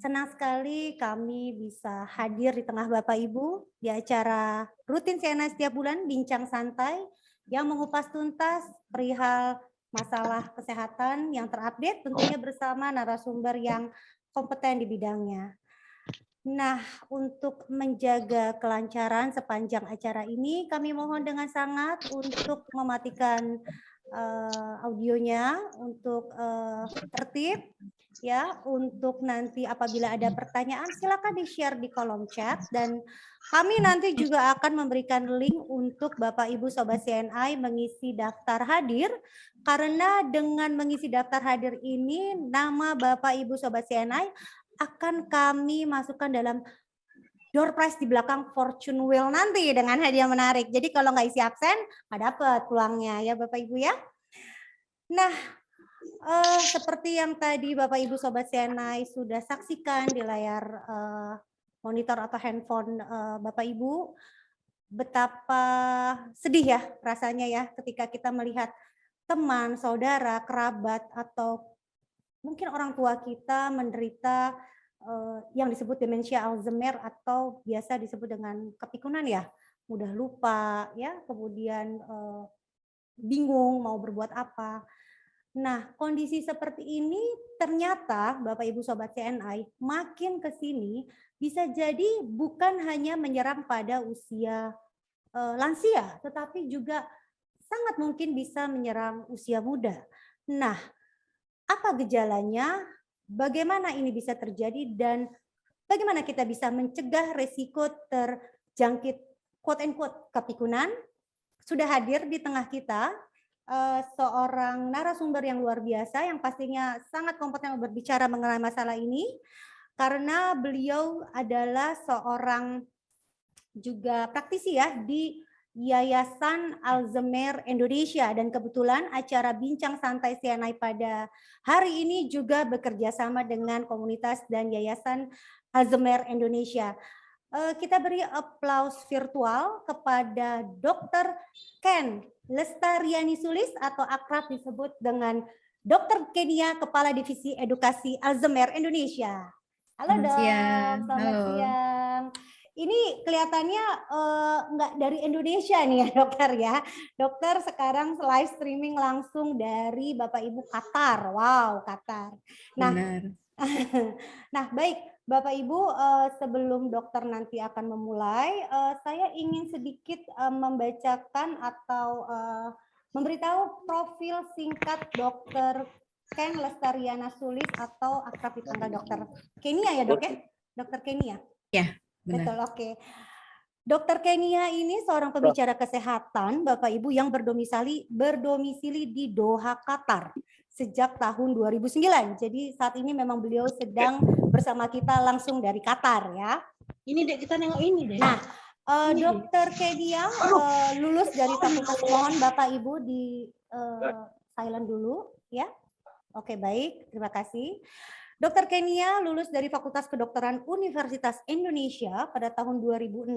Senang sekali kami bisa hadir di tengah Bapak Ibu di acara rutin CNA setiap bulan Bincang Santai yang mengupas tuntas perihal masalah kesehatan yang terupdate tentunya bersama narasumber yang kompeten di bidangnya. Nah, untuk menjaga kelancaran sepanjang acara ini, kami mohon dengan sangat untuk mematikan audionya, untuk tertib, ya. Untuk nanti apabila ada pertanyaan, silakan di-share di kolom chat, dan kami nanti juga akan memberikan link untuk Bapak Ibu Sobat CNI mengisi daftar hadir, karena dengan mengisi daftar hadir ini, nama Bapak Ibu Sobat CNI akan kami masukkan dalam door prize di belakang fortune wheel nanti dengan hadiah menarik. Jadi kalau nggak isi absen, nggak dapat peluangnya ya Bapak Ibu ya. Nah, seperti yang tadi Bapak Ibu Sobat CNI sudah saksikan di layar monitor atau handphone Bapak Ibu, betapa sedih ya rasanya ya ketika kita melihat teman, saudara, kerabat, atau mungkin orang tua kita menderita yang disebut demensia Alzheimer atau biasa disebut dengan kepikunan ya, mudah lupa ya, kemudian bingung mau berbuat apa. Nah, kondisi seperti ini ternyata Bapak Ibu Sobat CNI makin ke sini bisa jadi bukan hanya menyerang pada usia lansia, tetapi juga sangat mungkin bisa menyerang usia muda. Nah, apa gejalanya, bagaimana ini bisa terjadi, dan bagaimana kita bisa mencegah resiko terjangkit quote-unquote kepikunan. Sudah hadir di tengah kita seorang narasumber yang luar biasa yang pastinya sangat kompeten berbicara mengenai masalah ini, karena beliau adalah seorang juga praktisi ya di Yayasan Alzheimer Indonesia, dan kebetulan acara Bincang Santai CNI pada hari ini juga bekerja sama dengan komunitas dan Yayasan Alzheimer Indonesia. Kita beri aplaus virtual kepada Dr. Ken Lestariani Sulis atau akrab disebut dengan Dr. Kenia, Kepala Divisi Edukasi Alzheimer Indonesia. Halo Dok, selamat siang. Ini kelihatannya nggak dari Indonesia nih ya dokter ya. Dokter sekarang live streaming langsung dari Bapak Ibu Qatar. Wow, Qatar. Nah, nah baik Bapak Ibu, sebelum dokter nanti akan memulai, saya ingin sedikit membacakan atau memberitahu profil singkat Dokter Ken Lestariana Sulis atau akrab dipanggil Dokter Kenia ya dok ya? Dokter Kenia? Ya. Benar. Betul, oke. Dokter Kenia ini seorang pembicara kesehatan, Bapak Ibu, yang berdomisili di Doha, Qatar sejak tahun 2009. Jadi saat ini memang beliau sedang bersama kita langsung dari Qatar ya. Ini dek, kita nengok ini deh. Nah, Dokter Kenia lulus dari fakultas, mohon Bapak Ibu di silent dulu ya. Oke, baik, terima kasih. Dr. Kenia lulus dari Fakultas Kedokteran Universitas Indonesia pada tahun 2006,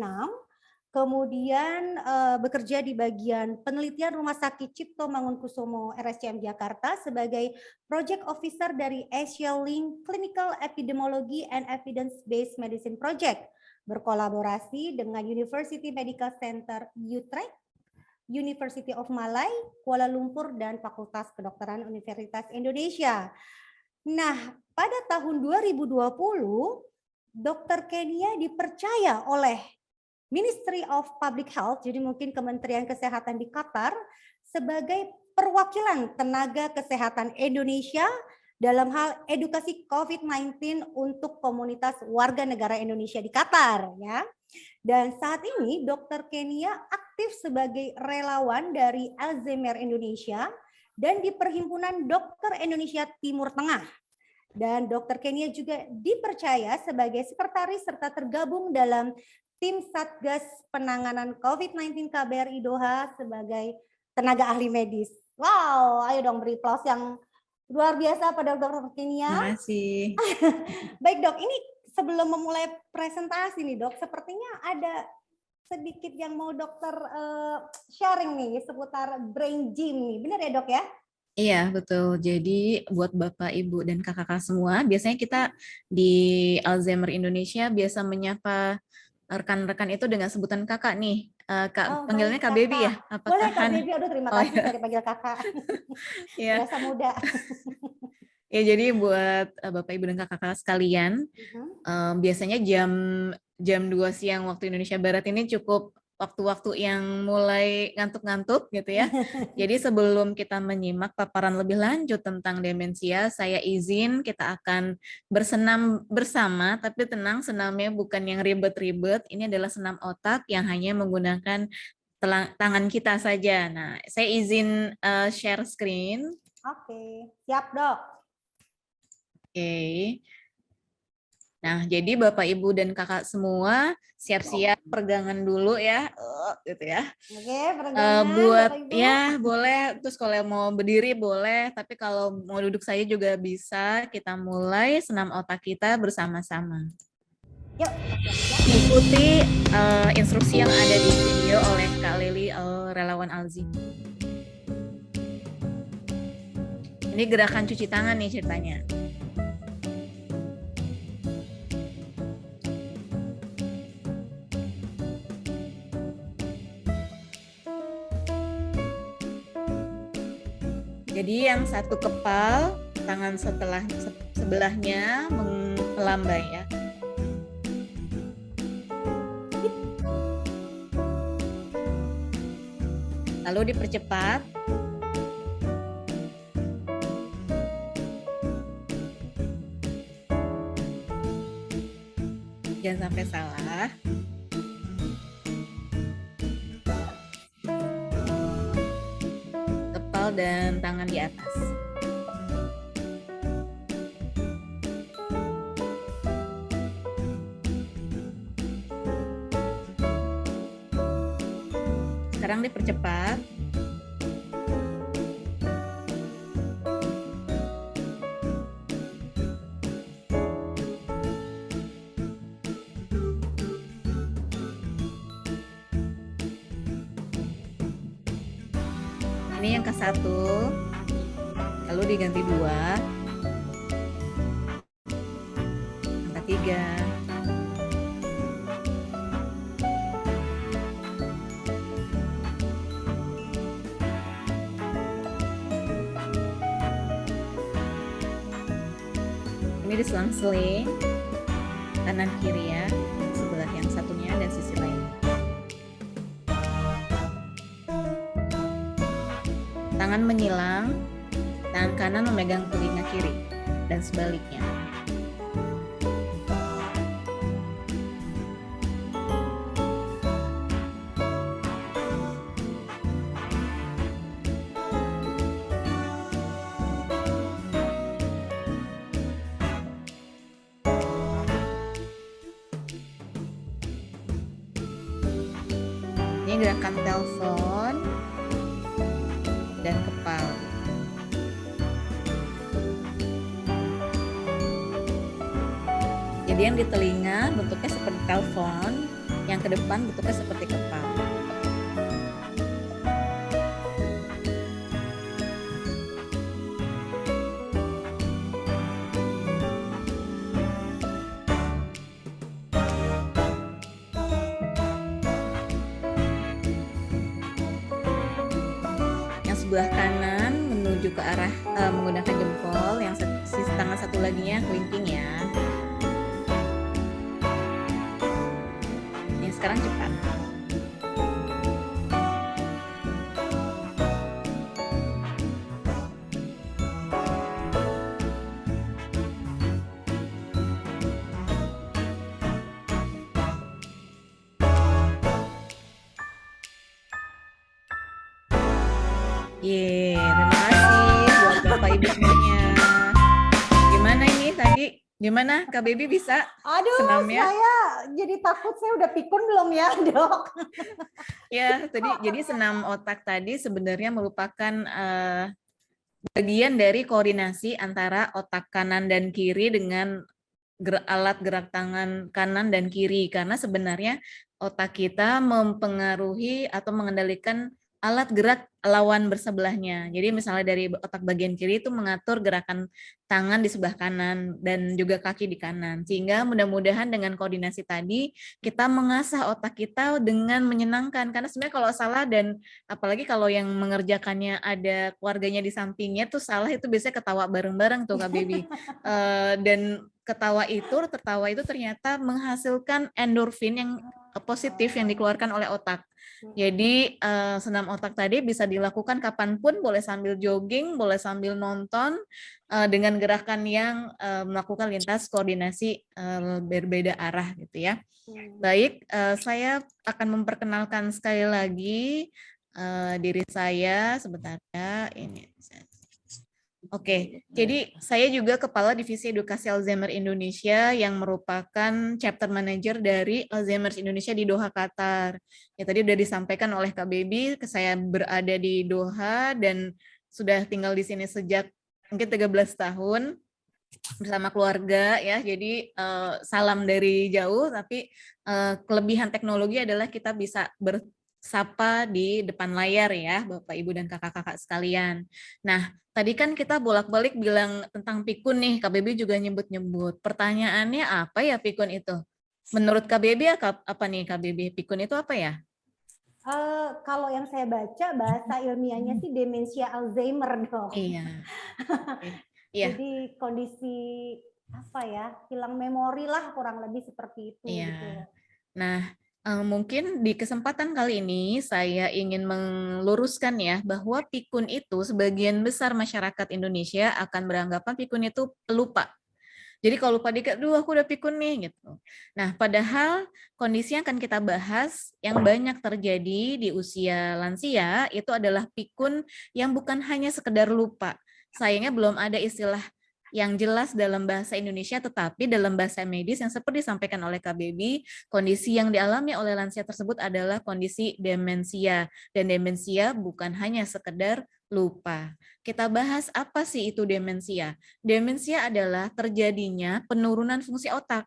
kemudian bekerja di bagian penelitian Rumah Sakit Cipto Mangunkusumo RSCM Jakarta sebagai Project Officer dari Asia Link Clinical Epidemiology and Evidence-Based Medicine Project, berkolaborasi dengan University Medical Center Utrecht, University of Malay, Kuala Lumpur, dan Fakultas Kedokteran Universitas Indonesia. Nah, pada tahun 2020, Dr. Kenia dipercaya oleh Ministry of Public Health, jadi mungkin Kementerian Kesehatan di Qatar, sebagai perwakilan tenaga kesehatan Indonesia dalam hal edukasi COVID-19 untuk komunitas warga negara Indonesia di Qatar, ya. Dan saat ini Dr. Kenia aktif sebagai relawan dari Alzheimer Indonesia dan di Perhimpunan Dokter Indonesia Timur Tengah. Dan Dr. Kenia juga dipercaya sebagai sekretaris serta tergabung dalam tim Satgas Penanganan COVID-19 KBRI Doha sebagai tenaga ahli medis. Wow, ayo dong beri aplaus yang luar biasa pada Dr. Kenia. Terima kasih. Baik dok, ini sebelum memulai presentasi nih dok, sepertinya ada sedikit yang mau dokter sharing nih seputar brain gym nih, benar ya dok ya? Iya, betul. Jadi buat Bapak, Ibu, dan kakak-kakak semua, biasanya kita di Alzheimer Indonesia biasa menyapa rekan-rekan itu dengan sebutan kakak nih. Oh, Panggilannya baik Kak Baby ya? kakak. Boleh Apakah Kak Han? Baby, aduh terima Oh kasih ya, saya dipanggil kakak. ya. Berasa muda. Ya, jadi buat Bapak, Ibu, dan kakak-kakak sekalian, Mhm. biasanya jam jam 2 siang waktu Indonesia Barat ini cukup waktu-waktu yang mulai ngantuk-ngantuk gitu ya. Jadi sebelum kita menyimak paparan lebih lanjut tentang demensia, saya izin kita akan bersenam bersama, tapi tenang, senamnya bukan yang ribet-ribet. Ini adalah senam otak yang hanya menggunakan tangan kita saja. Nah, saya izin share screen. Oke, siap dok. Oke. Nah, jadi Bapak, Ibu, dan kakak semua siap-siap peregangan dulu ya, gitu ya. Oke, peregangan Buat Bapak Ibu. ya boleh, terus kalau mau berdiri boleh, tapi kalau mau duduk saja juga bisa. Kita mulai senam otak kita bersama-sama. Yuk, Ikuti instruksi yang ada di video oleh Kak Lili, relawan Alzheimer. Ini gerakan cuci tangan nih ceritanya. Jadi yang satu kepal, tangan sebelahnya melambai ya. Lalu dipercepat. Jangan sampai salah. Kepal dan tangan di atas. Sekarang dipercepat. Ini yang ke-1, lalu diganti 2, yang ke-3, ini diselang-seling kanan kiri ya, sebelah yang satunya dan sisi lain. Tangan menyilang, tangan kanan memegang telinga kiri, dan sebaliknya. Ini gerakan telepon dan kepal. Jadi yang di telinga bentuknya seperti telepon, yang ke depan bentuknya seperti kepal. Sebelah kanan menuju ke arah menggunakan jempol, yang sisi tangan satu laginya kelingking ya. Ini sekarang cepat. Terima kasih buat Bapak Ibu semuanya. Gimana ini tadi? Gimana Kak Baby bisa? Aduh, senamnya? saya jadi takut, saya udah pikun belum ya dok? Ya, jadi senam otak tadi sebenarnya merupakan bagian dari koordinasi antara otak kanan dan kiri dengan alat gerak tangan kanan dan kiri, karena sebenarnya otak kita mempengaruhi atau mengendalikan alat gerak lawan bersebelahnya. Jadi misalnya dari otak bagian kiri itu mengatur gerakan tangan di sebelah kanan dan juga kaki di kanan. Sehingga mudah-mudahan dengan koordinasi tadi kita mengasah otak kita dengan menyenangkan. Karena sebenarnya kalau salah dan apalagi kalau yang mengerjakannya ada keluarganya di sampingnya tuh salah, itu biasanya ketawa bareng-bareng tuh Kak Baby. Dan tertawa itu ternyata menghasilkan endorfin yang positif yang dikeluarkan oleh otak. Jadi senam otak tadi bisa dilakukan kapanpun, boleh sambil jogging, boleh sambil nonton, dengan gerakan yang melakukan lintas koordinasi berbeda arah gitu ya. Baik, saya akan memperkenalkan sekali lagi diri saya sebentar ya. Ini. Oke, jadi saya juga Kepala Divisi Edukasi Alzheimer Indonesia yang merupakan chapter manager dari Alzheimer Indonesia di Doha, Qatar. Ya tadi udah disampaikan oleh Kak Baby, saya berada di Doha dan sudah tinggal di sini sejak mungkin 13 tahun bersama keluarga ya. Jadi salam dari jauh, tapi kelebihan teknologi adalah kita bisa bersapa di depan layar ya, Bapak, Ibu, dan kakak-kakak sekalian. Nah, tadi kan kita bolak-balik bilang tentang pikun nih, Kak Baby juga nyebut-nyebut. Pertanyaannya apa ya pikun itu? Menurut Kak Baby apa nih Kak Baby? Pikun itu apa ya? Kalau yang saya baca bahasa ilmiahnya sih demensia Alzheimer dong. Iya. Iya. Jadi kondisi apa ya, hilang memori lah kurang lebih seperti itu. Iya. Gitu. Nah, mungkin di kesempatan kali ini saya ingin meluruskan ya bahwa pikun itu sebagian besar masyarakat Indonesia akan beranggapan pikun itu pelupa. Jadi kalau lupa dikit, aduh aku udah pikun nih gitu. Nah, padahal kondisi yang akan kita bahas yang banyak terjadi di usia lansia itu adalah pikun yang bukan hanya sekedar lupa. Sayangnya belum ada istilah yang jelas dalam bahasa Indonesia, tetapi dalam bahasa medis yang seperti disampaikan oleh Kak Baby, kondisi yang dialami oleh lansia tersebut adalah kondisi demensia. Dan demensia bukan hanya sekedar lupa. Kita bahas apa sih itu demensia. Demensia adalah terjadinya penurunan fungsi otak,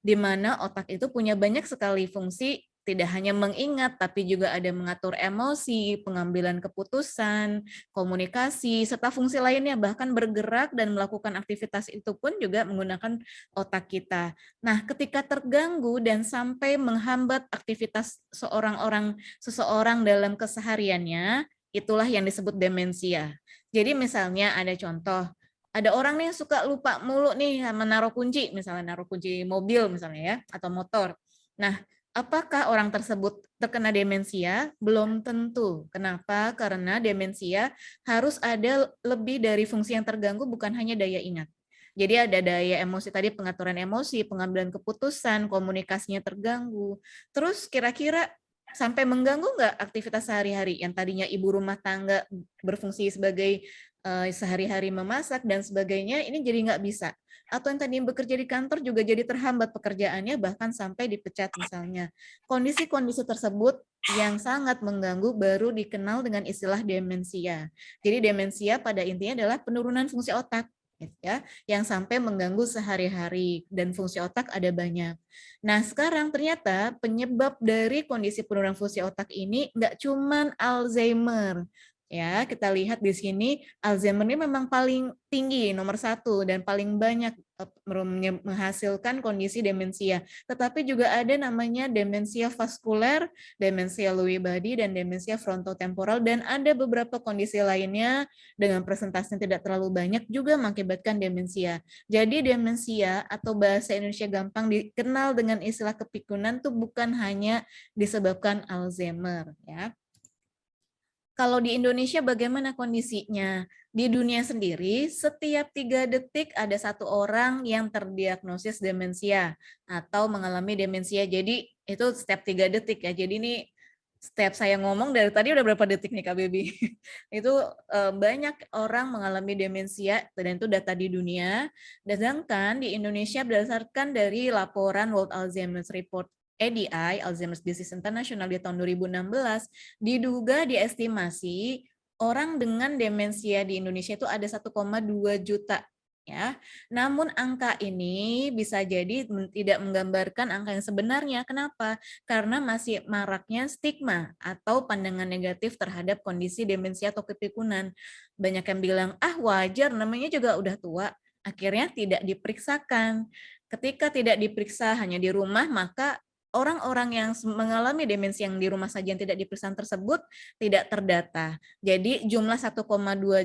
di mana otak itu punya banyak sekali fungsi, tidak hanya mengingat, tapi juga ada mengatur emosi, pengambilan keputusan, komunikasi, serta fungsi lainnya, bahkan bergerak dan melakukan aktivitas itu pun juga menggunakan otak kita. Nah, ketika terganggu dan sampai menghambat aktivitas seseorang dalam kesehariannya, itulah yang disebut demensia. Jadi misalnya ada contoh, ada orang nih suka lupa mulu nih menaruh kunci, misalnya naruh kunci mobil misalnya ya, atau motor. Nah, apakah orang tersebut terkena demensia? Belum tentu. Kenapa? Karena demensia harus ada lebih dari fungsi yang terganggu, bukan hanya daya ingat. Jadi ada daya emosi tadi, pengaturan emosi, pengambilan keputusan, komunikasinya terganggu. Terus kira-kira sampai mengganggu nggak aktivitas sehari-hari yang tadinya ibu rumah tangga berfungsi sebagai sehari-hari memasak dan sebagainya, ini jadi nggak bisa. Atau yang tadi bekerja di kantor juga jadi terhambat pekerjaannya, bahkan sampai dipecat misalnya. Kondisi-kondisi tersebut yang sangat mengganggu baru dikenal dengan istilah demensia. Jadi demensia pada intinya adalah penurunan fungsi otak, ya, yang sampai mengganggu sehari-hari, dan fungsi otak ada banyak. Nah, sekarang ternyata penyebab dari kondisi penurunan fungsi otak ini nggak cuman Alzheimer. Ya, kita lihat di sini Alzheimer ini memang paling tinggi, nomor 1, dan paling banyak menghasilkan kondisi demensia. Tetapi juga ada namanya demensia vaskuler, demensia Lewy body, dan demensia frontotemporal, dan ada beberapa kondisi lainnya dengan presentasi yang tidak terlalu banyak juga mengakibatkan demensia. Jadi demensia atau bahasa Indonesia gampang dikenal dengan istilah kepikunan tuh bukan hanya disebabkan Alzheimer, ya. Kalau di Indonesia bagaimana kondisinya? Di dunia sendiri, setiap 3 detik ada 1 orang yang terdiagnosis demensia atau mengalami demensia. Jadi itu setiap 3 detik ya. Jadi ini setiap saya ngomong dari tadi udah berapa detik nih Kak Baby? Itu banyak orang mengalami demensia dan itu data di dunia. Sedangkan di Indonesia berdasarkan dari laporan World Alzheimer's Report ADI, Alzheimer's Disease International di tahun 2016, diduga diestimasi orang dengan demensia di Indonesia itu ada 1,2 juta ya. Namun angka ini bisa jadi tidak menggambarkan angka yang sebenarnya. Kenapa? Karena masih maraknya stigma atau pandangan negatif terhadap kondisi demensia atau kepikunan. Banyak yang bilang, ah wajar namanya juga udah tua. Akhirnya tidak diperiksakan. Ketika tidak diperiksa hanya di rumah, maka orang-orang yang mengalami demensi yang di rumah saja yang tidak diperiksa tersebut tidak terdata. Jadi jumlah 1,2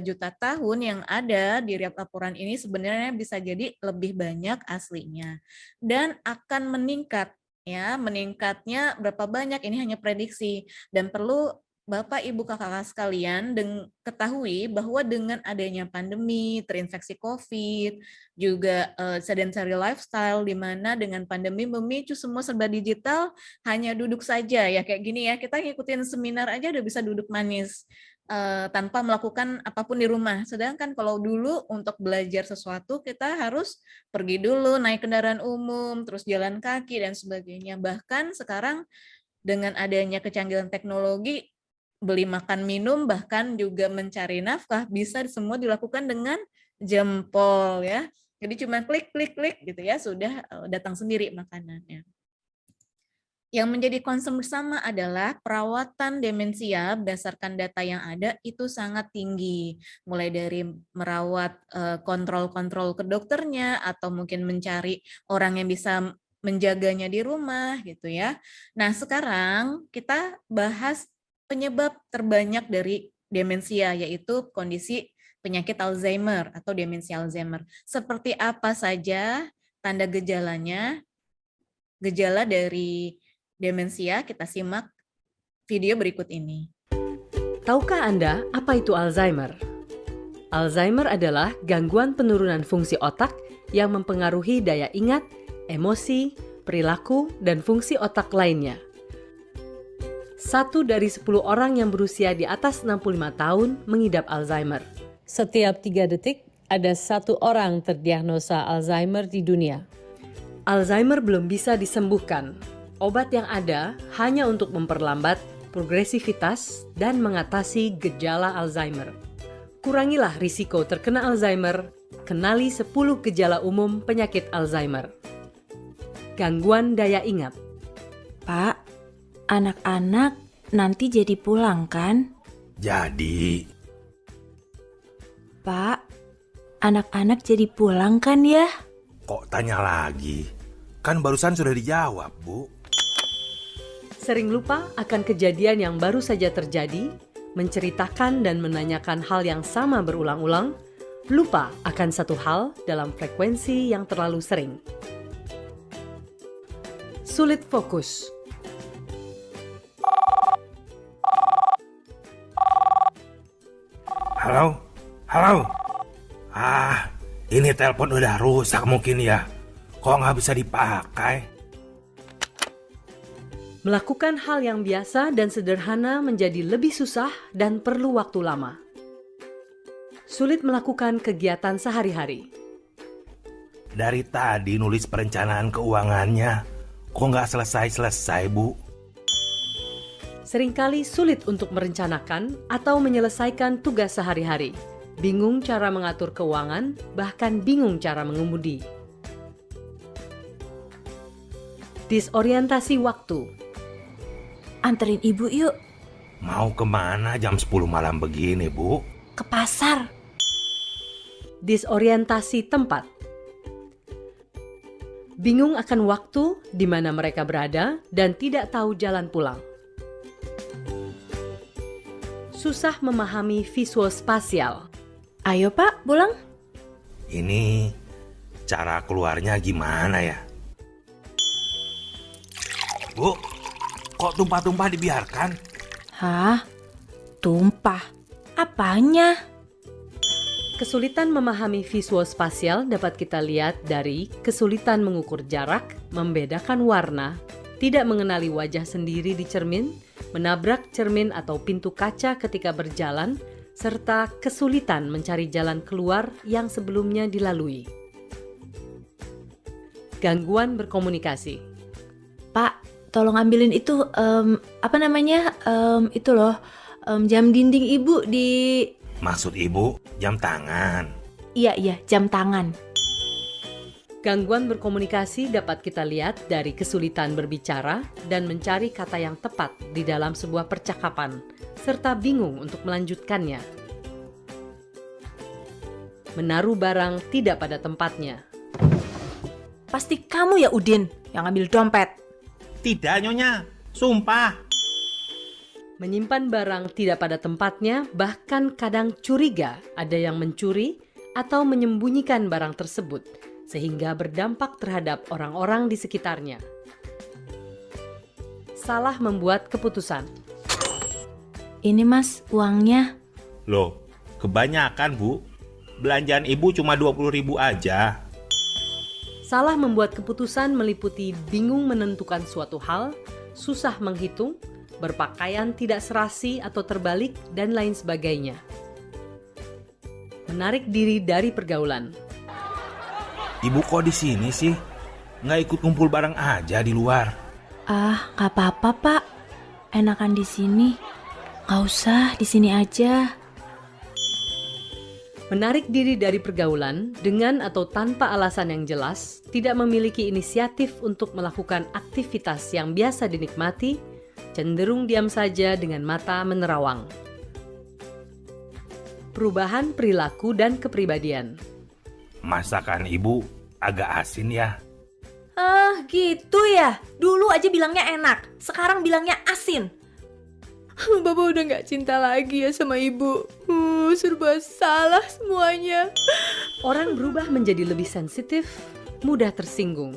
juta tahun yang ada di laporan ini sebenarnya bisa jadi lebih banyak aslinya. Dan akan meningkat, ya, meningkatnya berapa banyak ini hanya prediksi, dan perlu Bapak, Ibu, Kakak sekalian ketahui bahwa dengan adanya pandemi, terinfeksi COVID, juga sedentary lifestyle, di mana dengan pandemi memicu semua serba digital, hanya duduk saja, ya kayak gini ya, kita ngikutin seminar aja udah bisa duduk manis, tanpa melakukan apapun di rumah. Sedangkan kalau dulu untuk belajar sesuatu, kita harus pergi dulu, naik kendaraan umum, terus jalan kaki, dan sebagainya. Bahkan sekarang dengan adanya kecanggihan teknologi, beli makan minum, bahkan juga mencari nafkah bisa semua dilakukan dengan jempol ya. Jadi cuma klik klik klik gitu ya, sudah datang sendiri makanannya. Yang menjadi concern bersama adalah perawatan demensia berdasarkan data yang ada itu sangat tinggi. Mulai dari merawat kontrol-kontrol ke dokternya, atau mungkin mencari orang yang bisa menjaganya di rumah gitu ya. Nah, sekarang kita bahas penyebab terbanyak dari demensia, yaitu kondisi penyakit Alzheimer atau demensia Alzheimer. Seperti apa saja tanda gejalanya? Gejala dari demensia, kita simak video berikut ini. Tahukah Anda apa itu Alzheimer? Alzheimer adalah gangguan penurunan fungsi otak yang mempengaruhi daya ingat, emosi, perilaku, dan fungsi otak lainnya. 1 dari 10 orang yang berusia di atas 65 tahun mengidap Alzheimer. Setiap 3 detik, ada 1 orang terdiagnosa Alzheimer di dunia. Alzheimer belum bisa disembuhkan. Obat yang ada hanya untuk memperlambat progresivitas dan mengatasi gejala Alzheimer. Kurangilah risiko terkena Alzheimer. Kenali 10 gejala umum penyakit Alzheimer. Gangguan daya ingat. Pak, anak-anak nanti jadi pulang kan? Jadi, Pak, anak-anak jadi pulang kan ya? kok tanya lagi? Kan barusan sudah dijawab, Bu. Sering lupa akan kejadian yang baru saja terjadi, menceritakan dan menanyakan hal yang sama berulang-ulang, lupa akan satu hal dalam frekuensi yang terlalu sering. Sulit fokus. Halo? Halo? Ah, ini telepon udah rusak mungkin ya. Kok nggak bisa dipakai? Melakukan hal yang biasa dan sederhana menjadi lebih susah dan perlu waktu lama. Sulit melakukan kegiatan sehari-hari. Dari tadi nulis perencanaan keuangannya, kok nggak selesai-selesai, Bu? Seringkali sulit untuk merencanakan atau menyelesaikan tugas sehari-hari. Bingung cara mengatur keuangan, bahkan bingung cara mengemudi. Disorientasi waktu. Anterin ibu yuk, Mau kemana jam 10 malam begini, Bu? ke pasar. Disorientasi tempat. Bingung akan waktu di mana mereka berada dan tidak tahu jalan pulang. Susah memahami visual spasial. Ayo Pak, pulang. Ini cara keluarnya gimana ya? Bu, kok tumpah-tumpah dibiarkan? Hah? Tumpah? Apanya? Kesulitan memahami visual spasial dapat kita lihat dari kesulitan mengukur jarak, membedakan warna, tidak mengenali wajah sendiri di cermin, menabrak cermin atau pintu kaca ketika berjalan, serta kesulitan mencari jalan keluar yang sebelumnya dilalui. Gangguan berkomunikasi. Pak, tolong ambilin itu, itu loh, jam dinding ibu di... Maksud Ibu, jam tangan. Iya, jam tangan. Gangguan berkomunikasi dapat kita lihat dari kesulitan berbicara dan mencari kata yang tepat di dalam sebuah percakapan, serta bingung untuk melanjutkannya. Menaruh barang tidak pada tempatnya. Pasti kamu ya Udin yang ambil dompet. Tidak, Nyonya. Sumpah. Menyimpan barang tidak pada tempatnya, bahkan kadang curiga ada yang mencuri atau menyembunyikan barang tersebut, sehingga berdampak terhadap orang-orang di sekitarnya. Salah membuat keputusan. Ini Mas, uangnya. Loh, kebanyakan, Bu. Belanjaan Ibu cuma 20.000 aja. Salah membuat keputusan meliputi bingung menentukan suatu hal, susah menghitung, berpakaian tidak serasi atau terbalik, dan lain sebagainya. Menarik diri dari pergaulan. Ibu kok di sini sih? Nggak ikut kumpul bareng aja di luar. Ah, nggak apa-apa Pak. Enakan di sini. Nggak usah, di sini aja. Menarik diri dari pergaulan dengan atau tanpa alasan yang jelas, tidak memiliki inisiatif untuk melakukan aktivitas yang biasa dinikmati, cenderung diam saja dengan mata menerawang. Perubahan perilaku dan kepribadian. Masakan Ibu agak asin ya. Ah, gitu ya. Dulu aja bilangnya enak, sekarang bilangnya asin. Bapak udah gak cinta lagi ya sama ibu. Serba salah semuanya. Orang berubah menjadi lebih sensitif, mudah tersinggung.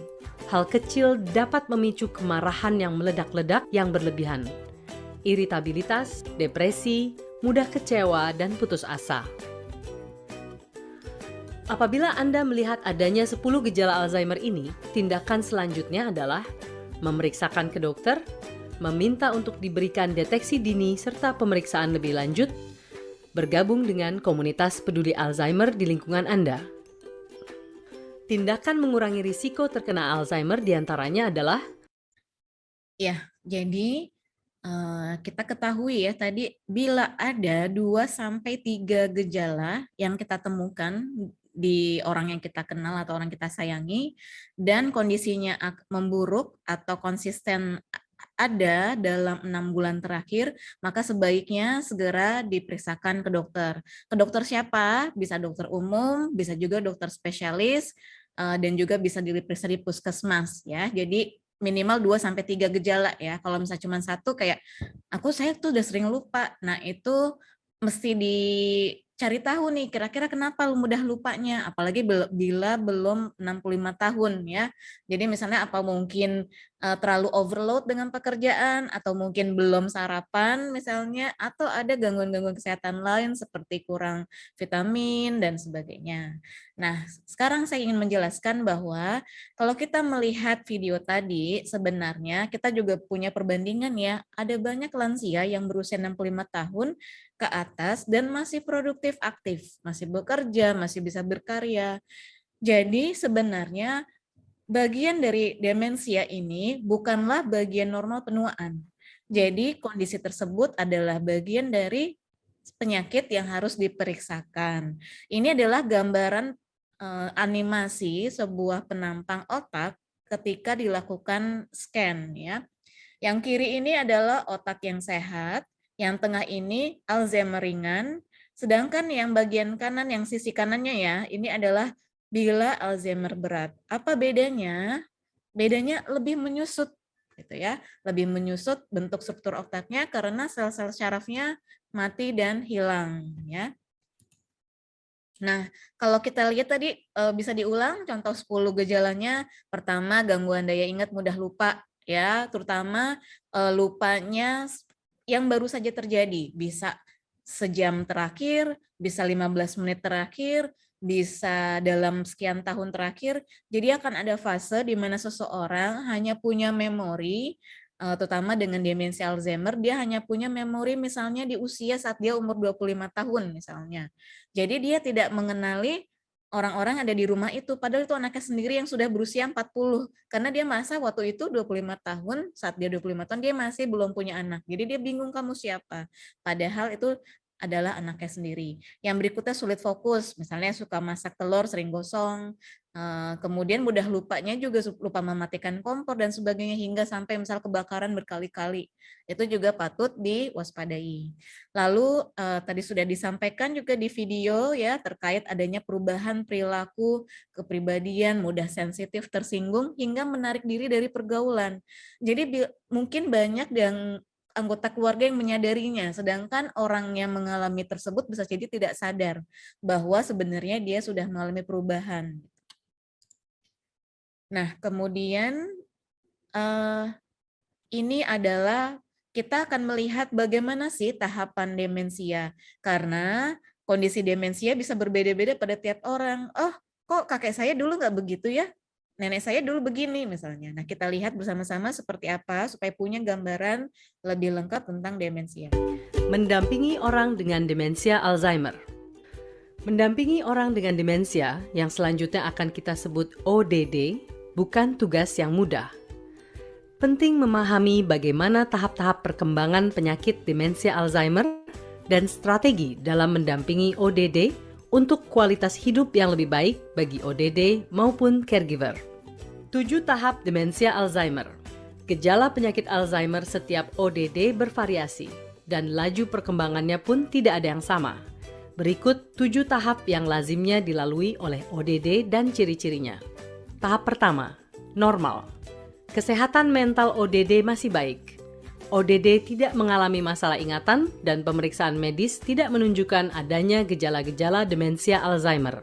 Hal kecil dapat memicu kemarahan yang meledak-ledak yang berlebihan. Iritabilitas, depresi, mudah kecewa, dan putus asa. Apabila Anda melihat adanya 10 gejala Alzheimer ini, tindakan selanjutnya adalah memeriksakan ke dokter, meminta untuk diberikan deteksi dini serta pemeriksaan lebih lanjut, bergabung dengan komunitas peduli Alzheimer di lingkungan Anda. Tindakan mengurangi risiko terkena Alzheimer diantaranya adalah Ya, jadi kita ketahui ya tadi bila ada 2-3 gejala yang kita temukan di orang yang kita kenal atau orang kita sayangi dan kondisinya memburuk atau konsisten ada dalam 6 bulan terakhir, maka sebaiknya segera diperiksakan ke dokter. Ke dokter siapa? Bisa dokter umum, bisa juga dokter spesialis, dan juga bisa diperiksa di puskesmas ya. Jadi minimal 2-3 gejala ya. Kalau misalnya cuma satu kayak saya tuh udah sering lupa. Nah, itu mesti dicari tahu nih kira-kira kenapa lu mudah lupanya, apalagi bila belum 65 tahun ya. Jadi misalnya apa mungkin terlalu overload dengan pekerjaan atau mungkin belum sarapan misalnya atau ada gangguan-gangguan kesehatan lain seperti kurang vitamin dan sebagainya. Nah, sekarang saya ingin menjelaskan bahwa kalau kita melihat video tadi sebenarnya kita juga punya perbandingan ya. Ada banyak lansia yang berusia 65 tahun ke atas dan masih produktif aktif, masih bekerja, masih bisa berkarya. Jadi sebenarnya bagian dari demensia ini bukanlah bagian normal penuaan. Jadi kondisi tersebut adalah bagian dari penyakit yang harus diperiksakan. Ini adalah gambaran animasi sebuah penampang otak ketika dilakukan scan ya. Yang kiri ini adalah otak yang sehat, yang tengah ini Alzheimer ringan, sedangkan yang bagian kanan, yang sisi kanannya ya, ini adalah bila Alzheimer berat. Apa bedanya? Bedanya lebih menyusut gitu ya. Lebih menyusut bentuk struktur otaknya karena sel-sel syarafnya mati dan hilang ya. Nah, kalau kita lihat tadi bisa diulang contoh 10 gejalanya. Pertama, gangguan daya ingat, mudah lupa ya, terutama lupanya yang baru saja terjadi, bisa sejam terakhir, bisa 15 menit terakhir, bisa dalam sekian tahun terakhir. Jadi akan ada fase di mana seseorang hanya punya memori, terutama dengan demensia Alzheimer, dia hanya punya memori misalnya di usia saat dia umur 25 tahun misalnya. Jadi dia tidak mengenali orang-orang ada di rumah itu, padahal itu anaknya sendiri yang sudah berusia 40. Karena dia merasa waktu itu 25 tahun, saat dia 25 tahun dia masih belum punya anak. Jadi dia bingung kamu siapa. Padahal itu adalah anaknya sendiri. Yang berikutnya sulit fokus, misalnya suka masak telur sering gosong, kemudian mudah lupanya juga lupa mematikan kompor dan sebagainya hingga sampai misal kebakaran berkali-kali. Itu juga patut diwaspadai. Lalu tadi sudah disampaikan juga di video ya terkait adanya perubahan perilaku, kepribadian, mudah sensitif, tersinggung hingga menarik diri dari pergaulan. Jadi mungkin banyak yang anggota keluarga yang menyadarinya, sedangkan orang yang mengalami tersebut bisa jadi tidak sadar bahwa sebenarnya dia sudah mengalami perubahan. Nah, kemudian ini adalah kita akan melihat bagaimana sih tahapan demensia, karena kondisi demensia bisa berbeda-beda pada tiap orang. Oh, kok kakek saya dulu nggak begitu ya? Nenek saya dulu begini misalnya. Nah, kita lihat bersama-sama seperti apa supaya punya gambaran lebih lengkap tentang demensia. Mendampingi orang dengan demensia Alzheimer. Mendampingi orang dengan demensia yang selanjutnya akan kita sebut ODD bukan tugas yang mudah. Penting memahami bagaimana tahap-tahap perkembangan penyakit demensia Alzheimer dan strategi dalam mendampingi ODD untuk kualitas hidup yang lebih baik bagi ODD maupun caregiver. 7 tahap demensia Alzheimer. Gejala penyakit Alzheimer setiap ODD bervariasi dan laju perkembangannya pun tidak ada yang sama. Berikut 7 tahap yang lazimnya dilalui oleh ODD dan ciri-cirinya. Tahap pertama, normal. Kesehatan mental ODD masih baik. ODD tidak mengalami masalah ingatan dan pemeriksaan medis tidak menunjukkan adanya gejala-gejala demensia Alzheimer.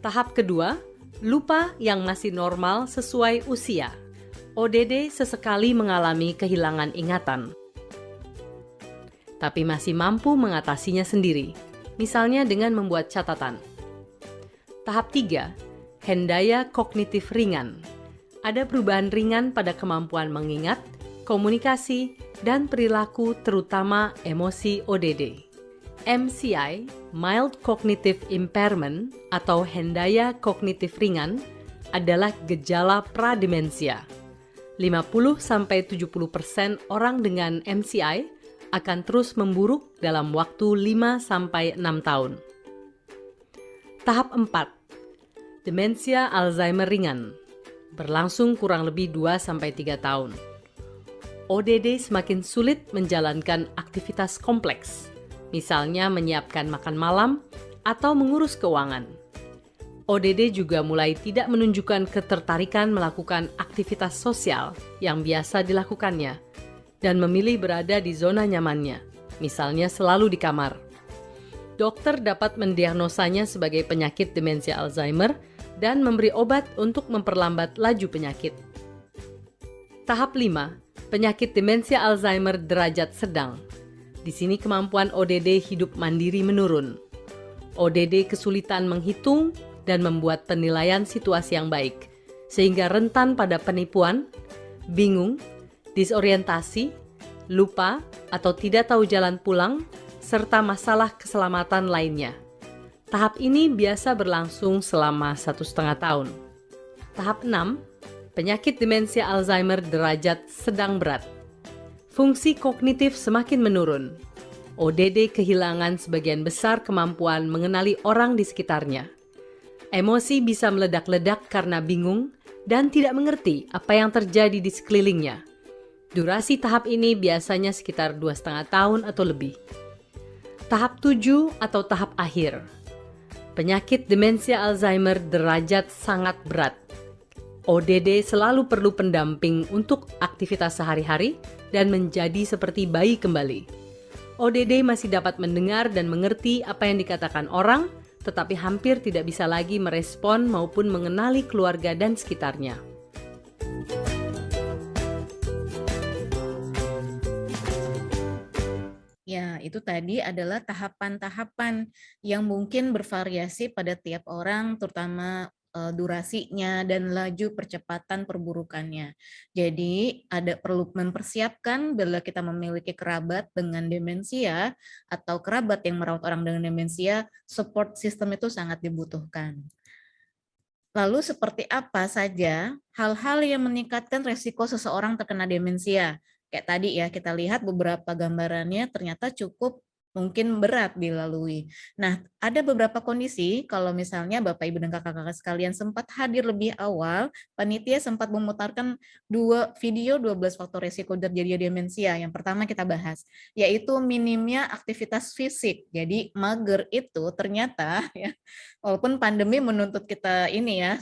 Tahap kedua, lupa yang masih normal sesuai usia. ODD sesekali mengalami kehilangan ingatan, tapi masih mampu mengatasinya sendiri, misalnya dengan membuat catatan. Tahap 3, hendaya kognitif ringan. Ada perubahan ringan pada kemampuan mengingat, komunikasi, dan perilaku terutama emosi ODD. MCI, Mild Cognitive Impairment atau hendaya kognitif ringan, adalah gejala prademensia. 50-70% orang dengan MCI akan terus memburuk dalam waktu 5-6 tahun. Tahap 4, demensia Alzheimer ringan, berlangsung kurang lebih 2-3 tahun. ODD semakin sulit menjalankan aktivitas kompleks, misalnya menyiapkan makan malam atau mengurus keuangan. ODD juga mulai tidak menunjukkan ketertarikan melakukan aktivitas sosial yang biasa dilakukannya dan memilih berada di zona nyamannya, misalnya selalu di kamar. Dokter dapat mendiagnosanya sebagai penyakit demensia Alzheimer dan memberi obat untuk memperlambat laju penyakit. Tahap 5, penyakit demensia Alzheimer derajat sedang. Di sini kemampuan ODD hidup mandiri menurun. ODD kesulitan menghitung dan membuat penilaian situasi yang baik, sehingga rentan pada penipuan, bingung, disorientasi, lupa atau tidak tahu jalan pulang, serta masalah keselamatan lainnya. Tahap ini biasa berlangsung selama 1,5 tahun. Tahap 6, penyakit demensia Alzheimer derajat sedang berat. Fungsi kognitif semakin menurun. ODD kehilangan sebagian besar kemampuan mengenali orang di sekitarnya. Emosi bisa meledak-ledak karena bingung dan tidak mengerti apa yang terjadi di sekelilingnya. Durasi tahap ini biasanya sekitar 2,5 tahun atau lebih. Tahap 7 atau tahap akhir. Penyakit demensia Alzheimer derajat sangat berat. ODD selalu perlu pendamping untuk aktivitas sehari-hari dan menjadi seperti bayi kembali. ODD masih dapat mendengar dan mengerti apa yang dikatakan orang, tetapi hampir tidak bisa lagi merespon maupun mengenali keluarga dan sekitarnya. Ya, itu tadi adalah tahapan-tahapan yang mungkin bervariasi pada tiap orang, terutama durasinya dan laju percepatan perburukannya. Jadi ada perlu mempersiapkan bila kita memiliki kerabat dengan demensia atau kerabat yang merawat orang dengan demensia, support system itu sangat dibutuhkan. Lalu seperti apa saja hal-hal yang meningkatkan resiko seseorang terkena demensia? Kayak tadi ya, kita lihat beberapa gambarannya ternyata cukup mungkin berat dilalui. Nah, ada beberapa kondisi kalau misalnya Bapak, Ibu, dan kakak-kakak sekalian sempat hadir lebih awal, panitia sempat memutarkan 12 faktor risiko terjadinya demensia. Yang pertama kita bahas, yaitu minimnya aktivitas fisik. Jadi mager itu ternyata ya, walaupun pandemi menuntut kita ini ya,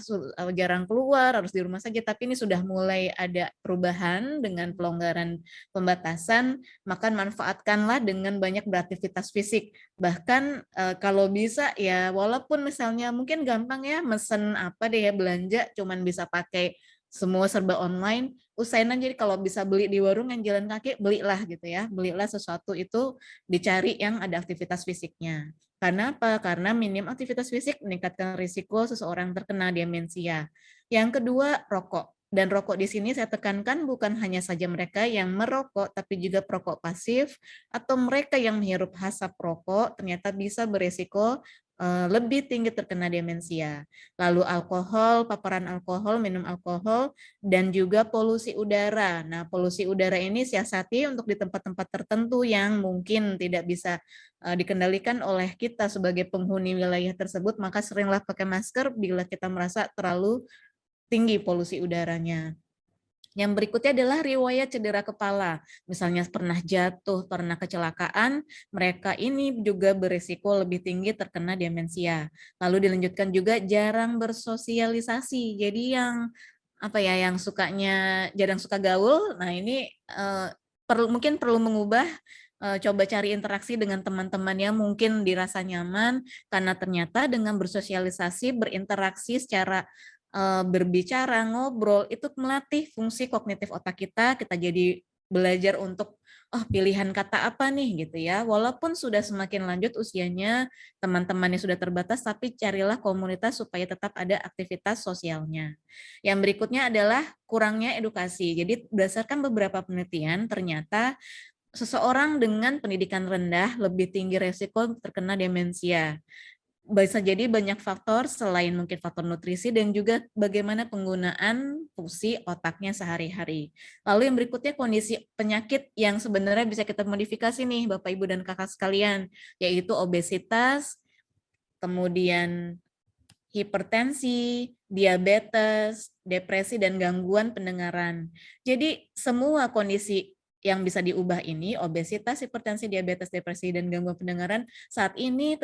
jarang keluar, harus di rumah saja, tapi ini sudah mulai ada perubahan dengan pelonggaran pembatasan, maka manfaatkanlah dengan banyak beraktivitas fisik. Bahkan kalau bisa ya, walaupun misalnya mungkin gampang ya mesen apa deh ya, belanja cuman bisa pakai semua serba online, usahain aja. Jadi kalau bisa beli di warung yang jalan kaki, belilah gitu ya, belilah sesuatu itu, dicari yang ada aktivitas fisiknya. Karena apa? Karena minim aktivitas fisik meningkatkan risiko seseorang terkena demensia. Yang kedua, rokok. Dan rokok di sini saya tekankan bukan hanya saja mereka yang merokok, tapi juga perokok pasif atau mereka yang menghirup asap rokok ternyata bisa beresiko lebih tinggi terkena demensia. Lalu alkohol, paparan alkohol, minum alkohol, dan juga polusi udara. Nah, polusi udara ini siasati untuk di tempat-tempat tertentu yang mungkin tidak bisa dikendalikan oleh kita sebagai penghuni wilayah tersebut, maka seringlah pakai masker bila kita merasa terlalu tinggi polusi udaranya. Yang berikutnya adalah riwayat cedera kepala. Misalnya pernah jatuh, pernah kecelakaan, mereka ini juga berisiko lebih tinggi terkena demensia. Lalu dilanjutkan juga jarang bersosialisasi. Jadi yang yang sukanya jarang suka gaul, nah ini mungkin perlu mengubah, coba cari interaksi dengan teman-teman yang mungkin dirasa nyaman, karena ternyata dengan bersosialisasi, berinteraksi secara berbicara, ngobrol, itu melatih fungsi kognitif otak kita jadi belajar untuk, oh pilihan kata apa nih gitu ya, walaupun sudah semakin lanjut usianya, teman-temannya sudah terbatas, tapi carilah komunitas supaya tetap ada aktivitas sosialnya. Yang berikutnya adalah kurangnya edukasi. Jadi berdasarkan beberapa penelitian, ternyata seseorang dengan pendidikan rendah lebih tinggi resiko terkena demensia. Bisa jadi banyak faktor selain mungkin faktor nutrisi dan juga bagaimana penggunaan fungsi otaknya sehari-hari. Lalu yang berikutnya kondisi penyakit yang sebenarnya bisa kita modifikasi nih Bapak, Ibu, dan kakak sekalian, yaitu obesitas, kemudian hipertensi, diabetes, depresi, dan gangguan pendengaran. Jadi semua kondisi yang bisa diubah ini, obesitas, hipertensi, diabetes, depresi, dan gangguan pendengaran, saat ini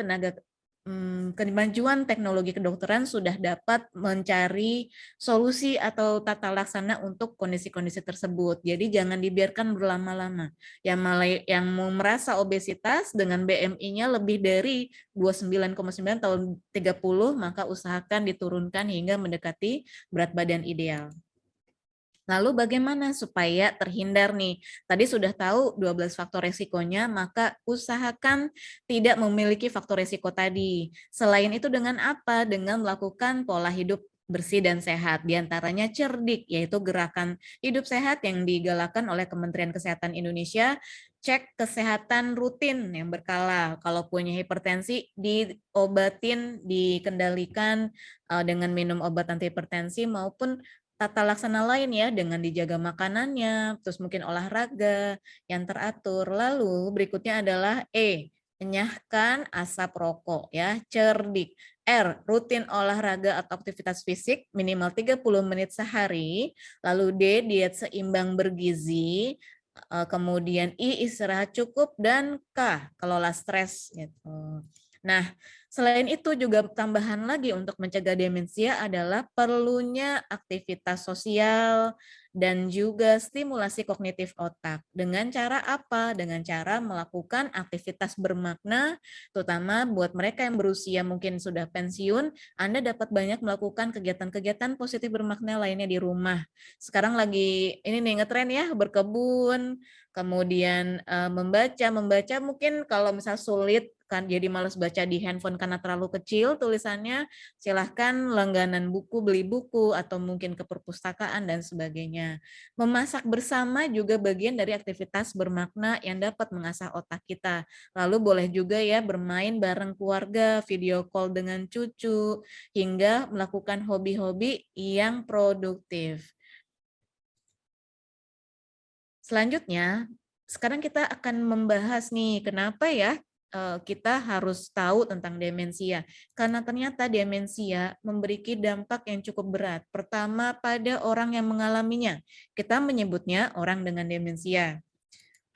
kemajuan teknologi kedokteran sudah dapat mencari solusi atau tata laksana untuk kondisi-kondisi tersebut. Jadi jangan dibiarkan berlama-lama. Yang mau merasa obesitas dengan BMI-nya lebih dari 29,9 tahun 30, maka usahakan diturunkan hingga mendekati berat badan ideal. Lalu bagaimana supaya terhindar nih? Tadi sudah tahu 12 faktor resikonya, maka usahakan tidak memiliki faktor resiko tadi. Selain itu dengan apa? Dengan melakukan pola hidup bersih dan sehat, diantaranya cerdik, yaitu gerakan hidup sehat yang digalakkan oleh Kementerian Kesehatan Indonesia, cek kesehatan rutin yang berkala. Kalau punya hipertensi, diobatin, dikendalikan dengan minum obat antihipertensi maupun tata laksana lain ya, dengan dijaga makanannya, terus mungkin olahraga yang teratur. Lalu berikutnya adalah enyahkan asap rokok ya, cerdik. Rutin olahraga atau aktivitas fisik minimal 30 menit sehari. Lalu D, diet seimbang bergizi. Kemudian I, istirahat cukup. Dan K, kelola stres gitu. Nah, selain itu juga tambahan lagi untuk mencegah demensia adalah perlunya aktivitas sosial dan juga stimulasi kognitif otak. Dengan cara apa? Dengan cara melakukan aktivitas bermakna, terutama buat mereka yang berusia mungkin sudah pensiun, Anda dapat banyak melakukan kegiatan-kegiatan positif bermakna lainnya di rumah. Sekarang lagi ini nih ngetren ya, berkebun, kemudian membaca mungkin kalau misal sulit kan jadi malas baca di handphone karena terlalu kecil tulisannya, silahkan langganan buku, beli buku, atau mungkin ke perpustakaan dan sebagainya. Memasak bersama juga bagian dari aktivitas bermakna yang dapat mengasah otak kita. Lalu boleh juga ya bermain bareng keluarga, video call dengan cucu, hingga melakukan hobi-hobi yang produktif. Selanjutnya, sekarang kita akan membahas nih, kenapa ya kita harus tahu tentang demensia. Karena ternyata demensia memiliki dampak yang cukup berat. Pertama, pada orang yang mengalaminya. Kita menyebutnya orang dengan demensia.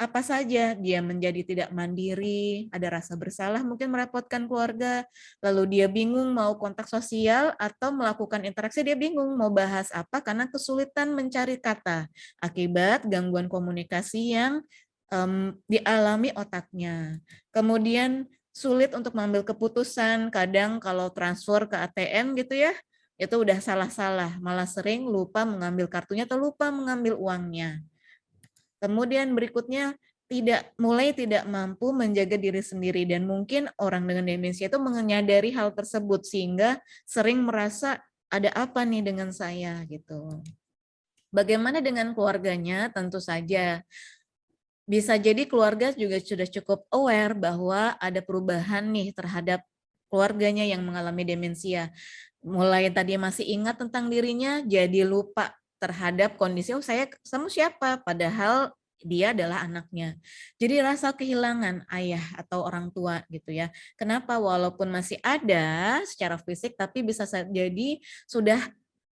Apa saja? Dia menjadi tidak mandiri, ada rasa bersalah, mungkin merepotkan keluarga, lalu dia bingung mau kontak sosial atau melakukan interaksi, dia bingung mau bahas apa karena kesulitan mencari kata akibat gangguan komunikasi yang dialami otaknya. Kemudian sulit untuk mengambil keputusan, kadang kalau transfer ke ATM gitu ya, itu udah salah-salah, malah sering lupa mengambil kartunya atau lupa mengambil uangnya. Kemudian berikutnya mulai tidak mampu menjaga diri sendiri dan mungkin orang dengan demensia itu menyadari hal tersebut sehingga sering merasa ada apa nih dengan saya gitu. Bagaimana dengan keluarganya? Tentu saja bisa jadi keluarga juga sudah cukup aware bahwa ada perubahan nih terhadap keluarganya yang mengalami demensia. Mulai tadi masih ingat tentang dirinya, jadi lupa terhadap kondisi, oh saya sama siapa, padahal dia adalah anaknya. Jadi rasa kehilangan ayah atau orang tua gitu ya. Kenapa? Walaupun masih ada secara fisik, tapi bisa jadi sudah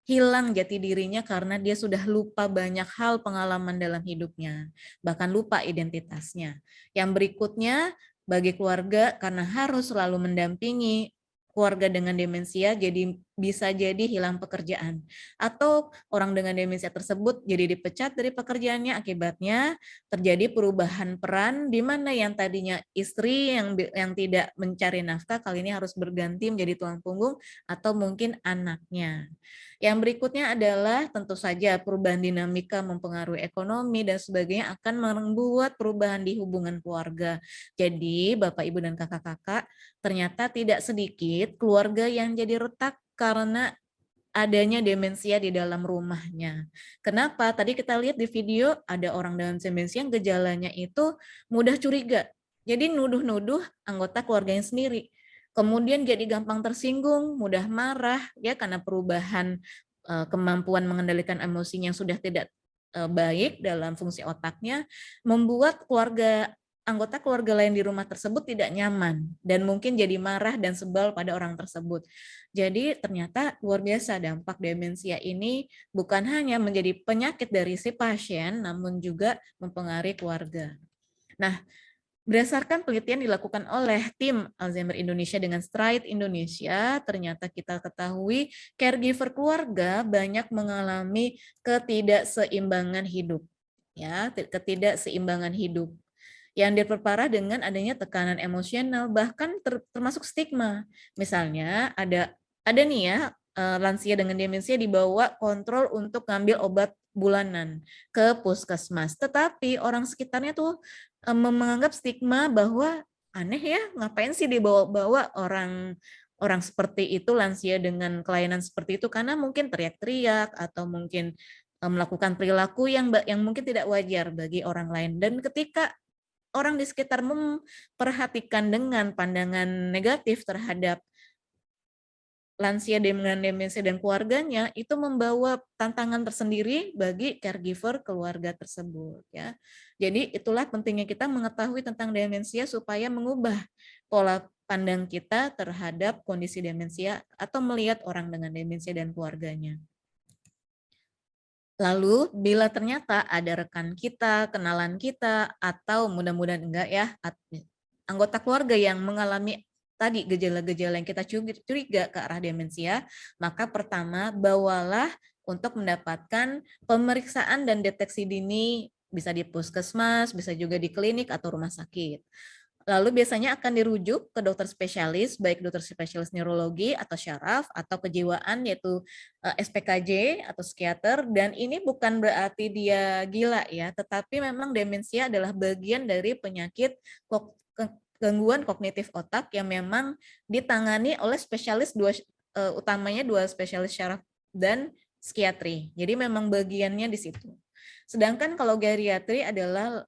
hilang jati dirinya karena dia sudah lupa banyak hal pengalaman dalam hidupnya. Bahkan lupa identitasnya. Yang berikutnya, bagi keluarga karena harus selalu mendampingi keluarga dengan demensia, jadi bisa jadi hilang pekerjaan. Atau orang dengan demensia tersebut jadi dipecat dari pekerjaannya, akibatnya terjadi perubahan peran di mana yang tadinya istri yang tidak mencari nafkah kali ini harus berganti menjadi tulang punggung atau mungkin anaknya. Yang berikutnya adalah tentu saja perubahan dinamika mempengaruhi ekonomi dan sebagainya akan membuat perubahan di hubungan keluarga. Jadi Bapak, Ibu, dan kakak-kakak, ternyata tidak sedikit keluarga yang jadi retak karena adanya demensia di dalam rumahnya. Kenapa? Tadi kita lihat di video ada orang dengan demensia yang gejalanya itu mudah curiga. Jadi nuduh-nuduh anggota keluarganya sendiri. Kemudian jadi gampang tersinggung, mudah marah ya karena perubahan kemampuan mengendalikan emosinya yang sudah tidak baik dalam fungsi otaknya, membuat anggota keluarga lain di rumah tersebut tidak nyaman dan mungkin jadi marah dan sebal pada orang tersebut. Jadi ternyata luar biasa dampak demensia ini bukan hanya menjadi penyakit dari si pasien, namun juga mempengaruhi keluarga. Nah, berdasarkan penelitian dilakukan oleh tim Alzheimer Indonesia dengan Stride Indonesia, ternyata kita ketahui caregiver keluarga banyak mengalami ketidakseimbangan hidup. Ya, ketidakseimbangan hidup yang diperparah dengan adanya tekanan emosional, bahkan termasuk stigma. Misalnya ada nih ya, lansia dengan demensia dibawa kontrol untuk ngambil obat bulanan ke puskesmas, tetapi orang sekitarnya tuh menganggap stigma bahwa aneh ya, ngapain sih dibawa-bawa orang seperti itu, lansia dengan kelainan seperti itu, karena mungkin teriak-teriak atau mungkin melakukan perilaku yang mungkin tidak wajar bagi orang lain. Dan ketika orang di sekitar memperhatikan dengan pandangan negatif terhadap lansia dengan demensia dan keluarganya, itu membawa tantangan tersendiri bagi caregiver keluarga tersebut ya. Jadi itulah pentingnya kita mengetahui tentang demensia supaya mengubah pola pandang kita terhadap kondisi demensia atau melihat orang dengan demensia dan keluarganya. Lalu bila ternyata ada rekan kita, kenalan kita, atau mudah-mudahan enggak ya, anggota keluarga yang mengalami tadi gejala-gejala yang kita curiga ke arah demensia, maka pertama bawalah untuk mendapatkan pemeriksaan dan deteksi dini, bisa di puskesmas, bisa juga di klinik atau rumah sakit. Lalu biasanya akan dirujuk ke dokter spesialis, baik dokter spesialis neurologi atau syaraf atau kejiwaan yaitu SPKJ atau psikiater, dan ini bukan berarti dia gila ya, tetapi memang demensia adalah bagian dari penyakit gangguan kognitif otak yang memang ditangani oleh spesialis utamanya dua spesialis syaraf dan psikiatri. Jadi memang bagiannya di situ. Sedangkan kalau geriatri adalah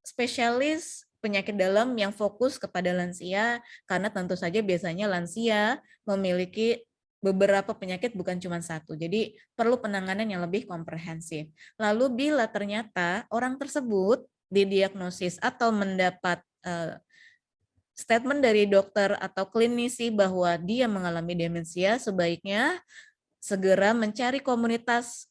spesialis penyakit dalam yang fokus kepada lansia, karena tentu saja biasanya lansia memiliki beberapa penyakit bukan cuma satu. Jadi perlu penanganan yang lebih komprehensif. Lalu bila ternyata orang tersebut didiagnosis atau mendapat statement dari dokter atau klinisi bahwa dia mengalami demensia, sebaiknya segera mencari komunitas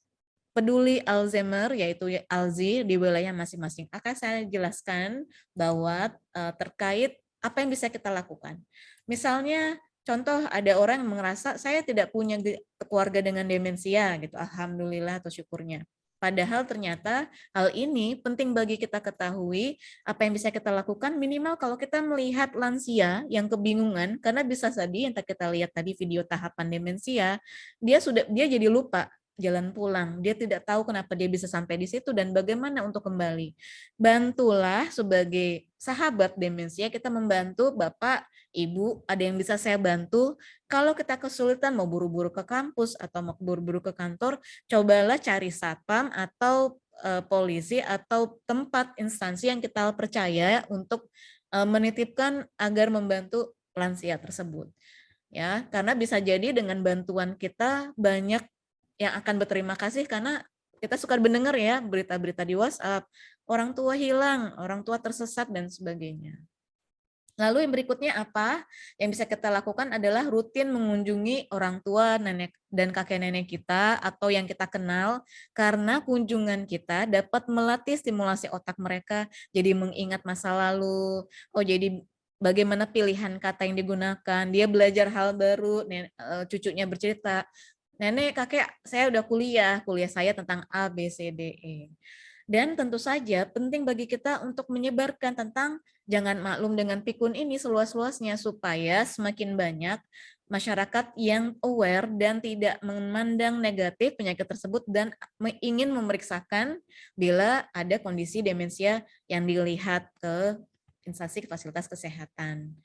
peduli Alzheimer, yaitu ALZI di wilayah masing-masing. Akan saya jelaskan bahwa terkait apa yang bisa kita lakukan. Misalnya, contoh ada orang yang merasa saya tidak punya keluarga dengan demensia, gitu. Alhamdulillah atau syukurnya. Padahal ternyata hal ini penting bagi kita ketahui apa yang bisa kita lakukan minimal kalau kita melihat lansia yang kebingungan, karena bisa jadi yang kita lihat tadi video tahapan demensia, dia jadi lupa jalan pulang, dia tidak tahu kenapa dia bisa sampai di situ dan bagaimana untuk kembali. Bantulah sebagai sahabat demensia, kita membantu Bapak, Ibu, ada yang bisa saya bantu. Kalau kita kesulitan mau buru-buru ke kampus atau mau buru-buru ke kantor, cobalah cari satpam atau polisi atau tempat instansi yang kita percaya untuk menitipkan agar membantu lansia tersebut. Ya, karena bisa jadi dengan bantuan kita banyak yang akan berterima kasih, karena kita suka mendengar ya berita-berita di WhatsApp, orang tua hilang, orang tua tersesat dan sebagainya. Lalu yang berikutnya apa? Yang bisa kita lakukan adalah rutin mengunjungi orang tua, nenek dan kakek nenek kita atau yang kita kenal, karena kunjungan kita dapat melatih stimulasi otak mereka, jadi mengingat masa lalu. Oh, jadi bagaimana pilihan kata yang digunakan, dia belajar hal baru, cucunya bercerita, nenek, kakek, saya udah kuliah saya tentang A, B, C, D, E. Dan tentu saja penting bagi kita untuk menyebarkan tentang jangan maklum dengan pikun ini seluas-luasnya, supaya semakin banyak masyarakat yang aware dan tidak memandang negatif penyakit tersebut dan ingin memeriksakan bila ada kondisi demensia yang dilihat ke instansi fasilitas kesehatan.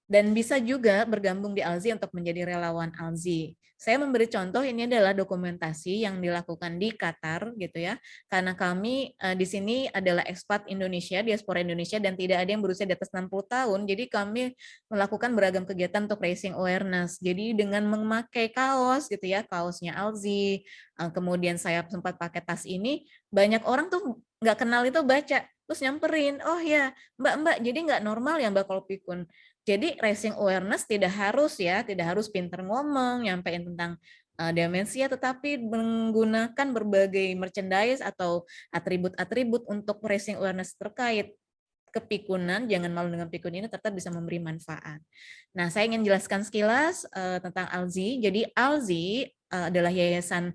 Dan bisa juga bergabung di ALZI untuk menjadi relawan ALZI. Saya memberi contoh, ini adalah dokumentasi yang dilakukan di Qatar gitu ya. Karena kami di sini adalah ekspat Indonesia, diaspora Indonesia, dan tidak ada yang berusia di atas 60 tahun. Jadi kami melakukan beragam kegiatan untuk raising awareness. Jadi dengan memakai kaos gitu ya, kaosnya ALZI, kemudian saya sempat pakai tas ini, banyak orang tuh nggak kenal itu baca, terus nyamperin, oh ya Mbak, jadi nggak normal ya Mbak kalau pikun. Jadi raising awareness tidak harus pinter ngomong, nyampein tentang demensia, tetapi menggunakan berbagai merchandise atau atribut-atribut untuk raising awareness terkait kepikunan, jangan malu dengan pikun ini tetap bisa memberi manfaat. Nah, saya ingin jelaskan sekilas tentang ALZI. Jadi ALZI adalah yayasan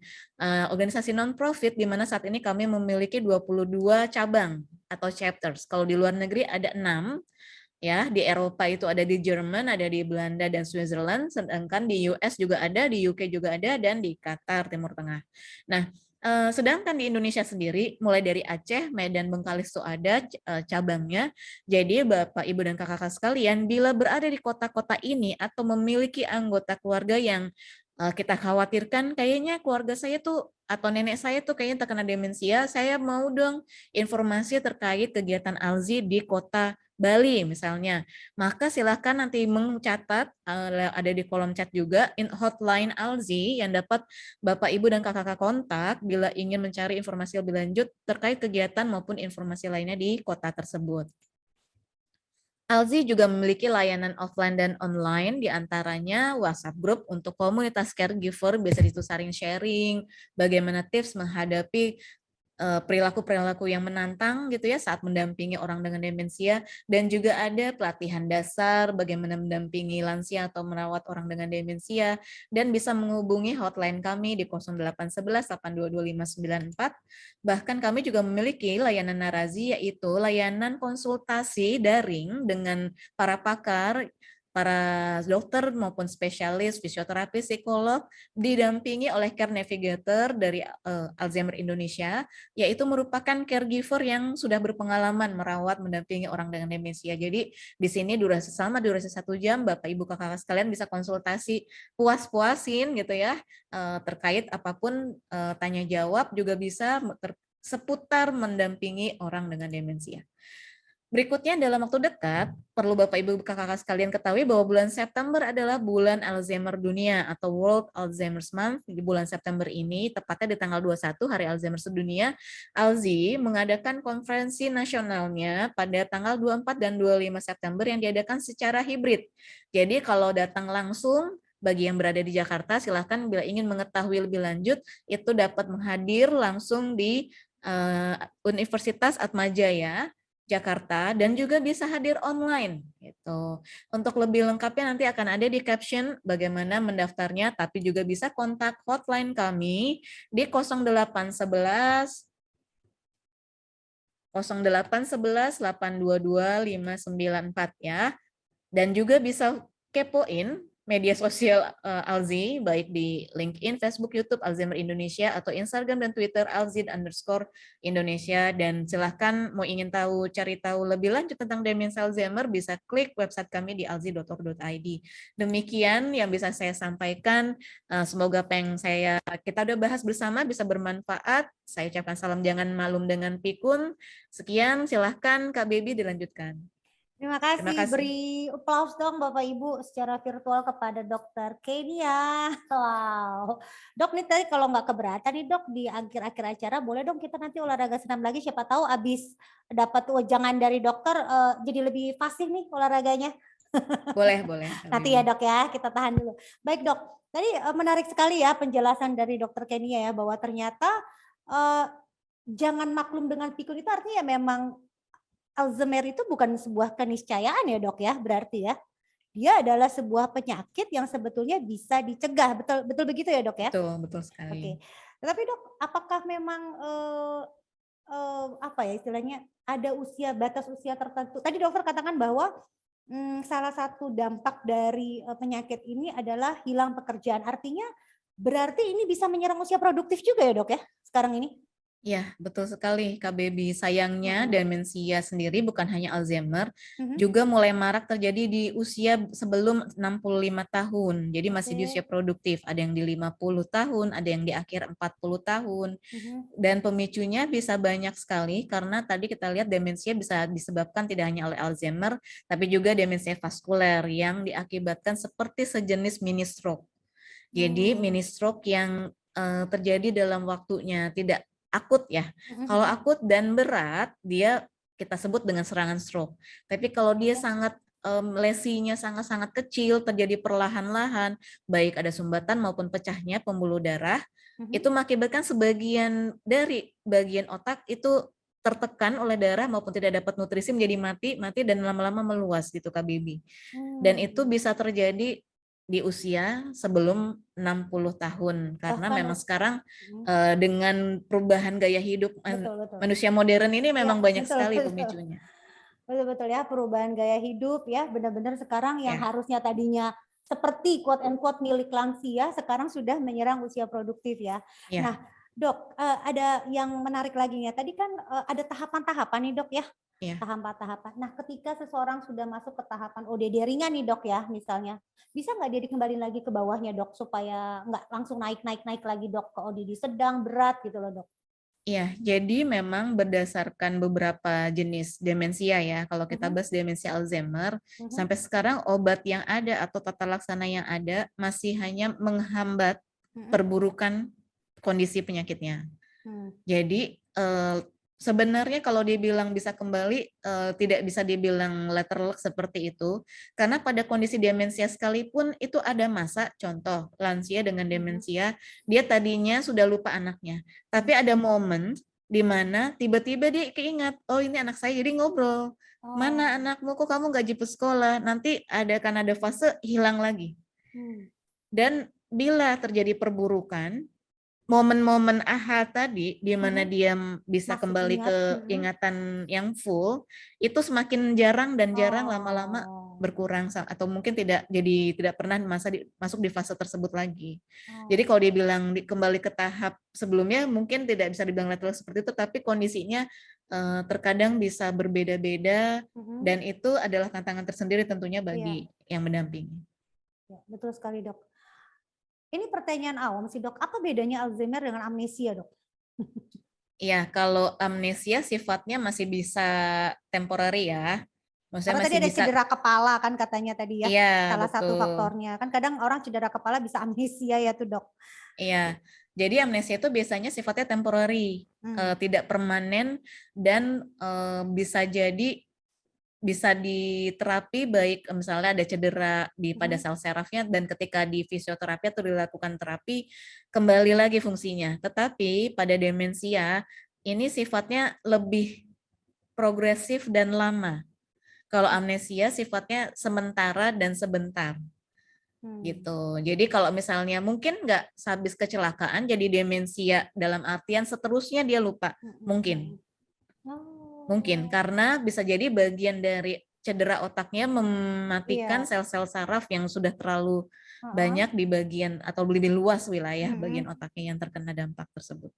organisasi non-profit di mana saat ini kami memiliki 22 cabang atau chapters. Kalau di luar negeri ada 6. Ya, di Eropa itu ada di Jerman, ada di Belanda dan Switzerland, sedangkan di US juga ada, di UK juga ada, dan di Qatar, Timur Tengah. Nah, sedangkan di Indonesia sendiri, mulai dari Aceh, Medan, Bengkalis itu ada cabangnya. Jadi Bapak, Ibu, dan kakak-kakak sekalian, bila berada di kota-kota ini atau memiliki anggota keluarga yang kita khawatirkan, kayaknya keluarga saya tuh atau nenek saya tuh kayaknya terkena demensia, saya mau dong informasi terkait kegiatan ALZI di kota Bali misalnya, maka silakan nanti mencatat, ada di kolom chat juga hotline ALZI yang dapat Bapak, Ibu, dan kakak-kakak kontak bila ingin mencari informasi lebih lanjut terkait kegiatan maupun informasi lainnya di kota tersebut. ALZI juga memiliki layanan offline dan online, diantaranya WhatsApp group untuk komunitas caregiver, bisa itu saling sharing, bagaimana tips menghadapi perilaku-perilaku yang menantang gitu ya saat mendampingi orang dengan demensia, dan juga ada pelatihan dasar bagaimana mendampingi lansia atau merawat orang dengan demensia, dan bisa menghubungi hotline kami di 0811 822 594. Bahkan kami juga memiliki layanan Narazi, yaitu layanan konsultasi daring dengan para pakar, para dokter maupun spesialis, fisioterapi, psikolog, didampingi oleh care navigator dari Alzheimer Indonesia, yaitu merupakan caregiver yang sudah berpengalaman merawat, mendampingi orang dengan demensia. Jadi di sini durasi 1 jam, Bapak, Ibu, kakak sekalian bisa konsultasi puas-puasin gitu ya, terkait apapun tanya jawab juga bisa seputar mendampingi orang dengan demensia. Berikutnya dalam waktu dekat, perlu Bapak Ibu Kakak-kakak sekalian ketahui bahwa bulan September adalah bulan Alzheimer dunia atau World Alzheimer's Month. Di bulan September ini, tepatnya di tanggal 21 Hari Alzheimer Sedunia, ALZI mengadakan konferensi nasionalnya pada tanggal 24 dan 25 September yang diadakan secara hibrid. Jadi kalau datang langsung, bagi yang berada di Jakarta, silahkan bila ingin mengetahui lebih lanjut, itu dapat menghadir langsung di Universitas Atmajaya Jakarta dan juga bisa hadir online gitu. Untuk lebih lengkapnya nanti akan ada di caption bagaimana mendaftarnya, tapi juga bisa kontak hotline kami di 0811 0811 822 594 ya. Dan juga bisa kepoin media sosial ALZI, baik di LinkedIn, Facebook, YouTube, Alzheimer Indonesia, atau Instagram dan Twitter, alzid_Indonesia. Dan silahkan mau ingin tahu, cari tahu lebih lanjut tentang demensi Alzheimer, bisa klik website kami di alzid.org.id. Demikian yang bisa saya sampaikan. Semoga apa yang kita udah bahas bersama bisa bermanfaat. Saya ucapkan salam jangan malum dengan pikun. Sekian, silahkan Kak Baby dilanjutkan. Terima kasih. Terima kasih. Beri applause dong Bapak Ibu secara virtual kepada Dokter Kenia. Wow. Dok, nih tadi kalau nggak keberatan nih Dok, di akhir-akhir acara boleh dong kita nanti olahraga senam lagi. Siapa tahu abis dapat wejangan dari dokter jadi lebih fasih nih olahraganya. Boleh. Nanti ya Dok ya, kita tahan dulu. Baik Dok, tadi menarik sekali ya penjelasan dari Dokter Kenia ya, bahwa ternyata jangan maklum dengan pikun itu artinya ya memang Alzheimer itu bukan sebuah keniscayaan ya Dok ya, berarti ya. Dia adalah sebuah penyakit yang sebetulnya bisa dicegah. Betul begitu ya Dok ya? Betul sekali. Oke. Tetapi Dok, apakah memang apa ya istilahnya ada batas usia tertentu? Tadi dokter katakan bahwa salah satu dampak dari penyakit ini adalah hilang pekerjaan. Artinya berarti ini bisa menyerang usia produktif juga ya Dok ya sekarang ini? Ya, betul sekali Kak Baby. Sayangnya demensia sendiri bukan hanya Alzheimer, juga mulai marak terjadi di usia sebelum 65 tahun. Jadi masih di usia produktif. Ada yang di 50 tahun, ada yang di akhir 40 tahun. Dan pemicunya bisa banyak sekali karena tadi kita lihat demensia bisa disebabkan tidak hanya oleh Alzheimer, tapi juga demensia vaskuler yang diakibatkan seperti sejenis mini stroke. Jadi mini stroke yang terjadi dalam waktunya, tidak akut ya. Kalau akut dan berat, dia kita sebut dengan serangan stroke. Tapi kalau dia sangat lesinya sangat-sangat kecil, terjadi perlahan-lahan, baik ada sumbatan maupun pecahnya pembuluh darah, itu mengakibatkan sebagian dari bagian otak itu tertekan oleh darah maupun tidak dapat nutrisi menjadi mati dan lama-lama meluas gitu Kak Bibi. Dan itu bisa terjadi di usia sebelum 60 tahun karena memang sekarang dengan perubahan gaya hidup manusia modern ini memang banyak sekali pemicunya. Betul ya, perubahan gaya hidup ya, benar-benar sekarang yang harusnya tadinya seperti quote and quote milik lansia sekarang sudah menyerang usia produktif ya. Nah, Dok, ada yang menarik lagi ya. Tadi kan ada tahapan-tahapan nih Dok ya. Tahapan-tahapan. Nah, ketika seseorang sudah masuk ke tahapan ODD ringan nih Dok ya, misalnya, bisa nggak dia dikembaliin lagi ke bawahnya Dok supaya nggak langsung naik lagi Dok ke ODD sedang, berat gitu loh Dok? Iya, jadi memang berdasarkan beberapa jenis demensia ya. Kalau kita bahas demensia Alzheimer, sampai sekarang obat yang ada atau tata laksana yang ada masih hanya menghambat perburukan kondisi penyakitnya. Jadi sebenarnya kalau dibilang bisa kembali, tidak bisa dibilang letterlock seperti itu, karena pada kondisi demensia sekalipun itu ada masa, contoh lansia dengan demensia, dia tadinya sudah lupa anaknya, tapi ada momen di mana tiba-tiba dia keingat, oh ini anak saya, jadi ngobrol, mana anakmu, kok kamu nggak jemput sekolah, nanti karena ada fase hilang lagi. Dan bila terjadi perburukan, momen-momen aha tadi di mana dia bisa kembali ke ingatan yang full itu semakin jarang dan lama-lama berkurang atau mungkin tidak pernah masuk di fase tersebut lagi. Jadi kalau dibilang kembali ke tahap sebelumnya mungkin tidak bisa dibilang letterlock seperti itu, tapi kondisinya terkadang bisa berbeda-beda dan itu adalah tantangan tersendiri tentunya bagi yang mendampingi. Ya, betul sekali Dok. Ini pertanyaan awam sih Dok, apa bedanya Alzheimer dengan amnesia Dok? Ya, kalau amnesia sifatnya masih bisa temporary ya. Maksudnya Apa tadi masih ada bisa, cedera kepala kan katanya tadi ya, iya salah satu betul. faktornya. Kan kadang orang cedera kepala bisa amnesia ya tuh dok. Iya. Jadi amnesia itu biasanya sifatnya temporary, tidak permanen dan bisa jadi bisa diterapi baik misalnya ada cedera pada sel sarafnya dan ketika di fisioterapi atau dilakukan terapi kembali lagi fungsinya. Tetapi pada demensia ini sifatnya lebih progresif dan lama. Kalau amnesia sifatnya sementara dan sebentar gitu. Jadi kalau misalnya mungkin nggak habis kecelakaan jadi demensia dalam artian seterusnya dia lupa, mungkin. Mungkin karena bisa jadi bagian dari cedera otaknya mematikan sel-sel saraf yang sudah terlalu banyak di bagian atau lebih luas wilayah bagian otaknya yang terkena dampak tersebut.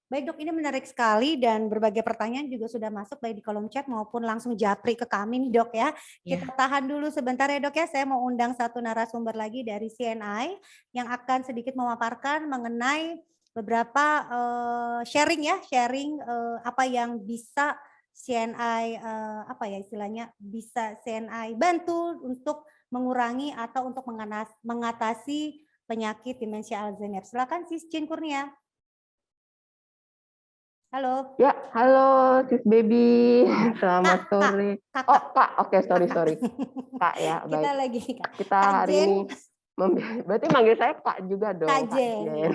Baik dok, ini menarik sekali dan berbagai pertanyaan juga sudah masuk baik di kolom chat maupun langsung japri ke kami nih dok ya. Kita tahan dulu sebentar ya dok ya, saya mau undang satu narasumber lagi dari CNI yang akan sedikit memaparkan mengenai beberapa sharing apa yang bisa CNI apa ya istilahnya bisa CNI bantu untuk mengurangi atau untuk mengatasi penyakit demensia Alzheimer. Silakan Sis Jin Kurnia. Halo. Ya, halo Sis Baby. Selamat sore. Kakak. Oh, Kak. Oke, sorry. Kak ya, baik. Kita lagi Kita hari ini berarti manggil saya Kak juga dong. Kak Jen.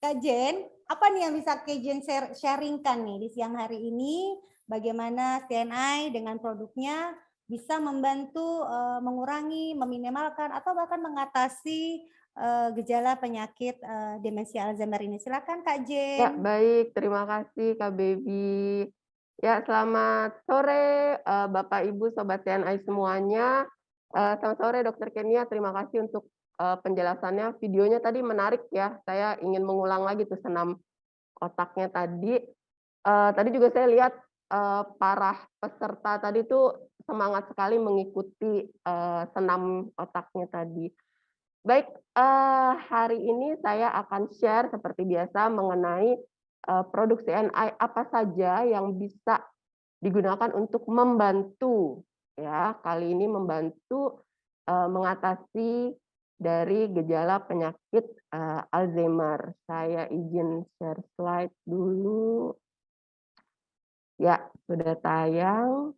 Kak Jen, apa nih yang bisa Kak Jen sharingkan nih di siang hari ini? Bagaimana CNI dengan produknya bisa membantu mengurangi, meminimalkan atau bahkan mengatasi gejala penyakit demensia Alzheimer ini. Silakan Kak Jen. Ya, baik. Terima kasih Kak Baby. Ya, selamat sore Bapak Ibu Sobat CNI semuanya. Selamat sore Dr. Kenia. Terima kasih untuk penjelasannya. Videonya tadi menarik ya. Saya ingin mengulang lagi tuh senam otaknya tadi. Tadi juga saya lihat para peserta tadi tuh semangat sekali mengikuti senam otaknya tadi. Baik, hari ini saya akan share seperti biasa mengenai produk CNI apa saja yang bisa digunakan untuk membantu ya, kali ini membantu mengatasi dari gejala penyakit Alzheimer. Saya izin share slide dulu. Ya, sudah tayang.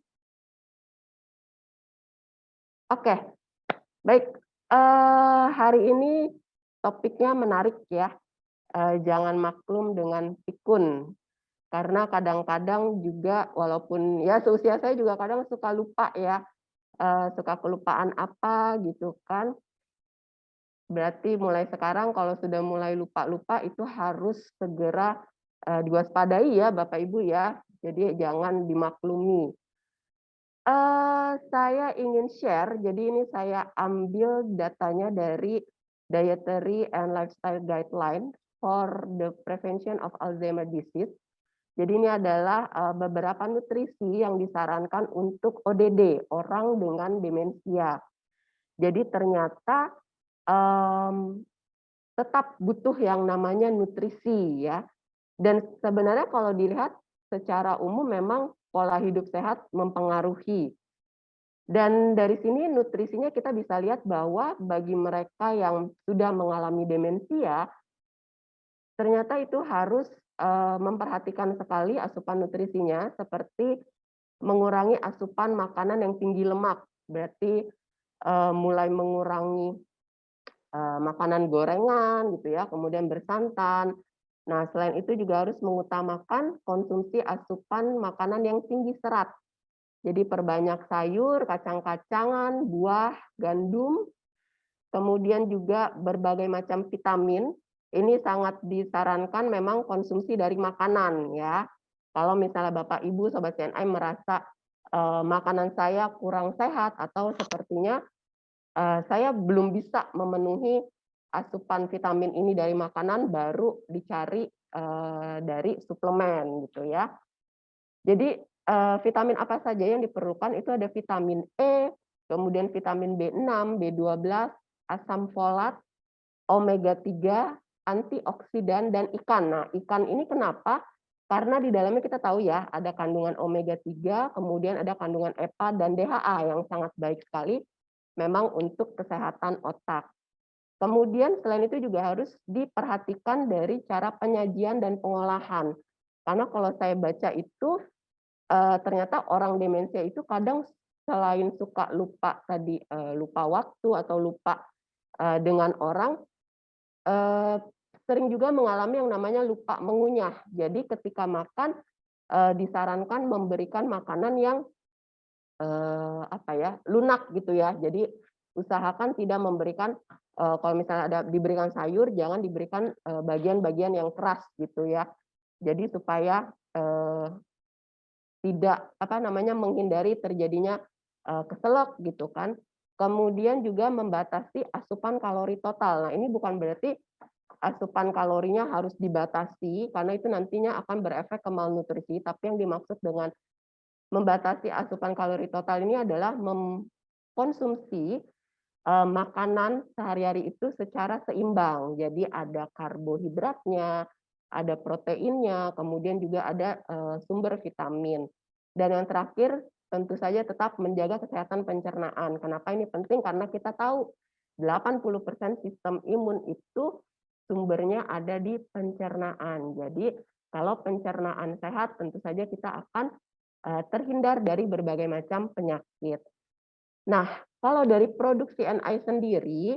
Oke, baik. Hari ini topiknya menarik ya, jangan maklum dengan pikun. Karena kadang-kadang juga walaupun ya seusia saya juga kadang suka lupa ya, suka kelupaan apa gitu kan. Berarti mulai sekarang kalau sudah mulai lupa-lupa itu harus segera diwaspadai ya Bapak Ibu ya, jadi jangan dimaklumi. Saya ingin share, jadi ini saya ambil datanya dari Dietary and Lifestyle Guideline for the Prevention of Alzheimer Disease. Jadi ini adalah beberapa nutrisi yang disarankan untuk ODD, orang dengan demensia. Jadi ternyata tetap butuh yang namanya nutrisi ya. Dan sebenarnya kalau dilihat secara umum memang pola hidup sehat mempengaruhi. Dan dari sini nutrisinya kita bisa lihat bahwa bagi mereka yang sudah mengalami demensia, ternyata itu harus memperhatikan sekali asupan nutrisinya, seperti mengurangi asupan makanan yang tinggi lemak. Berarti mulai mengurangi makanan gorengan, gitu ya, kemudian bersantan. Nah, selain itu juga harus mengutamakan konsumsi asupan makanan yang tinggi serat. Jadi perbanyak sayur, kacang-kacangan, buah, gandum, kemudian juga berbagai macam vitamin. Ini sangat disarankan memang konsumsi dari makanan ya. Kalau misalnya Bapak Ibu Sobat CNI merasa makanan saya kurang sehat atau sepertinya saya belum bisa memenuhi asupan vitamin ini dari makanan, baru dicari dari suplemen gitu ya. Jadi vitamin apa saja yang diperlukan itu ada vitamin E, kemudian vitamin B6, B12, asam folat, omega 3, antioksidan dan ikan. Nah, ikan ini kenapa? Karena di dalamnya kita tahu ya, ada kandungan omega 3, kemudian ada kandungan EPA dan DHA yang sangat baik sekali memang untuk kesehatan otak. Kemudian selain itu juga harus diperhatikan dari cara penyajian dan pengolahan. Karena kalau saya baca itu ternyata orang demensia itu kadang selain suka lupa tadi, lupa waktu atau lupa dengan orang, sering juga mengalami yang namanya lupa mengunyah. Jadi ketika makan disarankan memberikan makanan yang lunak gitu ya. Jadi usahakan tidak memberikan kalau misalnya ada diberikan sayur, jangan diberikan bagian-bagian yang keras gitu ya. Jadi supaya tidak menghindari terjadinya keselak gitu kan. Kemudian juga membatasi asupan kalori total. Nah, ini bukan berarti asupan kalorinya harus dibatasi karena itu nantinya akan berefek ke malnutrisi, tapi yang dimaksud dengan membatasi asupan kalori total ini adalah mengkonsumsi makanan sehari-hari itu secara seimbang. Jadi ada karbohidratnya, ada proteinnya, kemudian juga ada sumber vitamin. Dan yang terakhir tentu saja tetap menjaga kesehatan pencernaan. Kenapa ini penting? Karena kita tahu 80% sistem imun itu sumbernya ada di pencernaan. Jadi kalau pencernaan sehat tentu saja kita akan terhindar dari berbagai macam penyakit. Nah, kalau dari produksi CNI sendiri,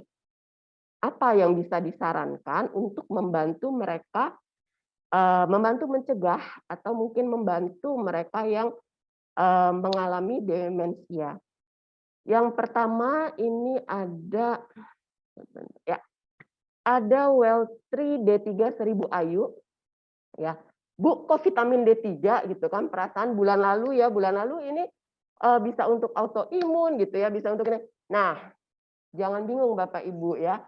apa yang bisa disarankan untuk membantu mereka, membantu mencegah atau mungkin membantu mereka yang mengalami demensia? Yang pertama ini ada Well3 D3 1000 IU ya. Bu, kok vitamin D3 gitu kan? Perasaan bulan lalu ini bisa untuk autoimun gitu ya, bisa untuk ini. Nah, jangan bingung Bapak Ibu ya.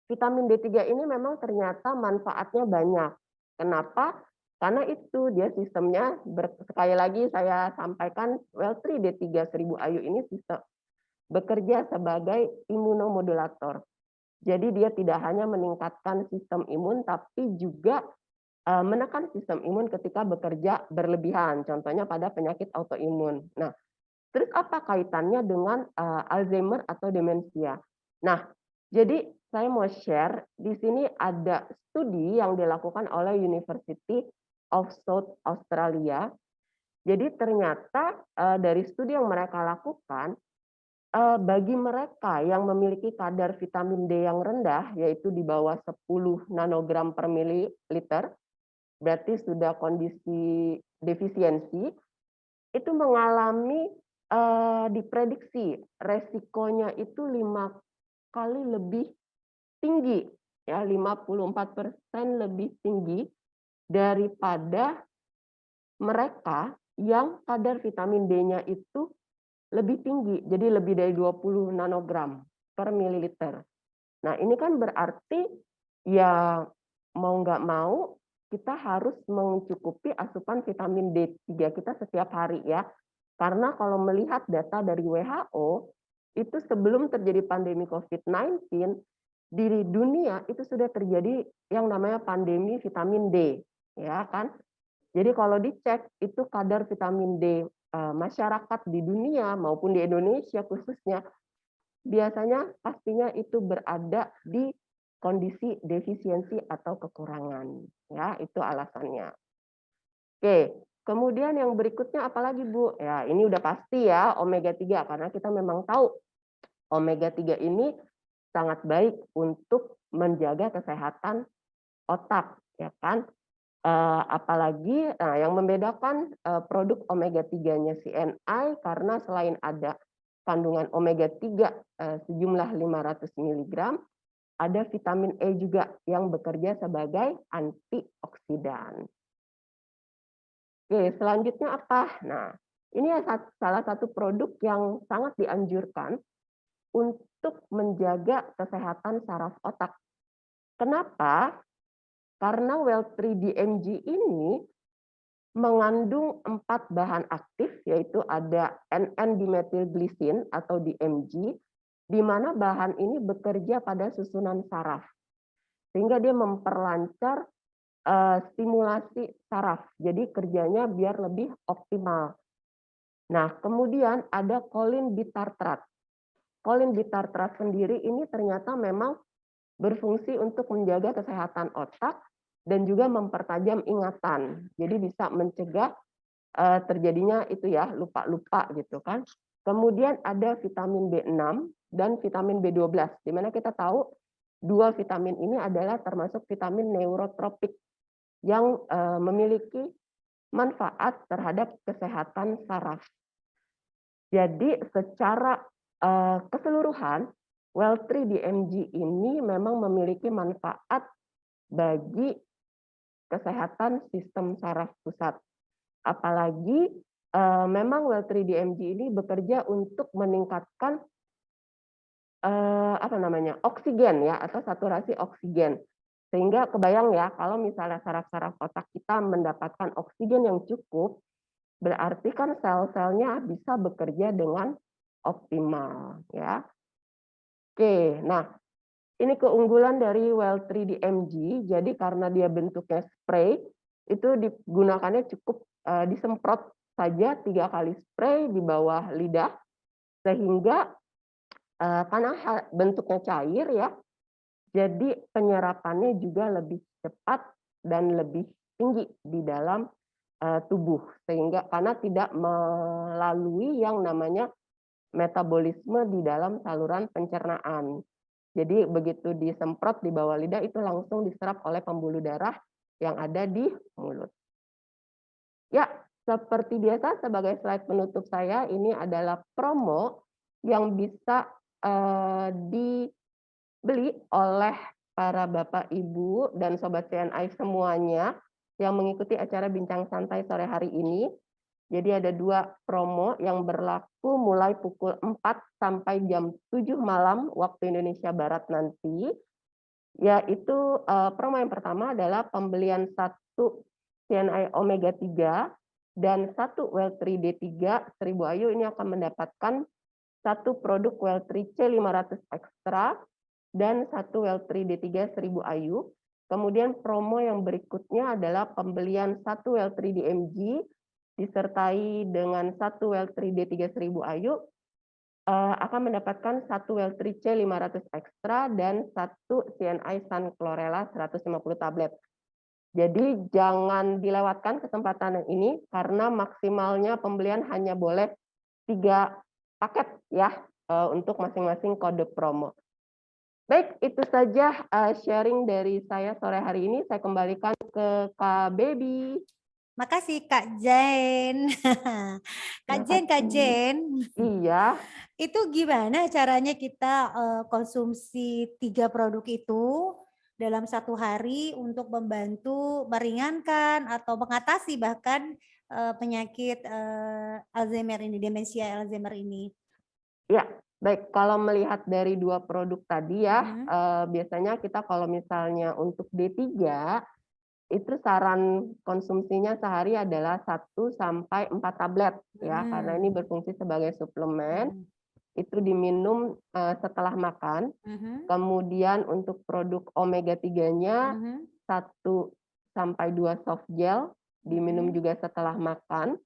Vitamin D3 ini memang ternyata manfaatnya banyak. Kenapa? Karena itu dia sistemnya sekali lagi saya sampaikan Well3 D3 1000 IU ini sistem bekerja sebagai imunomodulator. Jadi dia tidak hanya meningkatkan sistem imun tapi juga menekan sistem imun ketika bekerja berlebihan, contohnya pada penyakit autoimun. Nah, terus apa kaitannya dengan Alzheimer atau demensia? Nah, jadi saya mau share di sini ada studi yang dilakukan oleh University of South Australia. Jadi ternyata dari studi yang mereka lakukan, bagi mereka yang memiliki kadar vitamin D yang rendah, yaitu di bawah 10 nanogram per mililiter, berarti sudah kondisi defisiensi, itu mengalami diprediksi resikonya itu 5 kali lebih tinggi, ya 54% lebih tinggi daripada mereka yang kadar vitamin D-nya itu lebih tinggi, jadi lebih dari 20 nanogram per mililiter. Nah, ini kan berarti ya mau nggak mau kita harus mencukupi asupan vitamin D3 kita setiap hari ya. Karena kalau melihat data dari WHO, itu sebelum terjadi pandemi COVID-19, di dunia itu sudah terjadi yang namanya pandemi vitamin D, ya kan? Jadi kalau dicek itu kadar vitamin D masyarakat di dunia maupun di Indonesia khususnya biasanya pastinya itu berada di kondisi defisiensi atau kekurangan, ya itu alasannya. Oke, kemudian yang berikutnya apalagi Bu? Ya ini udah pasti ya omega 3 karena kita memang tahu omega 3 ini sangat baik untuk menjaga kesehatan otak, ya kan? Apalagi yang membedakan produk omega 3-nya CNI karena selain ada kandungan omega 3 sejumlah 500 mg, ada vitamin E juga yang bekerja sebagai antioksidan. Oke, selanjutnya apa? Nah, ini salah satu produk yang sangat dianjurkan untuk menjaga kesehatan saraf otak. Kenapa? Karena Well3-DMG ini mengandung 4 bahan aktif, yaitu ada N,N-dimethylglycine atau DMG, di mana bahan ini bekerja pada susunan saraf. sehingga dia memperlancar stimulasi saraf. Jadi kerjanya biar lebih optimal. Nah, kemudian ada kolin bitartrat. Kolin bitartrat sendiri ini ternyata memang berfungsi untuk menjaga kesehatan otak dan juga mempertajam ingatan. Jadi bisa mencegah terjadinya itu ya, lupa-lupa gitu kan. Kemudian ada vitamin B6 dan vitamin B12, di mana kita tahu dua vitamin ini adalah termasuk vitamin neurotropik yang memiliki manfaat terhadap kesehatan saraf. Jadi secara keseluruhan, Well3-DMG ini memang memiliki manfaat bagi kesehatan sistem saraf pusat. Apalagi memang Well3-DMG ini bekerja untuk meningkatkan oksigen ya, atau saturasi oksigen. Sehingga kebayang ya, kalau misalnya saraf-saraf otak kita mendapatkan oksigen yang cukup, berarti kan sel-selnya bisa bekerja dengan optimal ya. Oke, nah ini keunggulan dari Well3-DMG. Jadi karena dia bentuknya spray, itu digunakannya cukup disemprot saja 3 kali spray di bawah lidah, sehingga karena bentuknya cair ya, jadi penyerapannya juga lebih cepat dan lebih tinggi di dalam tubuh, sehingga karena tidak melalui yang namanya metabolisme di dalam saluran pencernaan. Jadi begitu disemprot di bawah lidah itu langsung diserap oleh pembuluh darah yang ada di mulut. Ya, seperti biasa sebagai slide penutup saya, ini adalah promo yang bisa dibeli oleh para Bapak, Ibu, dan Sobat CNI semuanya yang mengikuti acara Bincang Santai sore hari ini. Jadi ada 2 promo yang berlaku mulai pukul 4 sampai jam 7 malam waktu Indonesia Barat nanti. Yaitu promo yang pertama adalah pembelian 1 CNI Omega 3 dan 1 Well3D3 1000 IU ini akan mendapatkan 1 produk Well3 C500 Extra dan 1 Well3D3 1000 IU. Kemudian promo yang berikutnya adalah pembelian 1 Well3-DMG disertai dengan 1 Well3D3 1000 IU akan mendapatkan 1 Well3 C500 Extra dan 1 CNI Sun Chlorella 150 tablet. Jadi jangan dilewatkan kesempatan yang ini karena maksimalnya pembelian hanya boleh 3 paket ya untuk masing-masing kode promo. Baik, itu saja sharing dari saya sore hari ini. Saya kembalikan ke Kak Baby. Makasih Kak Jen. Kak Jen. Iya. Itu gimana caranya kita konsumsi 3 produk itu dalam 1 hari untuk membantu meringankan atau mengatasi bahkan penyakit Alzheimer ini, demensia Alzheimer ini? Ya, baik. Kalau melihat dari 2 produk tadi ya, biasanya kita kalau misalnya untuk D3 itu saran konsumsinya sehari adalah 1 sampai 4 tablet ya, karena ini berfungsi sebagai suplemen. Itu diminum setelah makan. Kemudian untuk produk omega 3-nya 1 sampai 2 soft gel diminum juga setelah makan.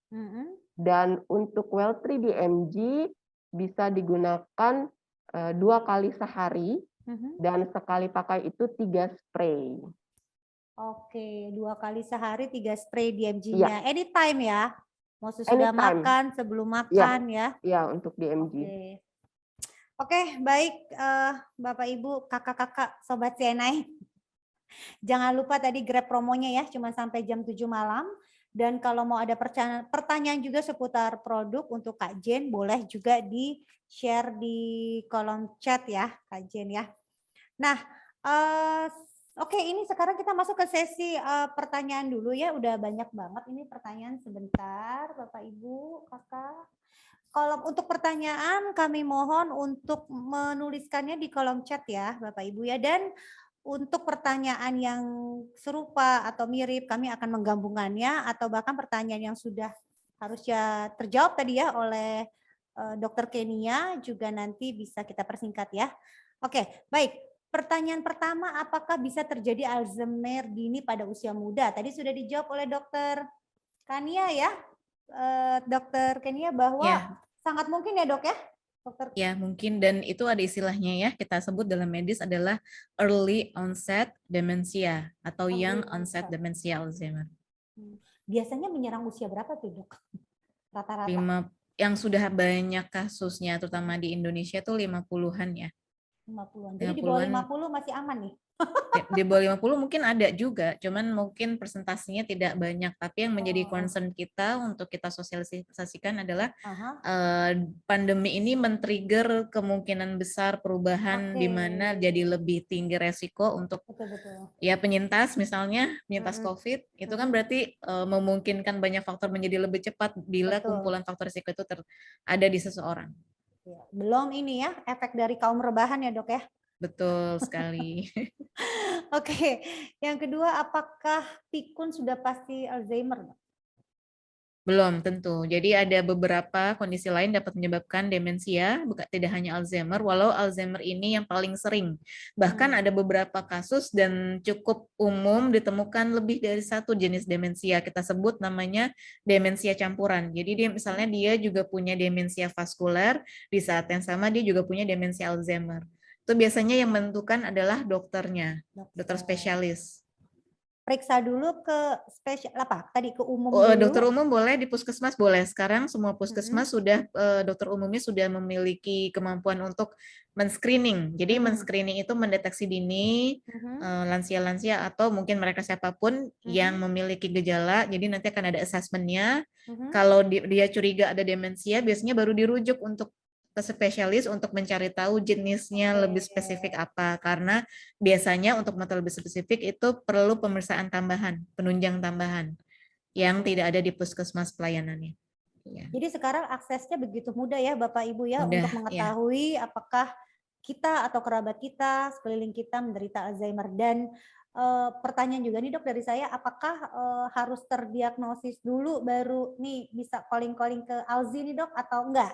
Dan untuk Well3-DMG bisa digunakan 2 kali sehari dan sekali pakai itu 3 spray. Oke, 2 kali sehari 3 spray DMG-nya. Anytime ya? Mau sesudah Anytime. makan, sebelum makan ya? Ya, untuk DMG. Oke, baik Bapak Ibu, kakak-kakak, Sobat CNI. Jangan lupa tadi grab promonya ya, cuma sampai jam 7 malam. Dan kalau mau ada pertanyaan juga seputar produk untuk Kak Jen, boleh juga di-share di kolom chat ya, Kak Jen ya. Nah, oke, ini sekarang kita masuk ke sesi pertanyaan dulu ya. Udah banyak banget ini pertanyaan, sebentar Bapak Ibu, Kakak. Kalau untuk pertanyaan kami mohon untuk menuliskannya di kolom chat ya Bapak Ibu ya. Dan untuk pertanyaan yang serupa atau mirip kami akan menggabungkannya, atau bahkan pertanyaan yang sudah harusnya terjawab tadi ya oleh Dr. Kenia juga nanti bisa kita persingkat ya. Oke, baik. pertanyaan pertama, apakah bisa terjadi Alzheimer dini pada usia muda? Tadi sudah dijawab oleh Dokter Kania ya, Dokter Kania bahwa Ya. sangat mungkin ya dok ya, Dokter. Ya, mungkin, dan itu ada istilahnya ya, kita sebut dalam medis adalah early onset dementia atau Early young onset. onset dementia Alzheimer. Biasanya menyerang usia berapa tuh dok? Rata-rata. Yang sudah banyak kasusnya, terutama di Indonesia tuh 50-an ya. 50-an. Jadi di bawah 50-an. 50 masih aman nih. Di bawah 50 mungkin ada juga, cuman mungkin persentasinya tidak banyak. Tapi yang menjadi concern kita untuk kita sosialisasikan adalah pandemi ini men-trigger kemungkinan besar perubahan di mana jadi lebih tinggi resiko untuk ya penyintas, misalnya penyintas COVID, itu kan berarti memungkinkan banyak faktor menjadi lebih cepat bila kumpulan faktor risiko itu ada di seseorang. Belum ini ya, efek dari kaum rebahan ya dok ya. Betul sekali. Oke, yang kedua, apakah pikun sudah pasti Alzheimer? Belum tentu. Jadi ada beberapa kondisi lain dapat menyebabkan demensia, tidak hanya Alzheimer, walau Alzheimer ini yang paling sering. Bahkan ada beberapa kasus dan cukup umum ditemukan lebih dari satu jenis demensia. Kita sebut namanya demensia campuran. Jadi dia misalnya dia juga punya demensia vaskuler, di saat yang sama dia juga punya demensia Alzheimer. Itu biasanya yang menentukan adalah dokternya, dokter spesialis. Periksa dulu ke spesial apa? Tadi ke umum dulu. Dokter umum boleh, di puskesmas boleh. Sekarang semua puskesmas sudah dokter umumnya sudah memiliki kemampuan untuk men-screening. Jadi men-screening itu mendeteksi dini lansia-lansia atau mungkin mereka siapapun yang memiliki gejala. Jadi nanti akan ada assessment-nya. Kalau dia curiga ada demensia, biasanya baru dirujuk untuk ke spesialis untuk mencari tahu jenisnya lebih spesifik apa, karena biasanya untuk mata lebih spesifik itu perlu pemeriksaan tambahan, penunjang tambahan yang tidak ada di puskesmas pelayanannya. Ya. Jadi sekarang aksesnya begitu mudah ya Bapak Ibu ya, mudah, untuk mengetahui apakah kita atau kerabat kita sekeliling kita menderita Alzheimer. Dan pertanyaan juga nih dok dari saya, apakah harus terdiagnosis dulu baru nih bisa calling-calling ke Alzi nih dok atau enggak?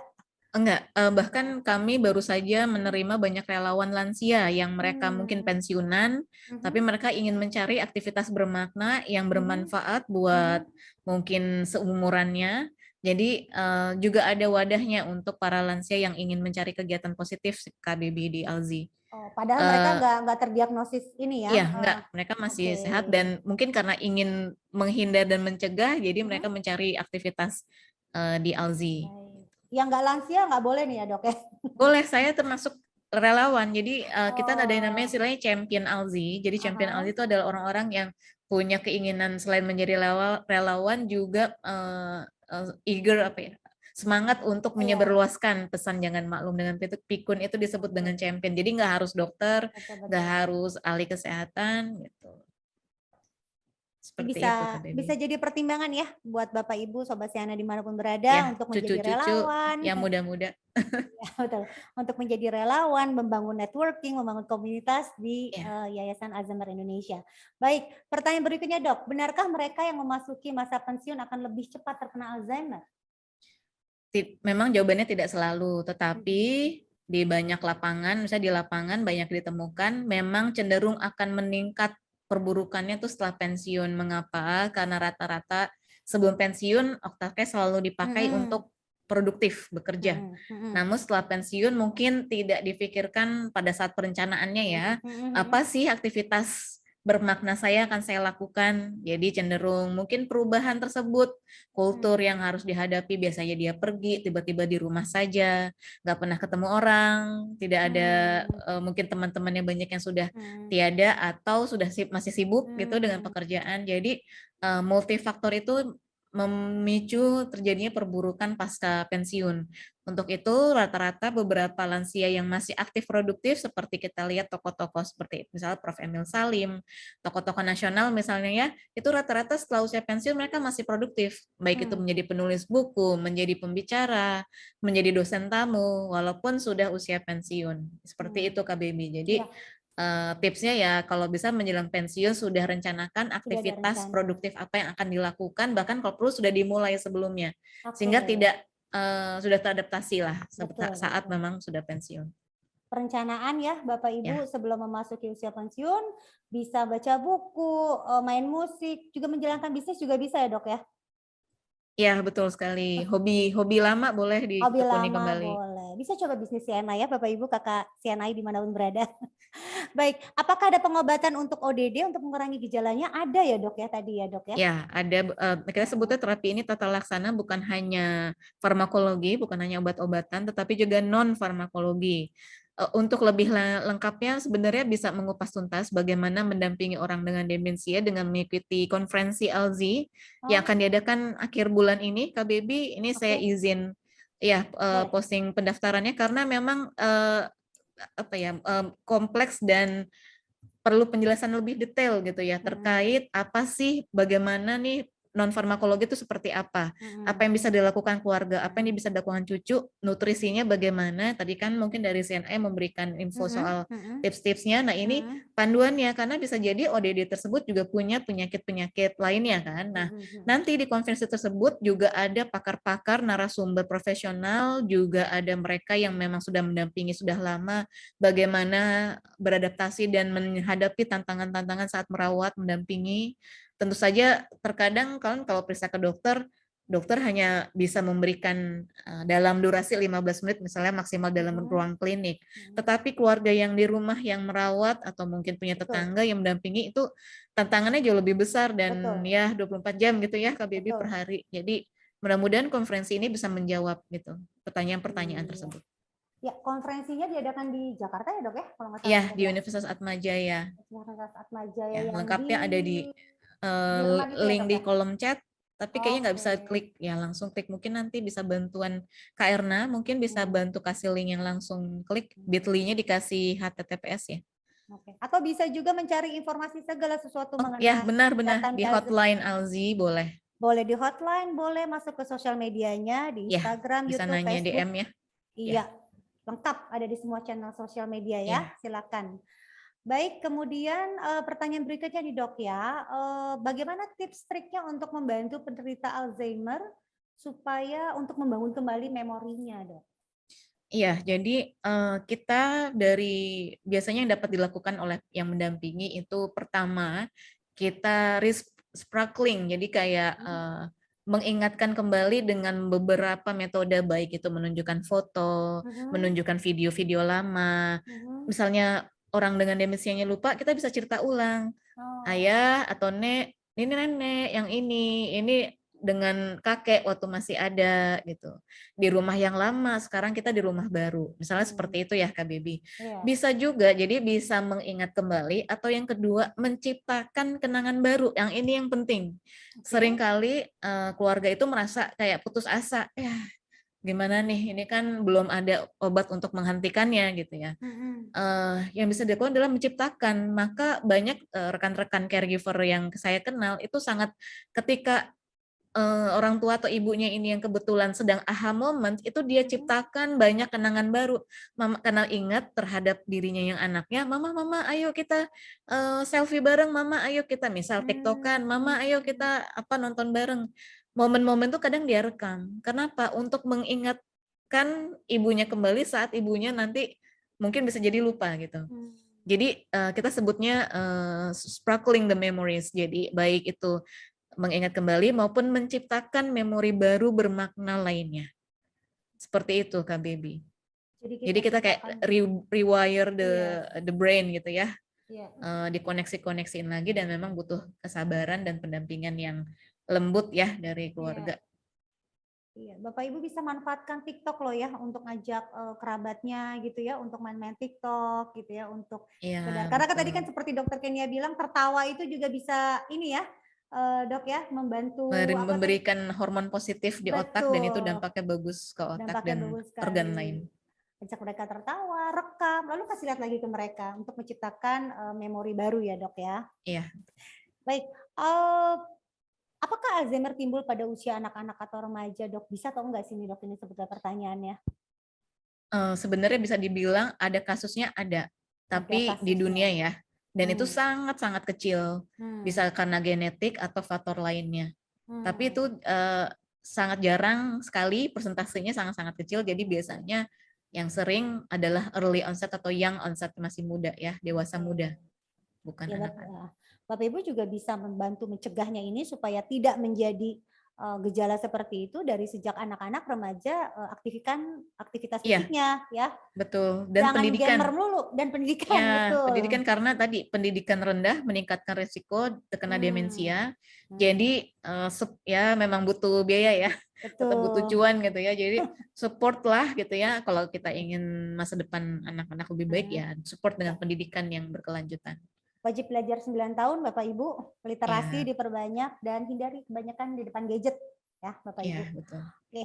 Enggak, bahkan kami baru saja menerima banyak relawan lansia yang mereka mungkin pensiunan, tapi mereka ingin mencari aktivitas bermakna yang bermanfaat buat mungkin seumurannya. Jadi juga ada wadahnya untuk para lansia yang ingin mencari kegiatan positif KBB di Alzi. Padahal mereka nggak terdiagnosis ini ya? Iya, enggak, mereka masih sehat dan mungkin karena ingin menghindar dan mencegah, jadi mereka mencari aktivitas di Alzi. Yang nggak lansia nggak boleh nih ya dok ya? Boleh, saya termasuk relawan. Jadi kita ada yang namanya istilahnya champion Alzi. Jadi champion Alzi itu adalah orang-orang yang punya keinginan selain menjadi relawan juga eager semangat untuk menyebarluaskan pesan jangan maklum dengan pikun, itu disebut dengan champion. Jadi nggak harus dokter, nggak harus ahli kesehatan gitu. Seperti bisa jadi pertimbangan ya buat Bapak Ibu Sobat Siana dimanapun berada untuk menjadi relawan. Ya muda-muda. Ya, betul. Untuk menjadi relawan, membangun networking, membangun komunitas di Yayasan Alzheimer Indonesia. Baik, pertanyaan berikutnya dok, benarkah mereka yang memasuki masa pensiun akan lebih cepat terkena Alzheimer? Memang jawabannya tidak selalu, tetapi di banyak lapangan, misalnya di lapangan banyak ditemukan, memang cenderung akan meningkat perburukannya tuh setelah pensiun. Mengapa? Karena rata-rata sebelum pensiun otaknya selalu dipakai untuk produktif, bekerja. Namun setelah pensiun mungkin tidak difikirkan pada saat perencanaannya ya, apa sih aktivitas bermakna saya akan saya lakukan. Jadi cenderung mungkin perubahan tersebut, kultur yang harus dihadapi, biasanya dia pergi, tiba-tiba di rumah saja, nggak pernah ketemu orang, tidak ada mungkin teman-temannya banyak yang sudah tiada atau sudah masih sibuk gitu dengan pekerjaan. Jadi multifaktor itu memicu terjadinya perburukan pasca pensiun. Untuk itu rata-rata beberapa lansia yang masih aktif produktif seperti kita lihat tokoh-tokoh seperti misalnya Prof. Emil Salim, tokoh-tokoh nasional misalnya ya, itu rata-rata setelah usia pensiun mereka masih produktif, baik itu menjadi penulis buku, menjadi pembicara, menjadi dosen tamu, walaupun sudah usia pensiun. Seperti itu KBB. Jadi tipsnya ya kalau bisa menjelang pensiun sudah rencanakan aktivitas produktif apa yang akan dilakukan, bahkan kalau perlu sudah dimulai sebelumnya, sehingga tidak sudah teradaptasi lah saat memang sudah pensiun. perencanaan ya Bapak Ibu Ya. sebelum memasuki usia pensiun, bisa baca buku, main musik, juga menjalankan bisnis juga bisa ya Dok ya? Ya, betul sekali. Hobi lama boleh Hobi ditekuni lama kembali. boleh. Bisa coba bisnis Siana ya Bapak Ibu, Kakak Siana dimanapun berada. Baik, apakah ada pengobatan untuk ODD untuk mengurangi gejalanya? Ada ya Dok ya tadi ya Dok ya? Ya, ada kita sebutnya terapi ini tata laksana, bukan hanya farmakologi, bukan hanya obat-obatan, tetapi juga non farmakologi. Untuk lebih lengkapnya sebenarnya bisa mengupas tuntas bagaimana mendampingi orang dengan demensia dengan mengikuti konferensi ALZI yang akan diadakan akhir bulan ini, Kak Baby. Ini saya Oke. izin ya Boleh. posting pendaftarannya karena memang kompleks dan perlu penjelasan lebih detail gitu ya terkait apa sih, bagaimana nih non farmakologi itu seperti apa yang bisa dilakukan keluarga, apa yang bisa dilakukan cucu, nutrisinya bagaimana. Tadi kan mungkin dari CNA memberikan info soal tips-tipsnya. Nah ini panduannya, karena bisa jadi ODD tersebut juga punya penyakit-penyakit lainnya kan. Nah nanti di konferensi tersebut juga ada pakar-pakar, narasumber profesional, juga ada mereka yang memang sudah mendampingi sudah lama bagaimana beradaptasi dan menghadapi tantangan-tantangan saat merawat, mendampingi. Tentu saja terkadang kalau periksa ke dokter, dokter hanya bisa memberikan dalam durasi 15 menit misalnya maksimal dalam ruang klinik. Tetapi keluarga yang di rumah yang merawat atau mungkin punya tetangga yang mendampingi itu tantangannya jauh lebih besar dan ya 24 jam gitu ya Kak Baby per hari. Jadi mudah-mudahan konferensi ini bisa menjawab gitu pertanyaan-pertanyaan tersebut. Ya, konferensinya diadakan di Jakarta ya Dok ya? Kalau nggak salah. Ya, di Universitas Atmajaya. Universitas Atmajaya Ya, yang lengkapnya ada di Jerman itu ya, link Dok, di ya? kolom chat, tapi kayaknya nggak bisa Oke. klik, ya langsung klik. Mungkin nanti bisa bantuan Kak Erna, mungkin bisa bantu kasih link yang langsung klik, bit.ly-nya dikasih HTTPS ya. Oke. Atau bisa juga mencari informasi segala sesuatu Oh ya, mengenai benar kesehatan di Alzheimer. hotline ALZI boleh. Boleh di hotline, boleh masuk ke sosial medianya di Ya, Instagram, bisa YouTube, nanya Facebook. DM ya. Iya, lengkap ada di semua channel sosial media ya. Silakan. Baik, kemudian pertanyaan berikutnya nih Dok ya, bagaimana tips triknya untuk membantu penderita Alzheimer supaya untuk membangun kembali memorinya Dok? Iya, jadi kita dari biasanya yang dapat dilakukan oleh yang mendampingi itu pertama kita sparkling, jadi kayak mengingatkan kembali dengan beberapa metode, baik itu menunjukkan foto, menunjukkan video-video lama, misalnya orang dengan demensianya lupa, kita bisa cerita ulang, ayah atau nek, ini nenek yang ini dengan kakek waktu masih ada gitu. Di rumah yang lama, sekarang kita di rumah baru. Misalnya seperti itu ya Kak Bibi. Bisa juga, jadi bisa mengingat kembali, atau yang kedua menciptakan kenangan baru. Yang ini yang penting. Seringkali keluarga itu merasa kayak putus asa. Ya, gimana nih, ini kan belum ada obat untuk menghentikannya gitu ya. Yang bisa dilakukan adalah menciptakan. Maka banyak rekan-rekan caregiver yang saya kenal itu sangat ketika orang tua atau ibunya ini yang kebetulan sedang aha moment, itu dia ciptakan banyak kenangan baru. Mama karena ingat terhadap dirinya yang anaknya, mama ayo kita selfie bareng, mama ayo kita misal tiktokan, mama ayo kita nonton bareng. Momen-momen itu kadang dia rekam. Kenapa? Untuk mengingatkan ibunya kembali saat ibunya nanti mungkin bisa jadi lupa gitu. Jadi kita sebutnya sparkling the memories. Jadi baik itu mengingat kembali maupun menciptakan memori baru bermakna lainnya. Seperti itu Kak Baby. Jadi kita kayak rewire the brain gitu ya. Dikoneksi-koneksiin lagi, dan memang butuh kesabaran dan pendampingan yang lembut ya dari keluarga. Iya, Bapak Ibu bisa manfaatkan TikTok loh ya untuk ngajak kerabatnya gitu ya untuk main-main TikTok gitu ya untuk sekedar. Karena kan tadi kan seperti Dokter Kenia bilang tertawa itu juga bisa ini ya. Dok ya, membantu memberikan hormon positif di otak, dan itu dampaknya bagus ke otak dan organ lain. Ajak mereka tertawa, rekam, lalu kasih lihat lagi ke mereka untuk menciptakan memori baru ya Dok ya. Iya. Baik, apakah Alzheimer timbul pada usia anak-anak atau remaja Dok? Bisa atau enggak sih Dok, ini sebetulnya pertanyaannya? Sebenarnya bisa dibilang ada kasusnya ada, tapi di dunia ya. Dan itu sangat-sangat kecil, bisa karena genetik atau faktor lainnya. Tapi itu sangat jarang sekali, persentasenya sangat-sangat kecil, jadi biasanya Yang sering adalah early onset atau young onset, masih muda ya, dewasa muda, bukan Ya, anak-anak. Bapak Ibu juga bisa membantu mencegahnya ini supaya tidak menjadi gejala seperti itu dari sejak anak-anak remaja, aktifkan aktivitas Iya. fisiknya ya. Betul, dan Jangan pendidikan. gamer melulu, dan pendidikan, Ya, betul. pendidikan karena tadi pendidikan rendah meningkatkan risiko terkena demensia. Jadi ya memang butuh biaya ya, tetap butuh Betul. cuan gitu ya. Jadi support lah gitu ya. Kalau kita ingin masa depan anak-anak lebih baik ya, support dengan pendidikan yang berkelanjutan. Wajib belajar 9 tahun Bapak Ibu, literasi Ya. diperbanyak dan hindari kebanyakan di depan gadget ya Bapak Ibu. Iya, betul. Oke.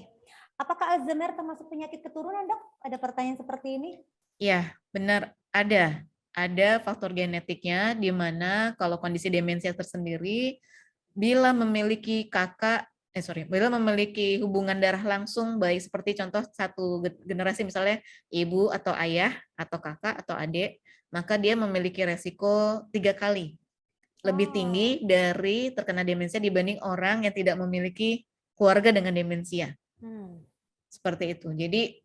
Apakah Alzheimer termasuk penyakit keturunan, Dok? Ada pertanyaan seperti ini? Iya, benar, ada. Ada faktor genetiknya di mana kalau kondisi demensia tersendiri, bila memiliki bila memiliki hubungan darah langsung, baik seperti contoh satu generasi misalnya ibu atau ayah atau kakak atau adik, maka dia memiliki resiko 3 kali lebih tinggi dari terkena demensia dibanding orang yang tidak memiliki keluarga dengan demensia. Seperti itu. Jadi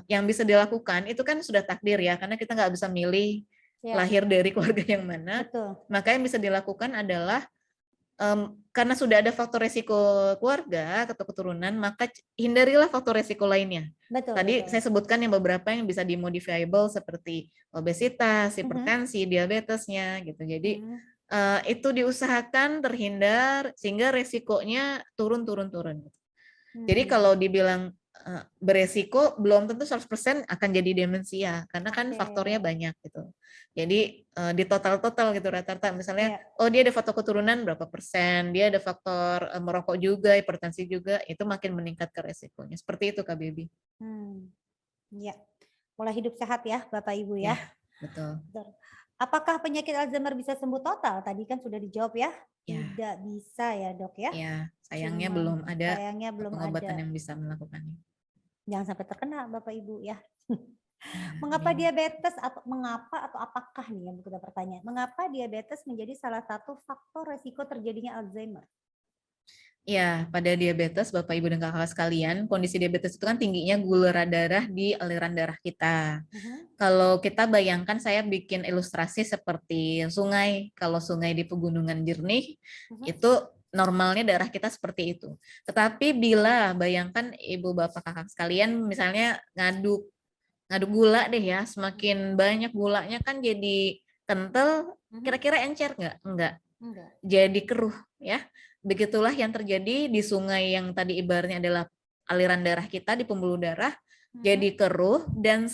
yang bisa dilakukan itu kan sudah takdir ya, karena kita nggak bisa milih lahir dari keluarga yang mana. Betul. Maka yang bisa dilakukan adalah karena sudah ada faktor resiko keluarga atau keturunan, maka hindarilah faktor resiko lainnya. Betul. Tadi saya sebutkan yang beberapa yang bisa dimodifiable seperti obesitas, hipertensi, diabetesnya gitu. Jadi itu diusahakan terhindar sehingga resikonya turun. Jadi kalau dibilang beresiko, belum tentu 100% akan jadi demensia karena kan faktornya banyak gitu. Jadi di total gitu rata-rata misalnya dia ada faktor keturunan berapa persen, dia ada faktor merokok juga, hipertensi juga, itu makin meningkatkan resikonya. Seperti itu Kak Baby. Ya. Pola hidup sehat ya Bapak Ibu ya. Betul. Apakah penyakit Alzheimer bisa sembuh total? Tadi kan sudah dijawab ya. Tidak bisa ya Dok ya. Iya, sayangnya belum ada pengobatan ada yang bisa melakukannya. Jangan sampai terkena Bapak Ibu ya. Mengapa diabetes atau apakah nih yang kita pertanyaan, mengapa diabetes menjadi salah satu faktor resiko terjadinya Alzheimer? Ya, pada diabetes Bapak Ibu dan Kakak sekalian, kondisi diabetes itu kan tingginya gula darah di aliran darah kita. Kalau kita bayangkan, saya bikin ilustrasi seperti sungai. Kalau sungai di pegunungan jernih, itu normalnya darah kita seperti itu. Tetapi bila bayangkan Ibu Bapak Kakak sekalian misalnya ngaduk gula deh ya, semakin banyak gulanya kan jadi kental, kira-kira encer nggak? Enggak. Jadi keruh ya. Begitulah yang terjadi di sungai yang tadi ibaratnya adalah aliran darah kita di pembuluh darah, jadi keruh dan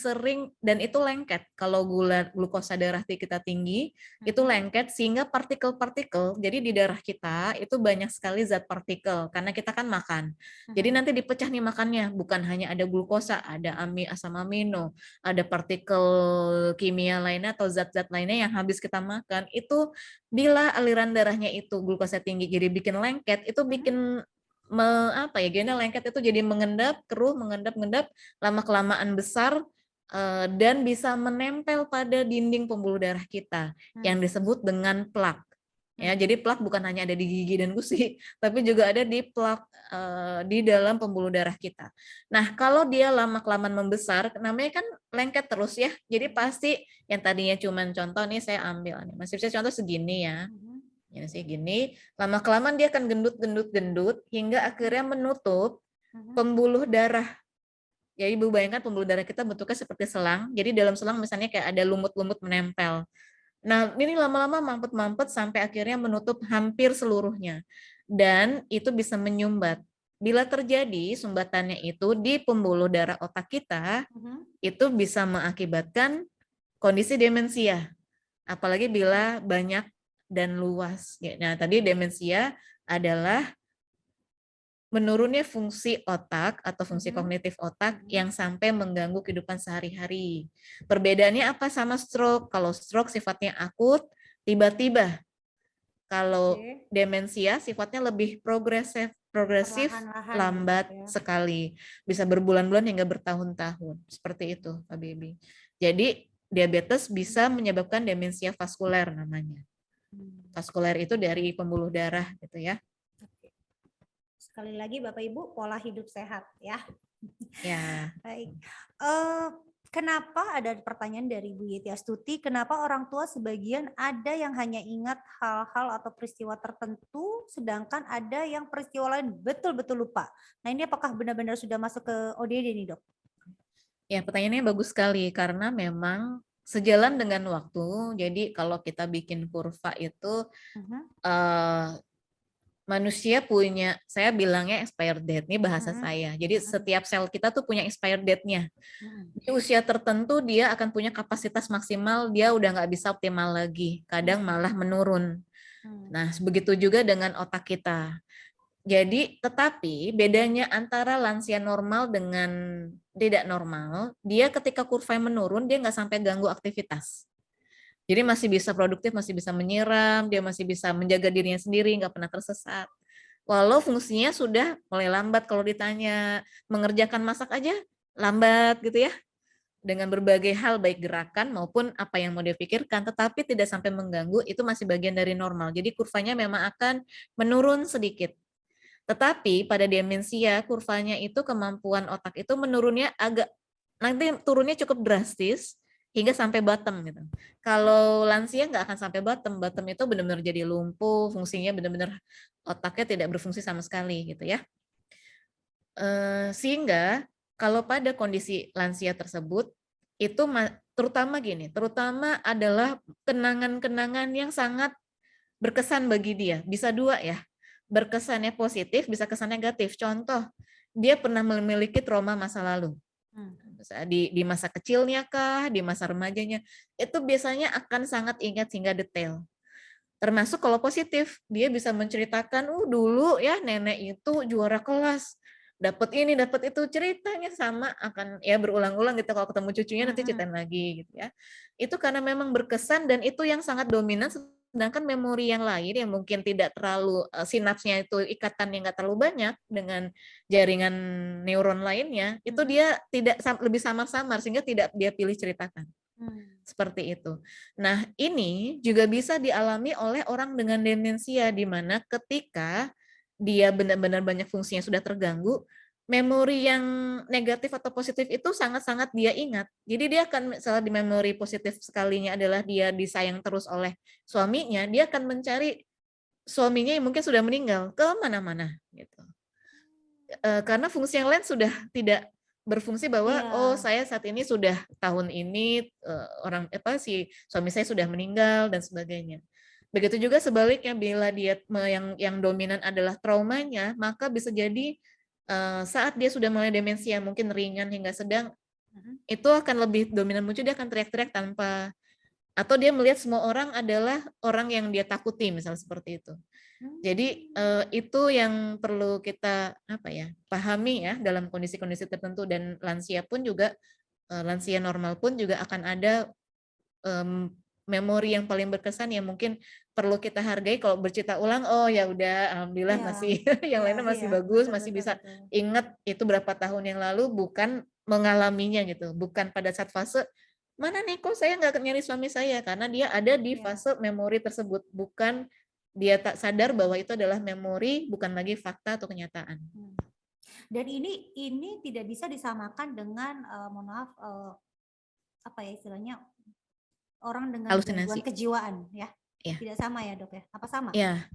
itu lengket. Kalau glukosa darah kita tinggi, itu lengket sehingga partikel-partikel, jadi di darah kita itu banyak sekali zat partikel karena kita kan makan. Jadi nanti dipecah nih makannya, bukan hanya ada glukosa, ada asam amino, ada partikel kimia lainnya atau zat-zat lainnya yang habis kita makan. Itu bila aliran darahnya itu glukosa tinggi jadi bikin lengket, itu bikin gena lengket itu jadi mengendap, keruh, mengendap, lama-kelamaan besar dan bisa menempel pada dinding pembuluh darah kita yang disebut dengan plak. Ya, jadi plak bukan hanya ada di gigi dan gusi, tapi juga ada di plak di dalam pembuluh darah kita. Nah, kalau dia lama-kelamaan membesar, namanya kan lengket terus ya. Jadi pasti yang tadinya cuman contoh nih saya ambil nih. Masih bisa contoh segini ya. Ya sih gini, lama-kelamaan dia akan gendut hingga akhirnya menutup pembuluh darah. Jadi Ibu bayangkan pembuluh darah kita bentuknya seperti selang. Jadi dalam selang misalnya kayak ada lumut-lumut menempel. Nah, ini lama-lama mampet-mampet sampai akhirnya menutup hampir seluruhnya. Dan itu bisa menyumbat. Bila terjadi sumbatannya itu di pembuluh darah otak kita, itu bisa mengakibatkan kondisi demensia. Apalagi bila banyak dan luas. Nah, tadi demensia adalah menurunnya fungsi otak atau fungsi kognitif otak yang sampai mengganggu kehidupan sehari-hari. Perbedaannya apa sama stroke? Kalau stroke sifatnya akut, tiba-tiba. Kalau demensia sifatnya lebih progresif, lambat sekali. Bisa berbulan-bulan hingga bertahun-tahun. Seperti itu, Pak Baby. Jadi diabetes bisa menyebabkan demensia vaskuler namanya. Vaskuler itu dari pembuluh darah gitu ya. Sekali lagi Bapak Ibu, pola hidup sehat ya. Ya. Baik. Kenapa ada pertanyaan dari Bu Yeti Astuti, kenapa orang tua sebagian ada yang hanya ingat hal-hal atau peristiwa tertentu, sedangkan ada yang peristiwa lain betul-betul lupa. Nah ini apakah benar-benar sudah masuk ke ODD nih dok? Ya, pertanyaannya bagus sekali karena memang sejalan dengan waktu. Jadi kalau kita bikin kurva itu eh, manusia punya, saya bilangnya expired date, ini bahasa saya. Jadi setiap sel kita tuh punya expired date-nya. Di usia tertentu dia akan punya kapasitas maksimal, dia udah nggak bisa optimal lagi, kadang malah menurun. Nah, begitu juga dengan otak kita. Jadi, tetapi bedanya antara lansia normal dengan tidak normal, dia ketika kurva menurun, dia nggak sampai ganggu aktivitas. Jadi masih bisa produktif, masih bisa menyiram, dia masih bisa menjaga dirinya sendiri, nggak pernah tersesat. Walau fungsinya sudah mulai lambat kalau ditanya, mengerjakan masak aja lambat gitu ya, dengan berbagai hal baik gerakan maupun apa yang mau dipikirkan, tetapi tidak sampai mengganggu, itu masih bagian dari normal. Jadi kurvanya memang akan menurun sedikit. Tetapi pada demensia, kurvanya itu kemampuan otak itu menurunnya agak, nanti turunnya cukup drastis, hingga sampai bottom gitu. Kalau lansia nggak akan sampai bottom. Bottom itu benar-benar jadi lumpuh, fungsinya benar-benar otaknya tidak berfungsi sama sekali gitu ya. Sehingga kalau pada kondisi lansia tersebut itu terutama gini, terutama adalah kenangan-kenangan yang sangat berkesan bagi dia. Bisa dua ya. Berkesannya positif, bisa kesan negatif. Contoh, dia pernah memiliki trauma masa lalu. Di masa kecilnya kah, di masa remajanya, itu biasanya akan sangat ingat hingga detail. Termasuk kalau positif, dia bisa menceritakan, dulu ya nenek itu juara kelas, dapat ini, dapat itu, ceritanya sama akan ya berulang-ulang gitu, kalau ketemu cucunya nanti ceritain lagi gitu ya. Itu karena memang berkesan dan itu yang sangat dominan, sedangkan memori yang lain yang mungkin tidak terlalu sinapsnya itu ikatan yang nggak terlalu banyak dengan jaringan neuron lainnya, itu dia tidak lebih samar-samar sehingga tidak dia pilih ceritakan. Seperti itu. Nah, ini juga bisa dialami oleh orang dengan demensia di mana ketika dia benar-benar banyak fungsinya sudah terganggu, memori yang negatif atau positif itu sangat-sangat dia ingat. Jadi dia akan, misalnya di memori positif sekalinya adalah dia disayang terus oleh suaminya, dia akan mencari suaminya yang mungkin sudah meninggal ke mana-mana gitu. Karena fungsi yang lain sudah tidak berfungsi bahwa saya saat ini sudah tahun ini si suami saya sudah meninggal dan sebagainya. Begitu juga sebaliknya bila dia yang dominan adalah traumanya, maka bisa jadi saat dia sudah mulai demensia mungkin ringan hingga sedang, itu akan lebih dominan muncul, dia akan teriak-teriak tanpa, atau dia melihat semua orang adalah orang yang dia takuti, misalnya seperti itu. Jadi itu yang perlu kita pahami ya dalam kondisi-kondisi tertentu, dan lansia pun juga, lansia normal pun juga akan ada memori yang paling berkesan yang mungkin perlu kita hargai. Kalau bercerita ulang, ya udah alhamdulillah masih yang lainnya masih bagus, masih bisa ingat itu berapa tahun yang lalu, bukan mengalaminya gitu, bukan pada saat fase mana nih kok saya nggak nyari suami saya, karena dia ada di fase memori tersebut, bukan dia tak sadar bahwa itu adalah memori, bukan lagi fakta atau kenyataan. Dan ini tidak bisa disamakan dengan mohon maaf istilahnya orang dengan gangguan kejiwaan ya. Tidak sama ya dok ya? Apa sama? Ya.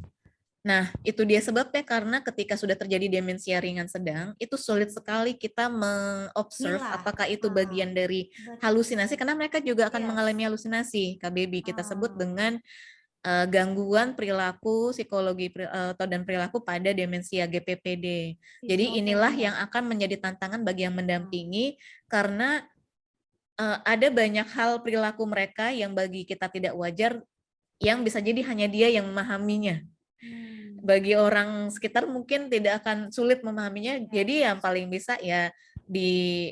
Nah, itu dia sebabnya, karena ketika sudah terjadi demensia ringan sedang, itu sulit sekali kita mengobserve apakah itu bagian dari halusinasi, karena mereka juga akan mengalami halusinasi, KBB kita sebut dengan gangguan perilaku psikologi dan perilaku pada demensia GPPD. Jadi inilah yang akan menjadi tantangan bagi yang mendampingi, karena ada banyak hal perilaku mereka yang bagi kita tidak wajar, yang bisa jadi hanya dia yang memahaminya. Bagi orang sekitar mungkin tidak akan sulit memahaminya. Jadi yang paling bisa ya di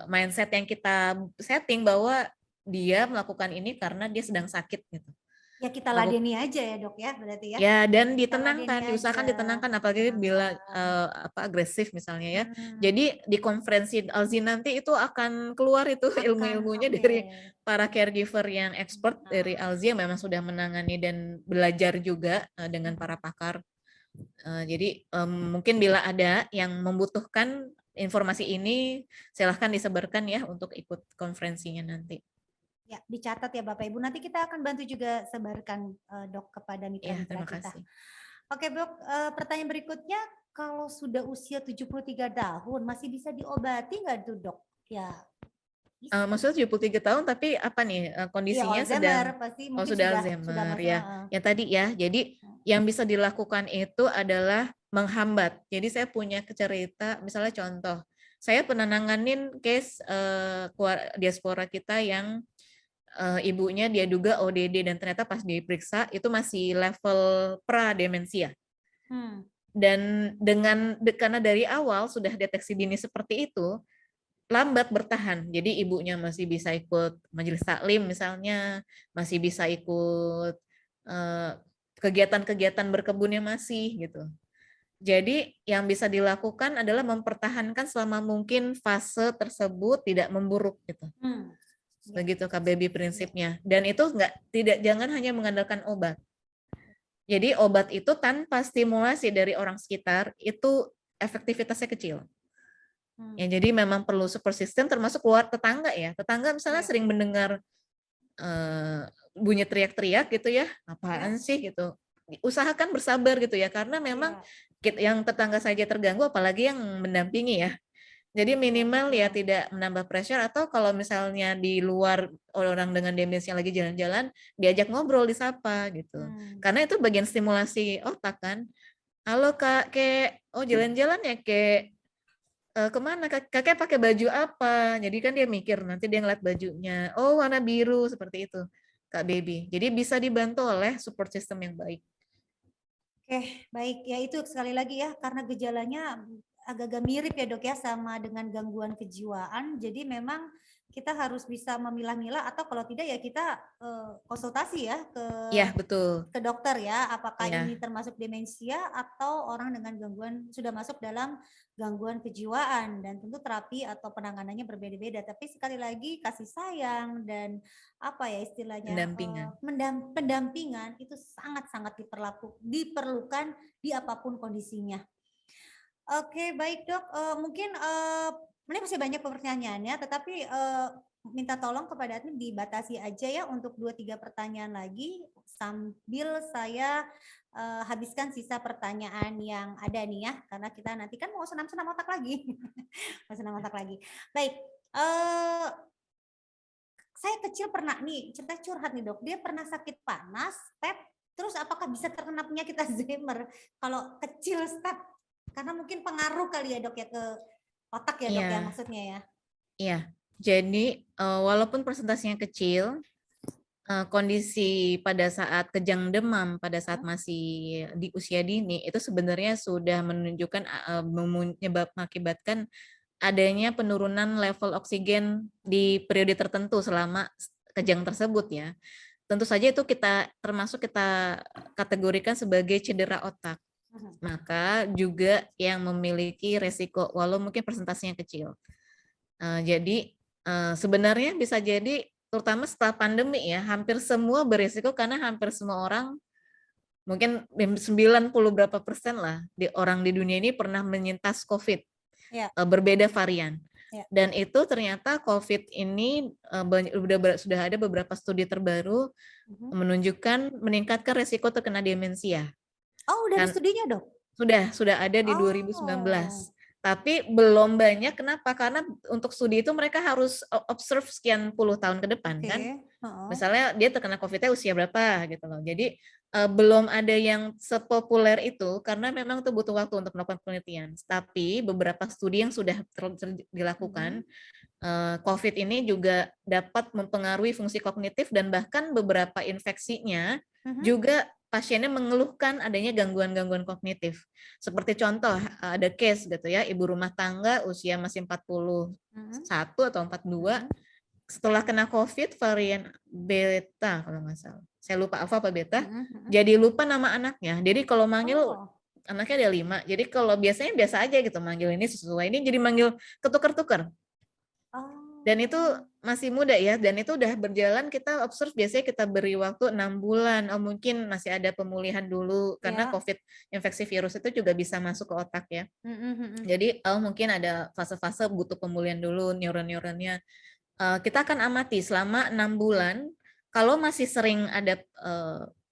mindset yang kita setting bahwa dia melakukan ini karena dia sedang sakit gitu. Ya kita ladeni aja ya dok ya berarti ya. Ya, dan ditenangkan, diusahakan ditenangkan, apalagi bila agresif misalnya ya. Jadi di konferensi Alzi nanti itu akan keluar itu ilmu-ilmunya dari para caregiver yang expert dari Alzi yang memang sudah menangani dan belajar juga dengan para pakar. Jadi mungkin bila ada yang membutuhkan informasi ini silahkan disebarkan ya untuk ikut konferensinya nanti. Ya, dicatat ya Bapak Ibu. Nanti kita akan bantu juga sebarkan Dok kepada Ya, mitra-mitra terima kita. kasih. Oke Dok, pertanyaan berikutnya, kalau sudah usia 73 tahun masih bisa diobati nggak tuh Dok? Ya, bisa. Maksudnya 73 tahun tapi apa nih Iya, kondisinya Alzheimer sedang pasti oh mungkin sudah sudah Alzheimer masuk, ya. Yang tadi ya. Jadi yang bisa dilakukan itu adalah menghambat. Jadi saya punya cerita, misalnya contoh, saya pernah nanganin case diaspora kita yang ibunya dia duga ODD dan ternyata pas diperiksa itu masih level pra-demensia. Dan karena dari awal sudah deteksi dini seperti itu, lambat bertahan. Jadi ibunya masih bisa ikut majelis taklim misalnya, masih bisa ikut kegiatan-kegiatan berkebunnya masih gitu. Jadi yang bisa dilakukan adalah mempertahankan selama mungkin fase tersebut tidak memburuk gitu. Begitu KBBI prinsipnya. Dan itu jangan hanya mengandalkan obat. Jadi obat itu tanpa stimulasi dari orang sekitar itu efektivitasnya kecil. Ya, jadi memang perlu support system termasuk keluar tetangga ya. Tetangga misalnya sering mendengar bunyi teriak-teriak gitu ya. Apaan sih gitu. Usahakan bersabar gitu ya karena memang yang tetangga saja terganggu apalagi yang mendampingi ya. Jadi minimal ya tidak menambah pressure atau kalau misalnya di luar orang dengan demensi yang lagi jalan-jalan diajak ngobrol, disapa gitu. Karena itu bagian stimulasi otak kan. Halo Kak, jalan-jalan ya Kek. Kemana kakek pakai baju apa? Jadi kan dia mikir nanti dia ngeliat bajunya. Oh warna biru seperti itu Kak Baby. Jadi bisa dibantu oleh support system yang baik. Oke, baik. Ya itu sekali lagi ya karena gejalanya agak-agak mirip ya Dok ya sama dengan gangguan kejiwaan. Jadi memang kita harus bisa memilah-milah atau kalau tidak ya kita konsultasi ya ke dokter ya apakah ini termasuk demensia atau orang dengan gangguan sudah masuk dalam gangguan kejiwaan dan tentu terapi atau penanganannya berbeda-beda. Tapi sekali lagi kasih sayang dan apa ya istilahnya pendampingan itu sangat-sangat diperlukan di apapun kondisinya. Oke, baik Dok. Mungkin ini masih banyak pertanyaannya, tetapi minta tolong kepada admin dibatasi aja ya untuk 2-3 pertanyaan lagi sambil saya habiskan sisa pertanyaan yang ada nih ya, karena kita nanti kan mau senam-senam otak lagi. Mau senam otak lagi. Baik, saya kecil pernah nih, cerita curhat nih Dok, dia pernah sakit panas, step, terus apakah bisa terkena penyakit Alzheimer? Kalau kecil step, karena mungkin pengaruh kali ya Dok ya ke otak ya Dok ya maksudnya ya. Iya, jadi walaupun presentasinya kecil, kondisi pada saat kejang demam pada saat masih di usia dini itu sebenarnya sudah menunjukkan mengakibatkan adanya penurunan level oksigen di periode tertentu selama kejang tersebut ya. Tentu saja itu kita kategorikan sebagai cedera otak. Maka juga yang memiliki resiko walau mungkin presentasinya kecil. Jadi sebenarnya bisa jadi terutama setelah pandemi ya hampir semua berisiko karena hampir semua orang mungkin 90 berapa persen lah orang di dunia ini pernah menyintas COVID berbeda varian. Dan itu ternyata COVID ini sudah ada beberapa studi terbaru menunjukkan meningkatkan resiko terkena demensia. Oh, udah ada studinya Dok? Sudah ada di 2019. Tapi belum banyak, kenapa? Karena untuk studi itu mereka harus observe sekian puluh tahun ke depan kan. Misalnya dia terkena COVID-nya usia berapa gitu loh. Jadi belum ada yang sepopuler itu karena memang itu butuh waktu untuk melakukan penelitian. Tapi beberapa studi yang sudah dilakukan, COVID ini juga dapat mempengaruhi fungsi kognitif dan bahkan beberapa infeksinya juga pasiennya mengeluhkan adanya gangguan-gangguan kognitif. Seperti contoh, ada case gitu ya, ibu rumah tangga usia masih 41 atau 42, setelah kena COVID varian beta kalau nggak salah. Saya lupa alfa apa beta, jadi lupa nama anaknya. Jadi kalau manggil anaknya ada 5, jadi kalau biasanya biasa aja gitu manggil ini sesuai, ini jadi manggil ketukar-tukar. Dan itu masih muda ya, dan itu udah berjalan, kita observe biasanya kita beri waktu 6 bulan. Oh mungkin masih ada pemulihan dulu, karena Ya. COVID infeksi virus itu juga bisa masuk ke otak ya. Jadi mungkin ada fase-fase butuh pemulihan dulu neuron-neuronnya. Kita akan amati selama 6 bulan, kalau masih sering ada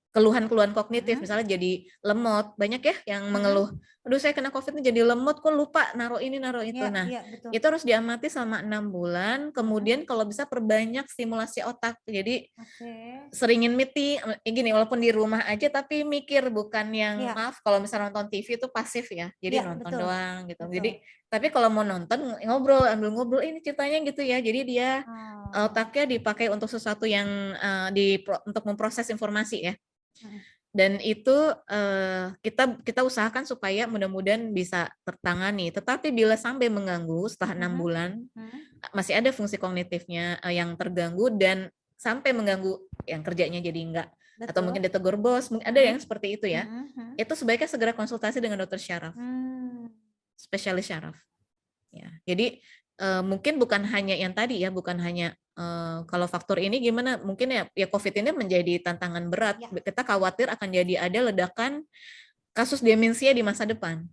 keluhan-keluhan kognitif, misalnya jadi lemot, banyak ya yang mengeluh, aduh saya kena COVID nih jadi lemot, kok lupa naruh ini, naruh itu. Iya, Nah, iya, betul. itu harus diamati selama 6 bulan, kemudian kalau bisa perbanyak stimulasi otak. Jadi Oke. seringin meeting, gini, walaupun di rumah aja tapi mikir, bukan yang Iya. maaf kalau misalnya nonton TV itu pasif ya, jadi Iya, nonton betul. doang gitu. Betul. Jadi tapi kalau mau nonton ngobrol, ambil ngobrol, ini ceritanya gitu ya. Jadi dia otaknya dipakai untuk sesuatu yang untuk memproses informasi ya. Dan itu kita usahakan supaya mudah-mudahan bisa tertangani. Tetapi bila sampai mengganggu setelah 6 bulan, masih ada fungsi kognitifnya yang terganggu dan sampai mengganggu yang kerjanya jadi enggak, atau mungkin ditegur bos, ada yang seperti itu ya. Itu sebaiknya segera konsultasi dengan dokter syaraf, spesialis syaraf. Ya, jadi mungkin bukan hanya yang tadi ya, bukan hanya kalau faktor ini gimana, mungkin ya COVID ini menjadi tantangan berat. Kita khawatir akan jadi ada ledakan kasus demensia di masa depan.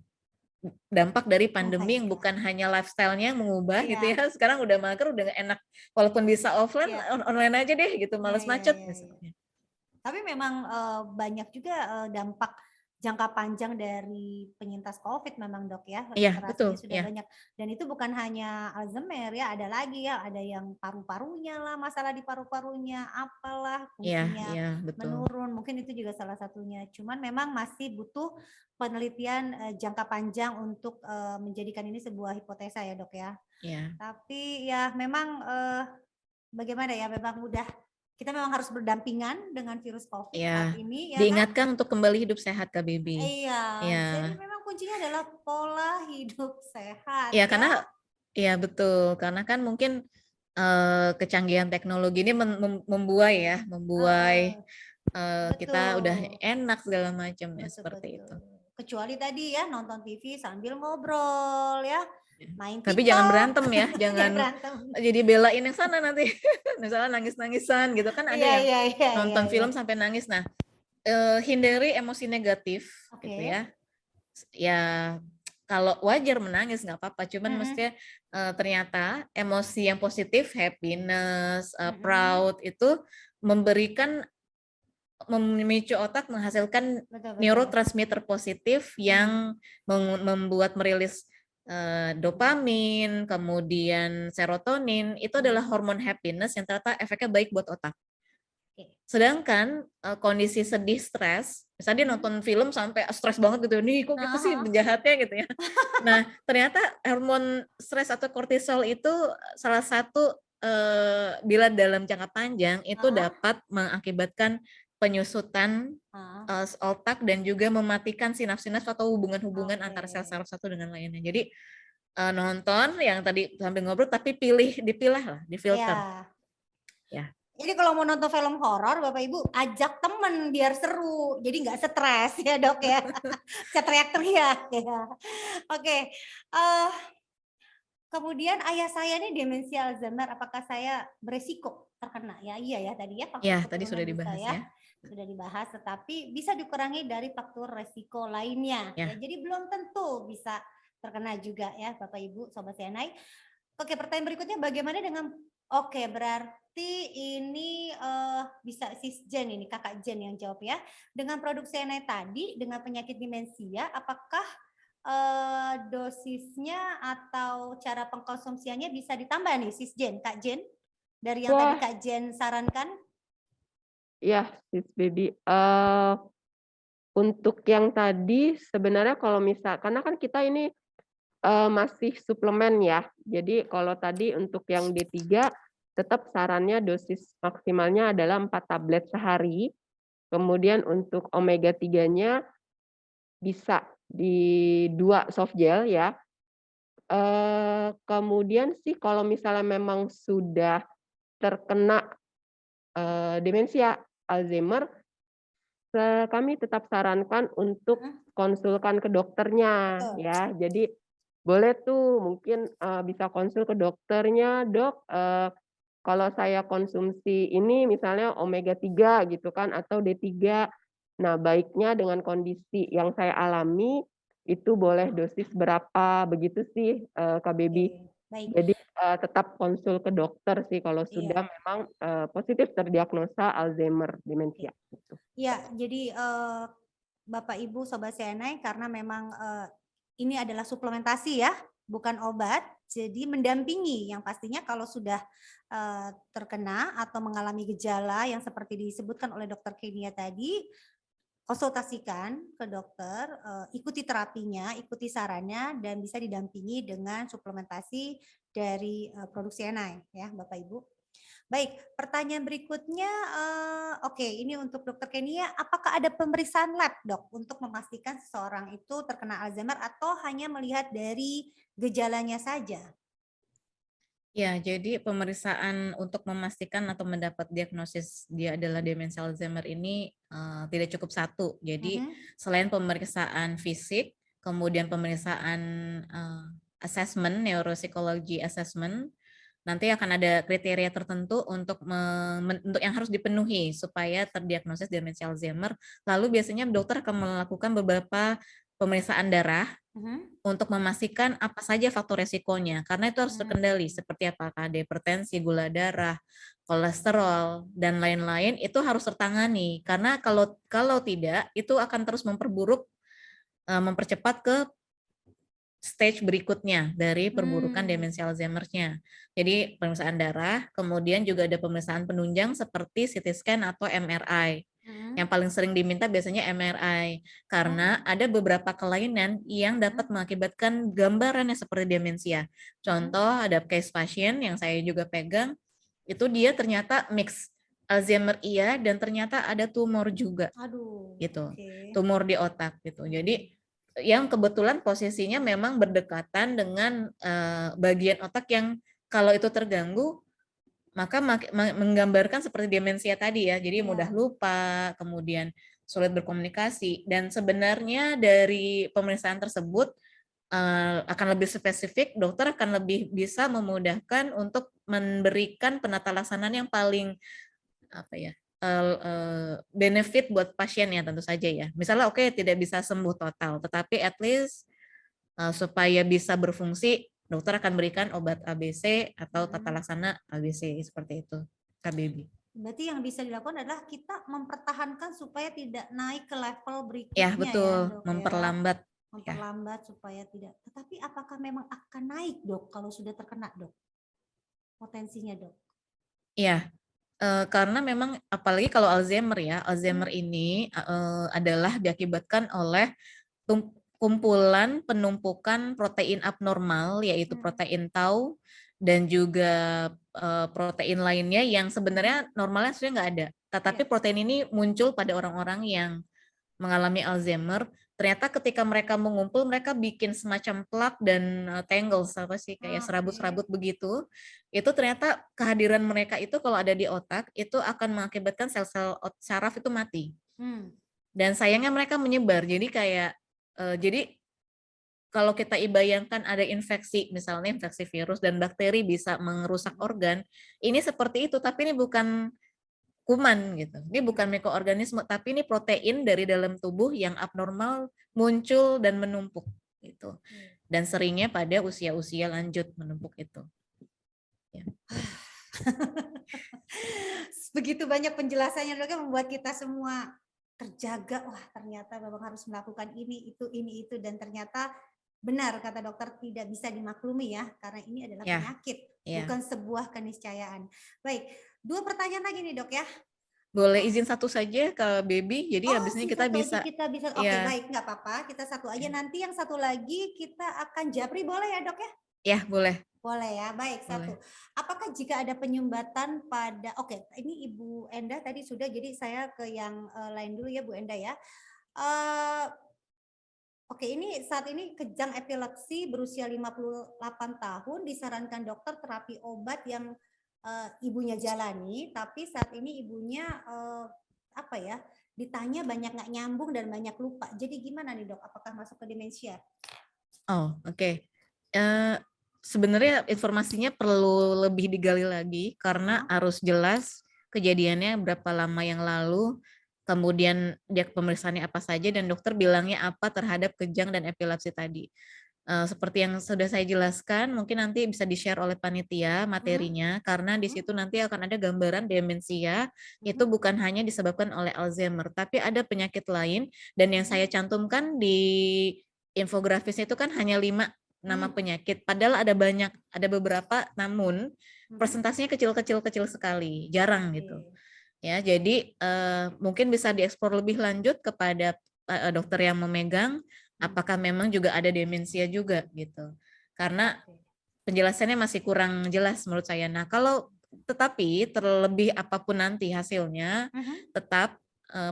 Dampak dari pandemi yang bukan hanya lifestyle-nya yang mengubah gitu ya. Sekarang udah mager, udah gak enak. Walaupun bisa offline, online aja deh gitu, males macet misalnya. Tapi memang banyak juga dampak jangka panjang dari penyintas COVID memang dok ya. Iya, Literasinya betul. sudah banyak. Dan itu bukan hanya Alzheimer ya, ada lagi ya, ada yang paru-parunya lah, masalah di paru-parunya, apalah fungsinya menurun. Mungkin itu juga salah satunya. Cuman memang masih butuh penelitian jangka panjang untuk menjadikan ini sebuah hipotesa ya dok ya. Tapi ya memang bagaimana ya, memang udah kita memang harus berdampingan dengan virus COVID saat ini. Ya diingatkan untuk kembali hidup sehat Kak Bibi. Iya, jadi memang kuncinya adalah pola hidup sehat. Iya, karena ya betul, karena kan mungkin kecanggihan teknologi ini membuai kita udah enak segala macam ya, seperti itu. Kecuali tadi ya nonton TV sambil ngobrol ya. Main TikTok. Tapi jangan berantem ya, jangan jadi belain yang sana nanti. Misalnya nangis-nangisan gitu kan, ada yang nonton film sampai nangis. Nah, hindari emosi negatif gitu ya. Ya kalau wajar menangis nggak apa-apa, cuman mestinya ternyata emosi yang positif, happiness, proud itu memicu otak menghasilkan neurotransmitter positif yang membuat merilis dopamin, kemudian serotonin. Itu adalah hormon happiness yang ternyata efeknya baik buat otak. Sedangkan kondisi sedih, stres, misalnya dia nonton film sampai stres banget gitu, nih kok gitu sih penjahatnya gitu ya. Nah ternyata hormon stres atau kortisol itu salah satu bila dalam jangka panjang itu dapat mengakibatkan penyusutan otak dan juga mematikan sinaps-sinaps atau hubungan-hubungan antara sel saraf satu dengan lainnya. Jadi nonton yang tadi sambil ngobrol tapi dipilah lah, difilter. Ya. Jadi kalau mau nonton film horor, Bapak Ibu ajak temen biar seru, jadi nggak stres ya dok ya. Saya teriak-teriak ya. Oke. Kemudian ayah saya ini demensia Alzheimer, apakah saya beresiko terkena? Ya iya ya tadi ya. Ya tadi sudah dibahas ya. Sudah dibahas, tetapi bisa dikurangi dari faktor resiko lainnya. Ya, jadi belum tentu bisa terkena juga ya Bapak Ibu, Sobat CNI. Oke, pertanyaan berikutnya bagaimana dengan, berarti ini bisa sis Jen ini, kakak Jen yang jawab ya. Dengan produk CNI tadi, dengan penyakit demensia, apakah dosisnya atau cara pengkonsumsiannya bisa ditambah nih sis Jen, Kak Jen? Dari yang tadi Kak Jen sarankan? Ya, sis Baby. Untuk yang tadi sebenarnya kalau karena kan kita ini masih suplemen ya. Jadi kalau tadi untuk yang D3 tetap sarannya dosis maksimalnya adalah 4 tablet sehari. Kemudian untuk omega 3-nya bisa di 2 soft gel ya. Kemudian sih kalau misalnya memang sudah terkena demensia Alzheimer, kami tetap sarankan untuk konsulkan ke dokternya ya. Jadi boleh tuh mungkin bisa konsul ke dokternya, "Dok, kalau saya konsumsi ini misalnya omega 3 gitu kan atau D3, nah baiknya dengan kondisi yang saya alami itu boleh dosis berapa?" Begitu sih, Kak Baby. Oke, baik. Jadi, tetap konsul ke dokter sih kalau Iya. sudah memang, positif terdiagnosa Alzheimer demensia, gitu. Iya, jadi Bapak Ibu Sobat CNI karena memang ini adalah suplementasi ya, bukan obat. Jadi mendampingi yang pastinya kalau sudah terkena atau mengalami gejala yang seperti disebutkan oleh Dokter Kenia tadi, konsultasikan ke dokter, ikuti terapinya, ikuti sarannya dan bisa didampingi dengan suplementasi dari produk CNI ya, Bapak Ibu. Baik, pertanyaan berikutnya, oke ini untuk Dokter Kenia, apakah ada pemeriksaan lab Dok untuk memastikan seseorang itu terkena Alzheimer atau hanya melihat dari gejalanya saja? Ya, jadi pemeriksaan untuk memastikan atau mendapat diagnosis dia adalah demensia Alzheimer ini tidak cukup satu. Jadi selain pemeriksaan fisik, kemudian pemeriksaan assessment, neuropsikologi assessment, nanti akan ada kriteria tertentu untuk untuk yang harus dipenuhi supaya terdiagnosis demensia Alzheimer. Lalu biasanya dokter akan melakukan beberapa pemeriksaan darah untuk memastikan apa saja faktor resikonya, karena itu harus terkendali seperti apakah ada hipertensi, gula darah, kolesterol dan lain-lain itu harus tertangani, karena kalau tidak itu akan terus mempercepat ke stage berikutnya dari perburukan demensia Alzheimer-nya. Jadi pemeriksaan darah, kemudian juga ada pemeriksaan penunjang seperti CT scan atau MRI. Yang paling sering diminta biasanya MRI, karena ada beberapa kelainan yang dapat mengakibatkan gambarannya seperti demensia. Contoh ada case pasien yang saya juga pegang, itu dia ternyata mix Alzheimer iya dan ternyata ada tumor juga. Aduh, Gitu. oke. Tumor di otak gitu. Jadi yang kebetulan posisinya memang berdekatan dengan bagian otak yang kalau itu terganggu maka menggambarkan seperti demensia tadi ya. Jadi mudah lupa, kemudian sulit berkomunikasi dan sebenarnya dari pemeriksaan tersebut akan lebih spesifik, dokter akan lebih bisa memudahkan untuk memberikan penata laksanaan yang paling apa ya? Benefit buat pasiennya tentu saja ya. Misalnya oke tidak bisa sembuh total, tetapi at least supaya bisa berfungsi, dokter akan berikan obat ABC atau tata laksana ABC seperti itu, KBB. Berarti yang bisa dilakukan adalah kita mempertahankan supaya tidak naik ke level berikutnya Ya betul, Dok, memperlambat. memperlambat supaya tidak. Tetapi apakah memang akan naik Dok kalau sudah terkena Dok? Potensinya Dok? Iya, karena memang apalagi kalau Alzheimer ya, Alzheimer ini adalah diakibatkan oleh kumpulan penumpukan protein abnormal yaitu protein tau dan juga protein lainnya yang sebenarnya normalnya sebenarnya nggak ada. Tetapi protein ini muncul pada orang-orang yang mengalami Alzheimer. Ternyata ketika mereka mengumpul, mereka bikin semacam plak dan tangles apa sih kayak serabut-serabut begitu. Itu ternyata kehadiran mereka itu kalau ada di otak itu akan mengakibatkan sel-sel saraf itu mati. Dan sayangnya mereka menyebar. Jadi kayak jadi kalau kita bayangkan ada infeksi, misalnya infeksi virus dan bakteri bisa merusak organ, ini seperti itu, tapi ini bukan kuman gitu. Ini bukan mikroorganisme, tapi ini protein dari dalam tubuh yang abnormal muncul dan menumpuk gitu. Dan seringnya pada usia-usia lanjut menumpuk itu. Ya. Begitu banyak penjelasannya Dok, membuat kita semua terjaga. Wah, ternyata memang harus melakukan ini itu dan ternyata benar kata dokter tidak bisa dimaklumi ya karena ini adalah penyakit, bukan sebuah keniscayaan. Baik, 2 pertanyaan lagi nih Dok ya. Boleh izin satu saja ke Baby, jadi habis ini kita bisa. Oke, baik, nggak apa-apa, kita satu aja. Nanti yang satu lagi kita akan japri, boleh ya Dok ya? Ya, boleh. Boleh ya, baik. Satu. Apakah jika ada penyumbatan pada, oke, ini Ibu Enda tadi sudah, jadi saya ke yang lain dulu ya Bu Enda ya. Oke, ini saat ini kejang epilepsi berusia 58 tahun, disarankan dokter terapi obat yang ibunya jalani, tapi saat ini ibunya apa ya, ditanya banyak nggak nyambung dan banyak lupa. Jadi gimana nih Dok, apakah masuk ke demensia? Oh, oke. Sebenarnya informasinya perlu lebih digali lagi karena harus jelas kejadiannya berapa lama yang lalu, kemudian dia pemeriksaannya apa saja dan dokter bilangnya apa terhadap kejang dan epilepsi tadi. Seperti yang sudah saya jelaskan, mungkin nanti bisa di-share oleh panitia materinya karena di situ nanti akan ada gambaran demensia itu bukan hanya disebabkan oleh Alzheimer, tapi ada penyakit lain dan yang saya cantumkan di infografisnya itu kan hanya 5 nama penyakit, padahal ada banyak, ada beberapa namun presentasinya kecil-kecil sekali, jarang gitu. Ya, jadi mungkin bisa dieksplor lebih lanjut kepada dokter yang memegang apakah memang juga ada demensia juga gitu. Karena penjelasannya masih kurang jelas menurut saya. Nah, kalau tetapi terlebih apapun nanti hasilnya tetap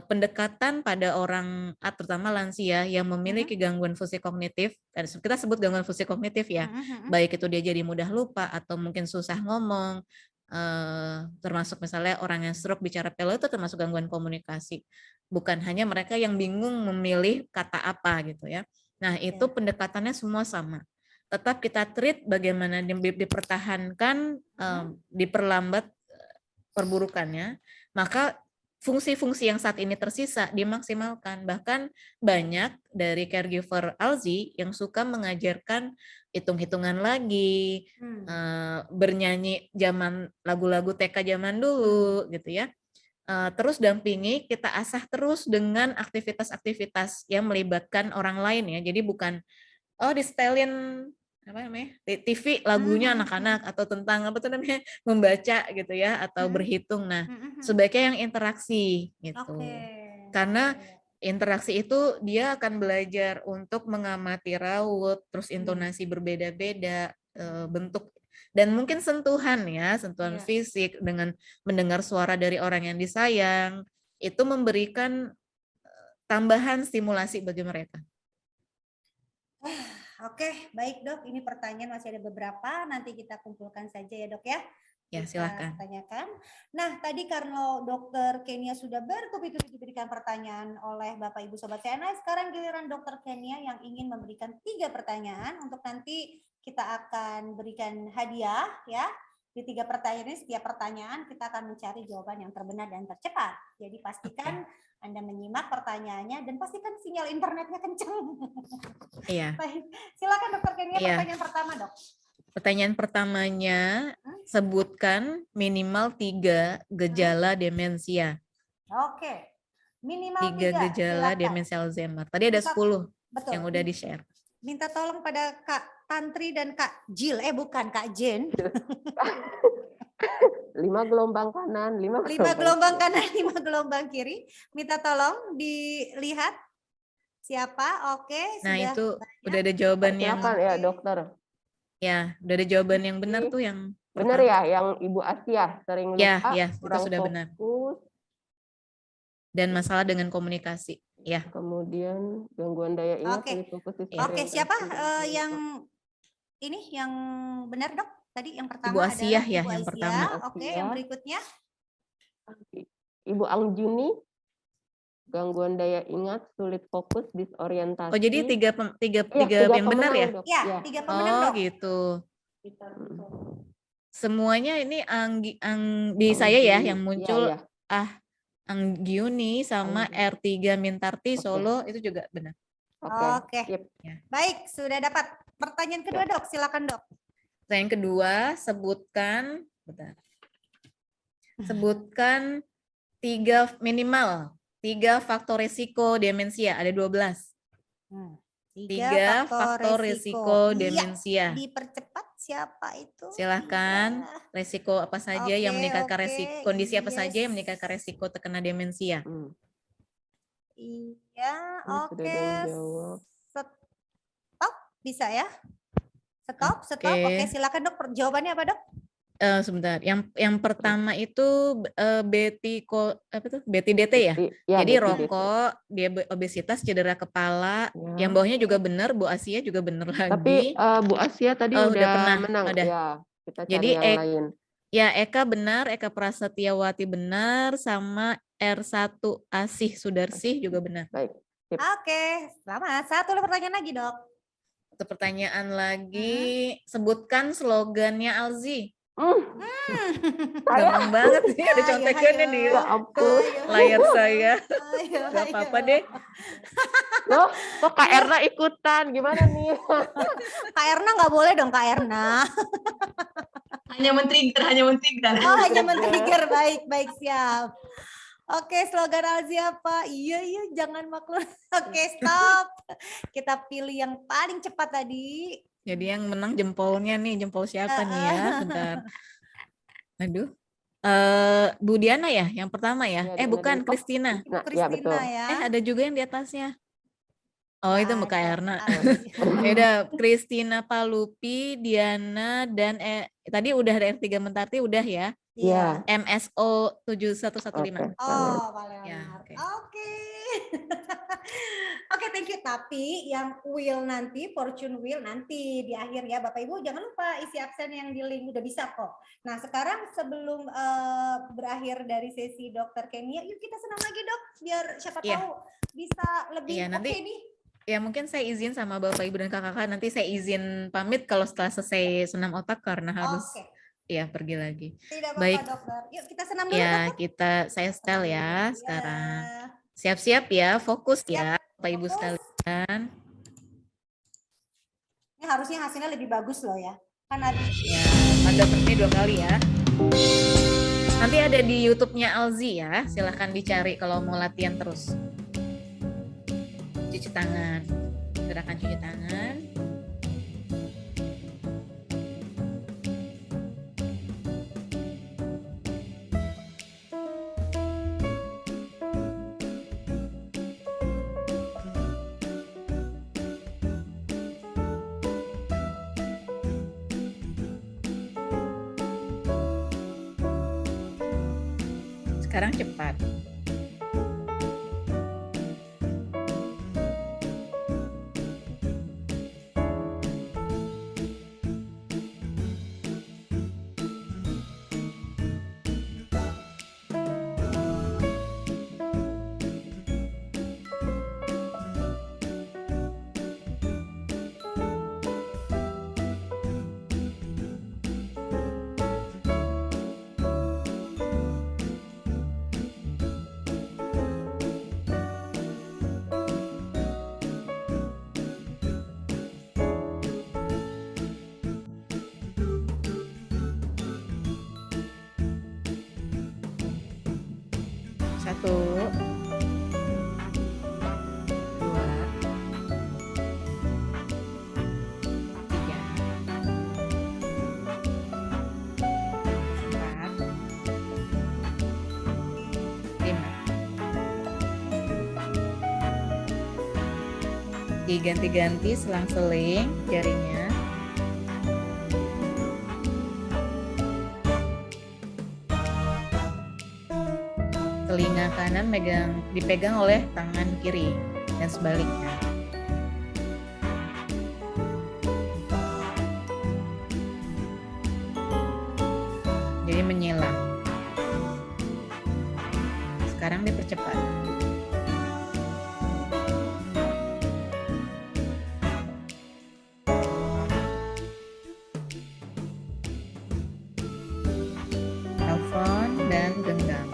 pendekatan pada orang terutama lansia yang memiliki gangguan fungsi kognitif, dan kita sebut gangguan fungsi kognitif ya, baik itu dia jadi mudah lupa atau mungkin susah ngomong, termasuk misalnya orang yang stroke bicara pelo itu termasuk gangguan komunikasi. Bukan hanya mereka yang bingung memilih kata apa gitu ya. Nah itu pendekatannya semua sama. Tetap kita treat bagaimana dipertahankan, diperlambat perburukannya, maka fungsi-fungsi yang saat ini tersisa dimaksimalkan. Bahkan banyak dari caregiver Alzi yang suka mengajarkan hitung-hitungan lagi, bernyanyi zaman lagu-lagu TK zaman dulu gitu ya. Terus dampingi, kita asah terus dengan aktivitas-aktivitas yang melibatkan orang lain ya. Jadi bukan disetelin apa namanya TV lagunya anak-anak atau tentang apa tuh namanya membaca gitu ya atau berhitung. Nah sebaiknya yang interaksi gitu. Karena interaksi itu dia akan belajar untuk mengamati raut, terus intonasi berbeda-beda, bentuk dan mungkin sentuhan ya, sentuhan fisik dengan mendengar suara dari orang yang disayang itu memberikan tambahan stimulasi bagi mereka. Oke, baik dok. Ini pertanyaan masih ada beberapa. Nanti kita kumpulkan saja ya dok ya. Ya silakan. Tanyakan. Nah tadi karena dokter Kenia sudah bertubi-tubi diberikan pertanyaan oleh Bapak Ibu Sobat CNA, sekarang giliran dokter Kenia yang ingin memberikan 3 pertanyaan untuk nanti kita akan berikan hadiah ya. Di 3 pertanyaan ini setiap pertanyaan kita akan mencari jawaban yang terbenar dan tercepat. Jadi pastikan Anda menyimak pertanyaannya dan pastikan sinyal internetnya kencang. Iya. Baik, silakan dokter Kenia pertanyaan pertama dok. Pertanyaan pertamanya, sebutkan minimal 3 gejala demensia. Oke, minimal 3 gejala demensia Alzheimer. Tadi ada 10 yang udah di-share. Minta tolong pada Kak Tantri dan Kak Jill, bukan Kak Jen. 5 gelombang kanan, 5 gelombang kanan, 5 gelombang kiri. Minta tolong dilihat siapa. Oke, nah sudah itu banyak. udah ada jawaban yang ya dokter. Ya, udah ada jawaban yang benar tuh yang benar ya, yang Ibu Asia sering lupa, ya, itu sudah benar. Dan masalah dengan komunikasi, ya. Kemudian gangguan daya ingat, Oke, siapa yang ini yang benar dok? Tadi yang pertama Ibu Asia ya, Ibu yang Asia. pertama. Oke, yang berikutnya Ibu Angjuni, gangguan daya ingat, sulit fokus, disorientasi. Oh, jadi tiga yang benar ya? Ya, 3 pemenang dok. Oh, gitu. Semuanya ini di saya ya yang muncul Anggiuni sama R3 Mintarti Solo itu juga benar. Oke. Baik, sudah dapat. Pertanyaan kedua dok, silakan dok. Pertanyaan kedua, sebutkan 3 faktor risiko demensia, ada 12. 3 faktor risiko demensia. Dipercepat siapa itu? Silahkan, resiko apa saja yang meningkatkan kondisi apa saja yang meningkatkan resiko terkena demensia. Iya, oke. Stop, bisa ya? Stop. Oke, silakan dok. Jawabannya apa dok? Sebentar. Yang pertama itu BTDT ya. Jadi rokok, dia obesitas, cedera kepala. Yang bawahnya juga benar, Bu Asia juga benar lagi. Tapi Bu Asia tadi udah pernah menang. Udah. Ya, kita cari jadi yang lain. Ya, Eka benar, Eka Prasetyawati benar, sama R1 Asih Sudarsih juga benar. Baik. Oke, selamat. 1 pertanyaan lagi dok. Satu pertanyaan lagi, sebutkan slogannya Alzi. Saya, Gampang banget nih, ada Ayo, contekannya ayo. di ya ampun. layar saya. Ayo, Gak ayo. apa-apa deh. Loh, kok Kak Erna ikutan? Gimana nih? Kak Erna nggak boleh dong Kak Erna. Hanya men-trigger. Oh, hanya men-trigger. Baik, siap. Oke, slogan Alzi apa? Iya, jangan maklum. Oke, stop. Kita pilih yang paling cepat tadi. Jadi yang menang jempolnya nih, jempol siapa nih ya? Bentar. Aduh. Bu Diana ya, yang pertama ya? Ya, Diana Bukan, Depok. Kristina. Nah, ya betul. Kristina ya. Ada juga yang di atasnya. Oh, itu Mbak Ada. Erna. Alzi. Ya udah, Kristina Palupi, Diana, dan tadi udah ada R3 Mentarti, udah ya. Iya. MSO 7115. Oke. Oh, Pak Ya, Leonard. oke. Oke. Oke, thank you. Tapi yang wheel nanti, fortune wheel nanti di akhir ya. Bapak Ibu jangan lupa isi absen yang di link, udah bisa kok. Nah, sekarang sebelum berakhir dari sesi Dokter Kenia, yuk kita senam lagi Dok, biar siapa Iya. tahu bisa lebih Iya, nanti oke nih. ya mungkin saya izin sama Bapak Ibu dan kakak-kakak, nanti saya izin pamit kalau setelah selesai senam otak karena harus Oke, ya pergi lagi. tidak Baik. apa-apa Dokter. Yuk kita senam dulu Ya, Dokter. saya setel ya Iya. sekarang. Siap-siap ya, fokus ya Bapak Ibu Fokus. sekalian. Ini harusnya hasilnya lebih bagus loh ya. Kan ada Ya, ada seperti 2 kali ya. Nanti ada di YouTube-nya Alzi ya, silahkan dicari kalau mau latihan terus. Cuci tangan, gerakan cuci tangan. Sekarang cepat. Satu, dua, tiga, empat, lima. Diganti-ganti selang-seling jarinya. Telinga kanan dipegang oleh tangan kiri dan sebaliknya. Jadi menyilang. Sekarang dipercepat. Telepon dan genggam.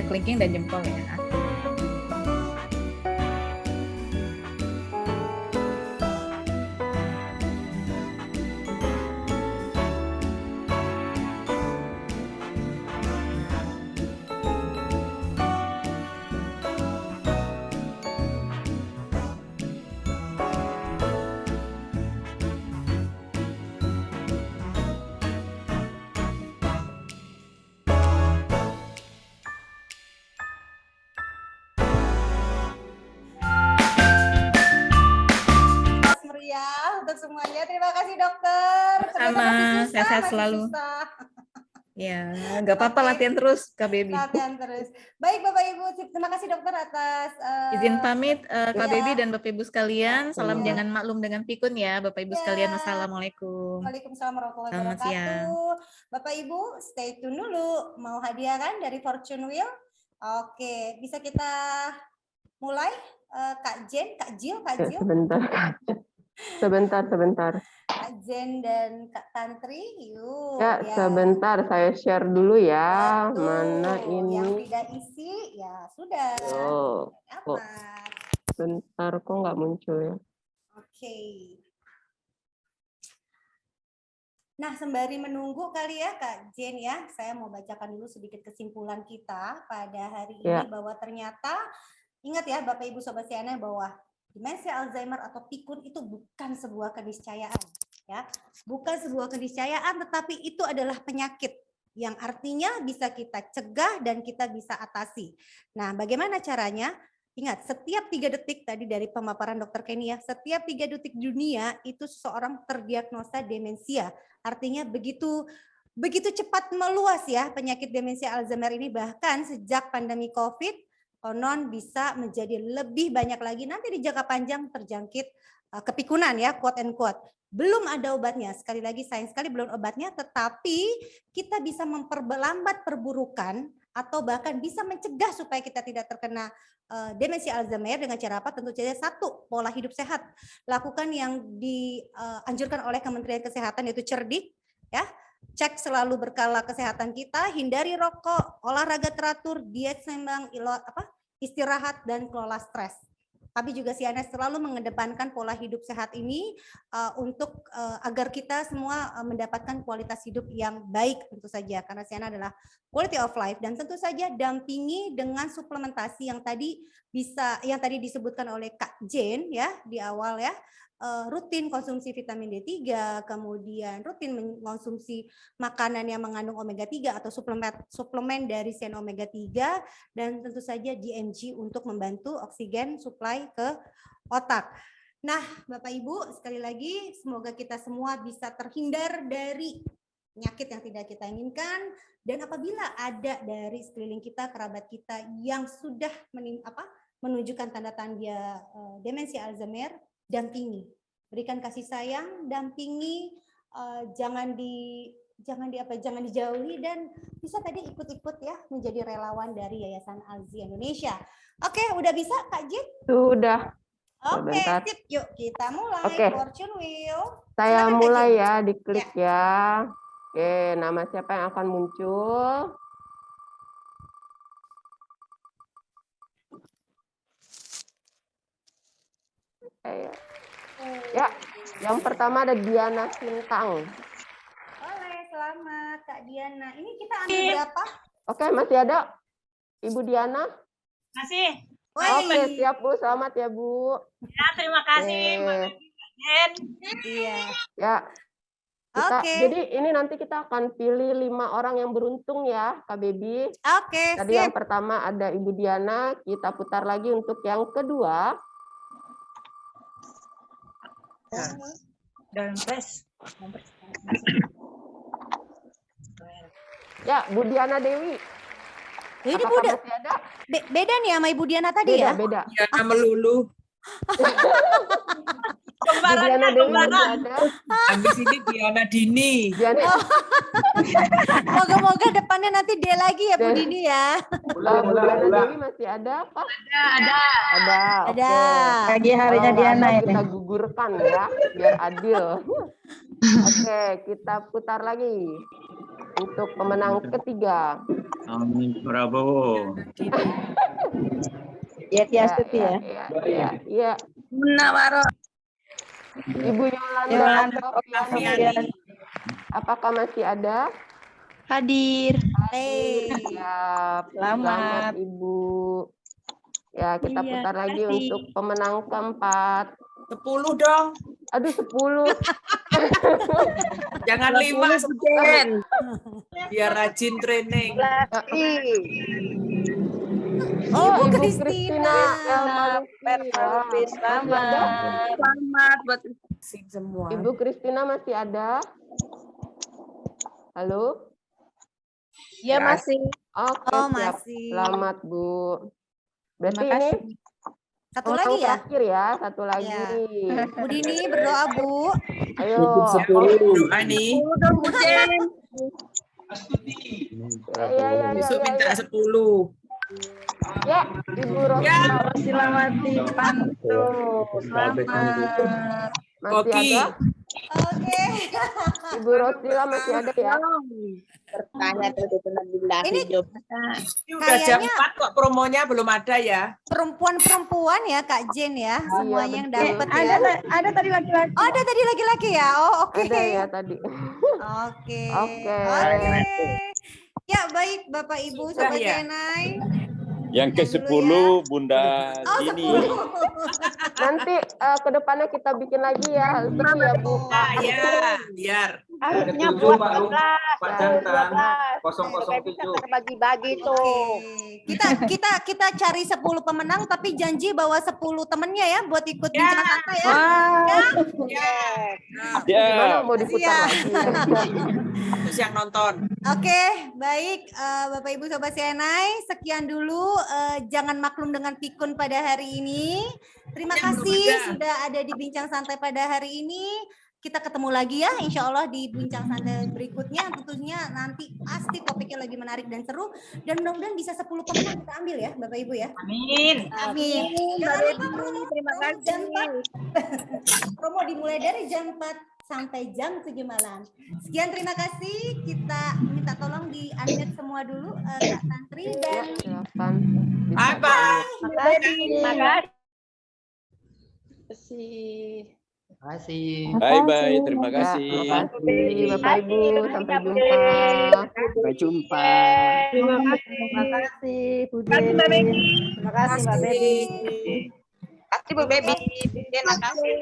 Kelingking dan jempol ya. semuanya. Terima kasih dokter. Ternyata Sama, masih susah, sehat-sehat masih selalu. susah. Ya, nggak apa-apa, Oke. latihan terus, Kak Baby. Latihan terus. Baik Bapak Ibu, terima kasih dokter atas Izin pamit, Kak ya. Baby dan Bapak Ibu sekalian. Salam Ya. jangan maklum dengan pikun ya, Bapak Ibu Ya. sekalian. Wassalamualaikum. Waalaikumsalam warahmatullahi Selamat wabarakatuh. Bapak Ibu, stay tune dulu. Mau hadiah kan dari Fortune Wheel? Oke, bisa kita mulai? Kak Jen, Kak Jill, Kak Ya, Jill, sebentar. Kak Jen dan Kak Tantri. Yuk. Ya, sebentar saya share dulu ya. Betul. Mana Yang ini? tidak isi, ya sudah. Oh, kok Aman. bentar kok nggak muncul ya? Oke. Nah, sembari menunggu kali ya Kak Jen ya, saya mau bacakan dulu sedikit kesimpulan kita pada hari ini Ya. bahwa ternyata ingat ya Bapak Ibu Sobat Siana bahwa demensia Alzheimer atau pikun itu bukan sebuah keniscayaan ya. Bukan sebuah keniscayaan tetapi itu adalah penyakit yang artinya bisa kita cegah dan kita bisa atasi. Nah, bagaimana caranya? Ingat, setiap 3 detik tadi dari pemaparan Dr. Kenny ya, setiap 3 detik dunia itu seseorang terdiagnosa demensia. Artinya begitu cepat meluas ya penyakit demensia Alzheimer ini, bahkan sejak pandemi COVID konon bisa menjadi lebih banyak lagi nanti di jangka panjang terjangkit kepikunan ya, quote and quote. Belum ada obatnya, sekali lagi sayang sekali belum obatnya, tetapi kita bisa memperlambat perburukan atau bahkan bisa mencegah supaya kita tidak terkena demensia Alzheimer dengan cara apa? Tentu saja satu, pola hidup sehat. Lakukan yang dianjurkan oleh Kementerian Kesehatan yaitu cerdik ya. Cek selalu berkala kesehatan kita, hindari rokok, olahraga teratur, diet seimbang, istirahat dan kelola stres. Kami juga Siana selalu mengedepankan pola hidup sehat ini untuk agar kita semua mendapatkan kualitas hidup yang baik tentu saja, karena Siana adalah quality of life, dan tentu saja dampingi dengan suplementasi yang tadi disebutkan oleh Kak Jen ya di awal ya. Rutin konsumsi vitamin D3, kemudian rutin mengkonsumsi makanan yang mengandung omega 3 atau suplemen dari cyan omega 3, dan tentu saja DMG untuk membantu oksigen supply ke otak. Nah, Bapak Ibu, sekali lagi semoga kita semua bisa terhindar dari penyakit yang tidak kita inginkan, dan apabila ada dari sekeliling kita, kerabat kita yang sudah menunjukkan tanda-tanda demensia Alzheimer, dampingi, berikan kasih sayang, dampingi, jangan dijauhi, dan bisa tadi ikut-ikut ya menjadi relawan dari Yayasan ALZI Indonesia. Oke, udah bisa Kak Jin? Sudah. Oke, Sebentar. sip. Yuk kita mulai. Oke. Fortune Wheel. Saya Silakan, Kak mulai Jin. ya, diklik ya. Oke, nama siapa yang akan muncul? Ya, yang pertama ada Diana Sintang. Boleh, selamat Kak Diana. Ini kita ambil berapa? Oke, masih ada Ibu Diana? Masih. Oke, siap Bu. Selamat ya Bu. Ya, terima kasih. Oke. Iya. Ya. Kita, Oke. Jadi ini nanti kita akan pilih 5 orang yang beruntung ya, Kak Baby. Oke, Tadi yang pertama ada Ibu Diana, kita putar lagi untuk yang kedua. Dan press. Ya, Bu Diana Dewi. Ini Apakah Buda, masih ada? beda nih sama Ibu Diana tadi ya? Beda. Diana melulu. Bu Diana Dewi masih ada. Habis ini Diana Dini. Diana, Moga-moga depannya nanti dia lagi ya Bu Dan- Dini ya. Bu Diana Dewi masih ada apa? Ada. Ada. Ada. Oke. Pagi harinya Kalau nggak Diana ada, ini. kita gugurkan ya, biar adil. Oke, kita putar lagi untuk pemenang ketiga. Amin Prabowo. Ya, Tiastuti ya. Iya. Munawaro. Ibu Yolanda Yolanda Oktaviani. Apakah masih ada? Hadir. Siap. Selamat. Ibu. Ya, kita Iya, putar lagi kasih. untuk pemenang keempat. 10 dong. Aduh, 10. Jangan 5, Suden. Biar rajin training. Oh, Ibu Kristina. Elmaluki. Selamat. Masih ada? Selamat buat semua. Ibu Kristina masih ada? Halo? Ya masih. Oke, Oh, siap. masih. Selamat, Bu. Berarti Terima ini kasih. Satu pemenang lagi ya? terakhir ya, satu lagi. Ya. Bu Dini berdoa, Bu. Ayo. Doa nih. Udah hujan. Ya. Besok minta 10. Ya, Ibu Rosi. Ya. Selamat dipantu. Selamat. Masih Koki. ada? Oke. Ibu Rosila masih ada ya? Bertanya terus Ini Ini udah jam Kayaknya- 4 kok promonya belum ada ya. perempuan-perempuan ya Kak Jen ya, semuanya yang betul. dapat ya. Ada tadi laki-laki. Oh, ada tadi laki-laki ya. Oh, oke. Ada ya tadi. Oke. Oke. Ya, baik Bapak Ibu Sudah Sobat ya? CNI. Yang Sekian dulu ke-10 Bunda Oh, Dini. 10. Nanti ke depannya kita bikin lagi ya. Seru ya, Bu. Ya, biar. Harusnya buat 12. Pak Jantan. 007. Terbagi-bagi Oke. Kita cari 10 pemenang tapi janji bawa 10 temennya ya buat ikut bincang santai ya. Ya. Gimana Ya. mau diputar Siap. lagi? Terus yang nonton. Oke, baik Bapak Ibu Sobat CNI, sekian dulu jangan maklum dengan pikun pada hari ini. Terima Yang kasih belum ada. sudah ada di Bincang Santai pada hari ini. Kita ketemu lagi ya, insya Allah di Bincang Santai berikutnya. Tentunya nanti pasti topiknya lebih menarik dan seru. Dan mudah-mudahan bisa 10 pemenang kita ambil ya, Bapak Ibu ya. Amin. Amin. Jangan lupa promo, Terima promo jam kasih. 4. Promo dimulai dari jam 4 sampai jam 7 malam. Sekian, terima kasih. Kita minta tolong di unmute semua dulu, Kak Tantri Ya, dan silakan. Bye-bye. Terima kasih. Bye-bye, terima Ya, kasih. terima kasih Bapak Ibu. Sampai jumpa. Sampai jumpa. Terima kasih, Bu Terima kasih, Mbak Becky. Terima kasih, Mbak Baby. Kasih Bu Baby. Terima kasih.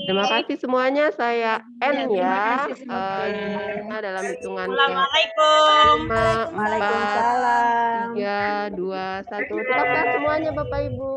Terima kasih semuanya. Saya N terima ya. kasih semuanya. Dalam hitungan Assalamualaikum. 5, 4, Waalaikumsalam. 3, 2, 1. Tetap sehat semuanya Bapak Ibu.